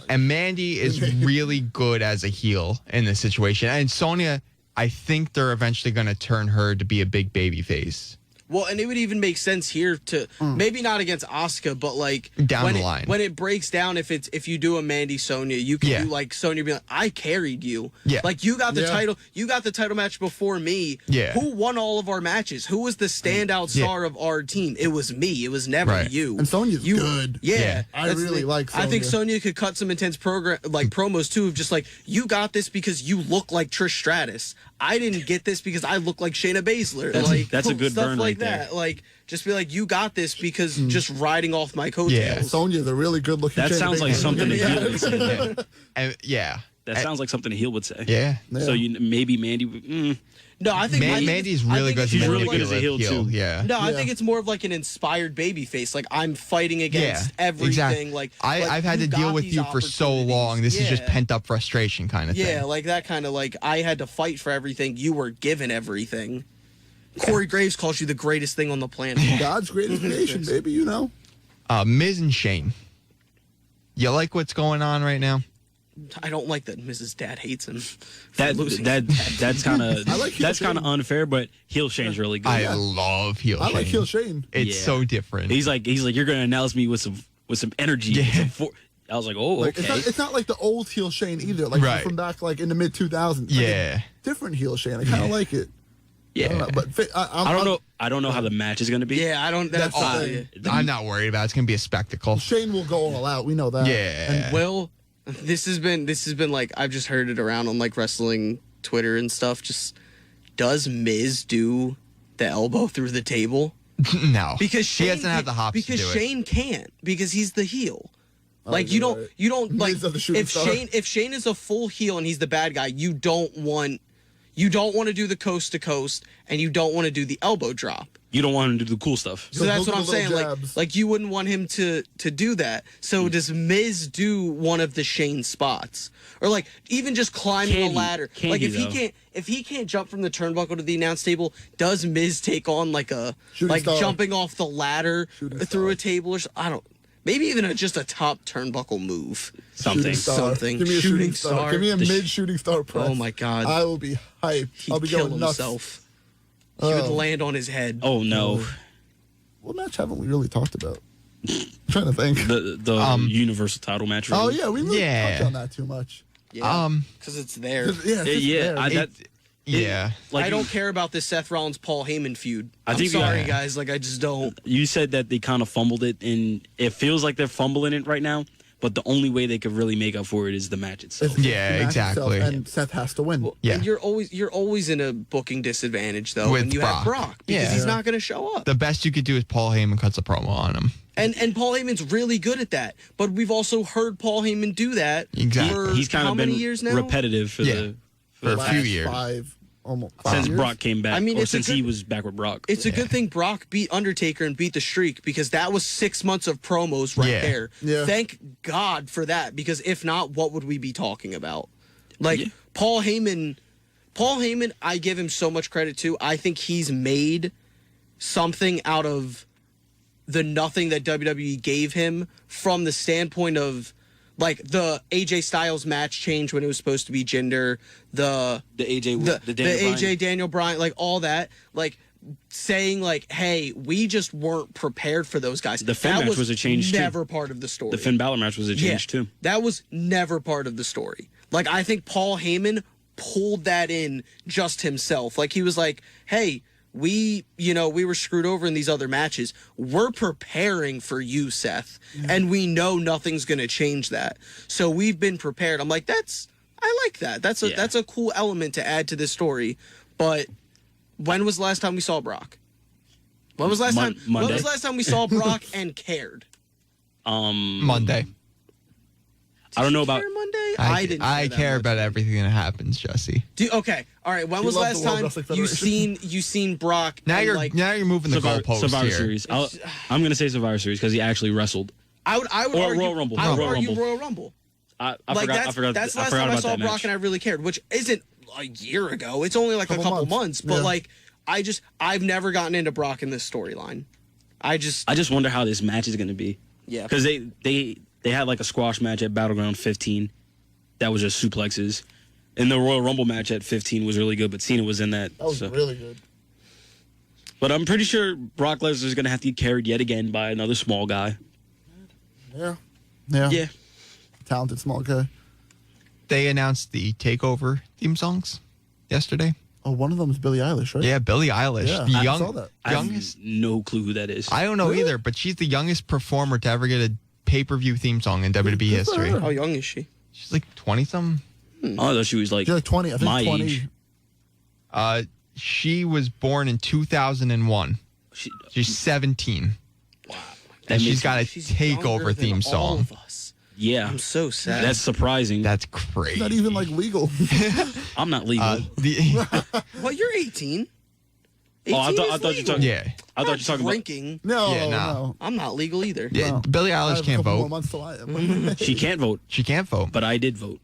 And Mandy is really good as a heel in this situation. And Sonya, I think they're eventually going to turn her to be a big baby face. Well, and it would even make sense here to maybe not against Asuka, but like down the line when it breaks down. If you do a Mandy Sonya, you can do like Sonya be like, I carried you. Yeah, like you got the title. You got the title match before me. Yeah, who won all of our matches? Who was the standout star of our team? It was me. It was never you. And Sonya's good. Yeah, I really like Sonya. I think Sonya could cut some intense promos too of just like, you got this because you look like Trish Stratus. I didn't get this because I look like Shayna Baszler. That's a good stuff burn like right there. that. Like, just be like, you got this because just riding off my coattails. Yeah, Sonya's a really good looking. That sounds like something a heel would say. That sounds like something a heel would say. Yeah. So maybe Mandy. No, I think Mandy's really good. She's really good as a heel too. Yeah. No, I think it's more of like an inspired baby face. Like, I'm fighting against everything. Exactly. Like I've had to deal with you for so long. This is just pent up frustration kind of thing. Yeah, like that kind of like, I had to fight for everything. You were given everything. Corey Graves calls you the greatest thing on the planet. God's greatest creation, baby. You know. Miz and Shane. You like what's going on right now? I don't like that Mrs. Dad hates him. That's kind of that's kind of unfair, but heel Shane's really good. I love heel Shane. I like heel Shane. It's so different. He's like you're gonna announce me with some energy. Yeah. I was like, oh, okay. It's not like the old heel Shane either. Like from back like in the mid 2000s. Yeah. Different heel Shane. I kind of like it. Yeah. I don't know, but I don't know how the match is gonna be. Yeah, I don't. That's I'm not worried about it. It's gonna be a spectacle. Shane will go all out. We know that. Yeah. And Will, this has been like, I've just heard it around on like wrestling Twitter and stuff. Just, does Miz do the elbow through the table? No, because Shane he doesn't have the hops because to do Shane can't, because he's the heel. Like, you don't like, if Shane is a full heel and he's the bad guy, you don't want to do the coast to coast, and you don't want to do the elbow drop. You don't want him to do the cool stuff. So that's what I'm saying. Like you wouldn't want him to do that. So does Miz do one of the Shane spots, or like even just climbing a ladder? Like if he can't jump from the turnbuckle to the announce table, does Miz take on like a jumping off the ladder through a table or I don't. Maybe even just a top turnbuckle move. Something. Give me a shooting star. Give me a mid-shooting star press. Oh, my God. I will be hyped. I'll be going nuts. Himself. He would land on his head. Oh, no. What match haven't we really talked about? I'm trying to think. The Universal title match. Really. Oh, yeah. We really touched on that too much. Yeah. Because it's there. Yeah. I don't care about this Seth Rollins Paul Heyman feud. I'm sorry, guys. Like, I just don't. You said that they kind of fumbled it, and it feels like they're fumbling it right now. But the only way they could really make up for it is the match itself. Exactly. And Seth has to win. And you're always in a booking disadvantage though when you have Brock because he's not going to show up. The best you could do is Paul Heyman cuts a promo on him. And Paul Heyman's really good at that. But we've also heard Paul Heyman do that. Exactly. For he's kind how of many been years now? repetitive for a few years. Almost since Brock came back, I mean, since he was back with Brock. It's a good thing Brock beat Undertaker and beat the streak, because that was 6 months of promos there. Yeah. Thank God for that, because if not, what would we be talking about? Like, Paul Heyman, I give him so much credit too. I think he's made something out of the nothing that WWE gave him, from the standpoint of like the AJ Styles match change when it was supposed to be gender, the AJ Daniel Bryan, like all that. Like, saying like, "Hey, we just weren't prepared for those guys." The Finn match was a change too. Never part of the story. The Finn Balor match was a change too. That was never part of the story. Like, I think Paul Heyman pulled that in just himself. Like, he was like, "Hey, we were screwed over in these other matches. We're preparing for you, Seth, and we know nothing's going to change that. So we've been prepared." I'm like, I like that. That's a cool element to add to this story. But when was the last time we saw Brock? When was the last time? Monday. When was the last time we saw Brock and cared? Monday. I don't know about Monday. I care about everything that happens, Jesse. Okay. All right. When was the last time you seen Brock? Now you're moving the goalposts Survivor here. Series. I'm going to say Survivor Series because he actually wrestled. I would argue Royal Rumble. I would argue Royal Rumble. I forgot. That's the last time I saw Brock and I really cared, which isn't a year ago. It's only like a couple months. But like, I've never gotten into Brock in this storyline. I just wonder how this match is going to be. Yeah. Because they had like a squash match at Battleground 15 that was just suplexes. And the Royal Rumble match at 15 was really good, but Cena was in that. That was really good. But I'm pretty sure Brock Lesnar is going to have to get carried yet again by another small guy. Yeah. Talented small guy. They announced the TakeOver theme songs yesterday. Oh, one of them is Billie Eilish, right? Yeah, Billie Eilish. Yeah, I saw that. Youngest. I have no clue who that is. I don't know either, but she's the youngest performer to ever get a pay-per-view theme song in WWE history. How young is she? She's like 20-something. Oh, I thought she was like, She's like 20. I think my 20. age. She was born in 2001. She's 17. Wow. And she's got a TakeOver theme song. Yeah. I'm so sad. That's surprising. That's crazy. It's not even like legal. I'm not legal. Well, you're 18. Oh, I thought you were talking. Yeah. I thought you were talking drinking. No. I'm not legal either. Yeah, No. Billie I Eilish have can't a couple more vote. months till I am. She can't vote. She can't vote. But I did vote.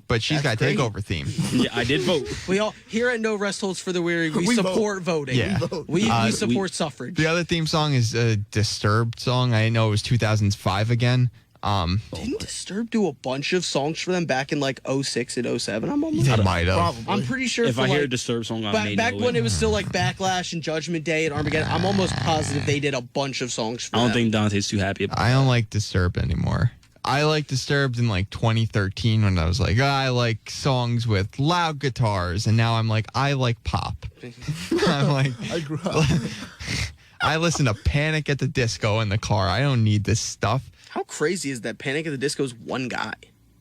But she's got That's great. TakeOver theme. Yeah, I did vote. We all here at No Rest Holds for the Weary. We We support voting. Yeah. We support suffrage. The other theme song is a Disturbed song. I know it was 2005 again. Didn't Disturbed do a bunch of songs for them back in like 06 and 07? I'm almost. They might have. I'm pretty sure. If for I hear a like, Disturbed song, I may back know when it. it was still like Backlash and Judgment Day and Armageddon, I'm almost positive they did a bunch of songs for I them. don't think Dante's too happy about I don't like Disturbed anymore. I like Disturbed in like 2013 when I was like, I like songs with loud guitars, and now I'm like, I like pop. I'm like, I grew up. I listen to Panic at the Disco in the car. I don't need this stuff. How crazy is that? Panic at the Disco is one guy.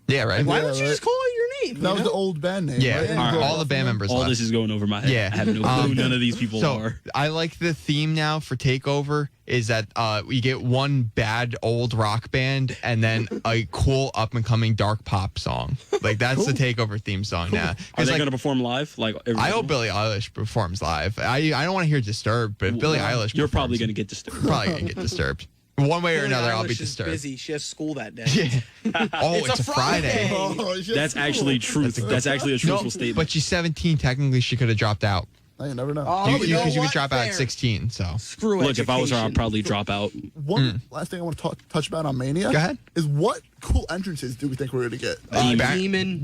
Yeah, right. Why Yeah, don't you right. just call it your name? That was the old band name. Yeah, right? And All right. all the band members All left. this is going over my head. Yeah. I have no clue who none of these people So are. I like the theme now for TakeOver is that we get one bad old rock band and then a cool up and coming dark pop song. Like that's the TakeOver theme song now. Are 'Cause, they like, going to perform live? Like I hope Billie Eilish performs live. I don't want to hear Disturbed, but if Billie Eilish You're performs, probably going to get disturbed. probably gonna get Disturbed. One way or Billie another, I'll Eilish be is disturbed. busy. She has school that day. Yeah. Oh, it's a Friday. Oh, shit. That's actually truth. That's actually a truthful statement. But she's 17. Technically, she could have dropped out. You never know. Oh, Because you know could what? drop out at Fair. 16. So Screw Look, if I was her, I'd education. probably drop out. One last thing I want to touch about on Mania. Go ahead. Is what cool entrances do we think we're going to get?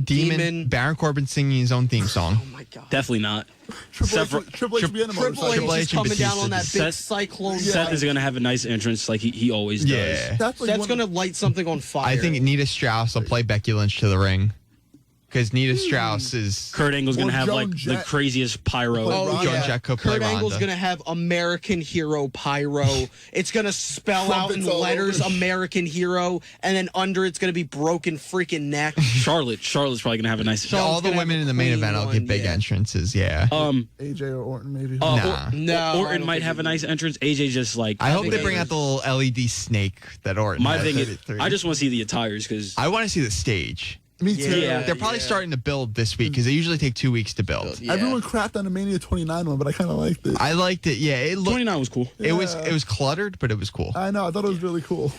Demon. Baron Corbin singing his own theme song. Oh my god. Definitely not. Triple H, Seth- Triple H will be on a Triple motorcycle. H Triple is H and coming down Batista on that just- big Seth- cyclone. Seth is going to have a nice entrance like he always does. Yeah. That's like That's one gonna of- light something on fire. I think Nita Strauss will play Becky Lynch to the ring. Because Nita Strauss is... Kurt Angle's going to Or have Joan like the Jett. craziest pyro. Oh, Ronda. Joan yeah. Jett could play Kurt Angle's Ronda. gonna have American Hero pyro. It's gonna spell out in Trumpets all letters over. American Hero, and then under it's gonna be broken freaking neck. Charlotte's probably going to have a nice. All the gonna women have in the a main clean event will one, get big yeah. entrances, yeah. AJ or Orton, maybe. Nah. No, I Orton don't might think have he a nice entrance. AJ just like. I hope think they bring it out the little LED snake that Orton My has thing at is, 33. I just want to see the attires because I want to see the stage. Me too. Yeah. They're probably starting to build this week because they usually take 2 weeks to build. Yeah. Everyone crapped on the Mania 29 one, but I kind of liked it. I liked it. Yeah, it looked. 29 was cool. It was cluttered, but it was cool. I know. I thought it was really cool.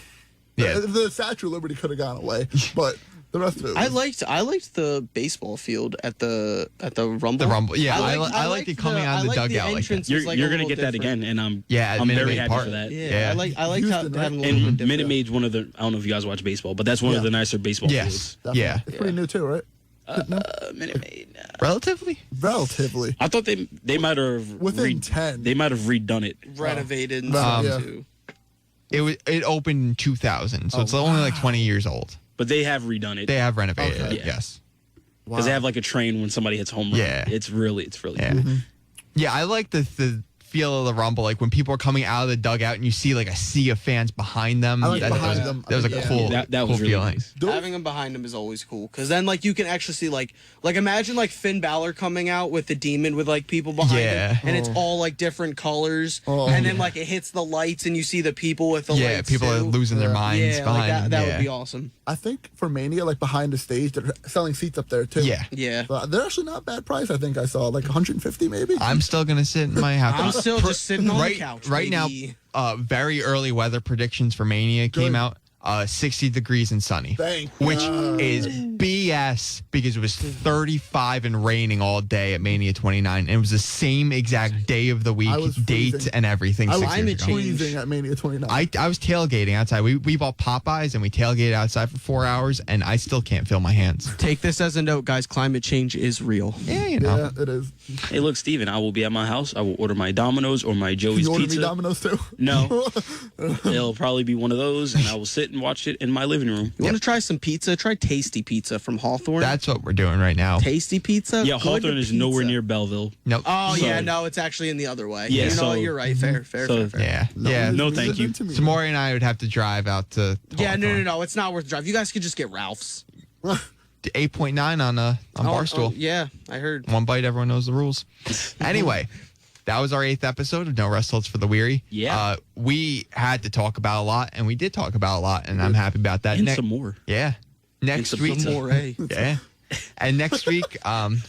Yeah. The Statue of Liberty could have gone away, but the rest of it. I Was, liked the baseball field at the Rumble. The Rumble, yeah, I liked liked it coming out of the dugout like that. entrance was, You're like, you're a gonna little get that different. again, and I'm Yeah, I'm Minute very Maid happy Park. for that. Yeah, I like Houston, having a right? little bit And different. Minute Maid's one of the. I don't know if you guys watch baseball, but that's one of the nicer baseball Yes. fields. definitely. Yeah. It's pretty new too, right? Minute Maid. Relatively. I thought they might have within 10. They might have redone it, renovated. And yeah. too. It opened in 2000, so it's only like 20 years old. but they have redone it. They have renovated it. Yeah. Yes. Because they have like a train when somebody hits home run. Yeah. It's really yeah. cool. Yeah, I like the feel of the Rumble, like when people are coming out of the dugout and you see like a sea of fans behind them. I like behind them. That was a cool, that cool was really feeling. nice. Having them behind him is always cool because then like you can actually see like imagine like Finn Balor coming out with the demon with like people behind him and it's all like different colors and then like it hits the lights and you see the people with the lights people too. are losing their minds behind like them. that would be awesome. I think for Mania, like behind the stage, they're selling seats up there too. Yeah. So they're actually not bad price. I think I saw like 150 maybe. I'm still gonna sit in my house. I'm still just sitting on the couch. Right now, very early weather predictions for Mania came out. 60 degrees and sunny, which is BS because it was 35 and raining all day at Mania 29, and it was the same exact day of the week, date and everything. I was freezing at Mania 29. I was tailgating outside. We bought Popeyes and we tailgated outside for 4 hours, and I still can't feel my hands. Take this as a note, guys. Climate change is real. Yeah, you know. Yeah, it is. Hey, look, Steven, I will be at my house. I will order my Domino's or my Joey's you order Pizza. me Domino's too? No. It'll probably be one of those, and I will sit and watch it in my living room. You want to try some pizza? Try Tasty Pizza from Hawthorne. That's what we're doing right now. Tasty Pizza? Yeah, Hawthorne is nowhere near Belleville. Nope. Oh, So- yeah, no, it's actually in the other way. Yeah, you know so- what? You're right. Fair. Yeah. No, thank you. Samori and I would have to drive out to Yeah, Hawthorne. no. It's not worth the drive. You guys could just get Ralph's. 8.9 on Barstool. Yeah, I heard. One bite, everyone knows the rules. Anyway, that was our 8th episode of No Rest Holds for the Weary. Yeah. We had to talk about a lot, and we did talk about a lot, and I'm happy about that. And some more. Yeah. Next some week. more, eh? Yeah. And next week,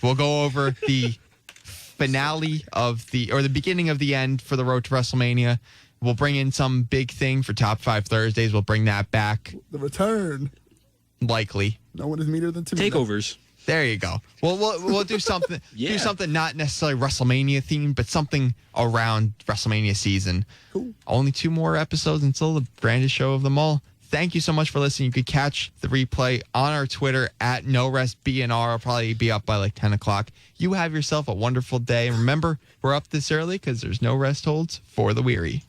we'll go over the finale of the beginning of the end for the road to WrestleMania. We'll bring in some big thing for Top 5 Thursdays. We'll bring that back. The return. Likely. No one is meaner than Tamina. Takeovers. There you go. Well, we'll do something. Yeah. Do something not necessarily WrestleMania themed, but something around WrestleMania season. Cool. Only 2 more episodes until the grandest show of them all. Thank you so much for listening. You could catch the replay on our Twitter at NoRestBNR. It'll probably be up by like 10 o'clock. You have yourself a wonderful day. And remember, we're up this early because there's no rest holds for the weary.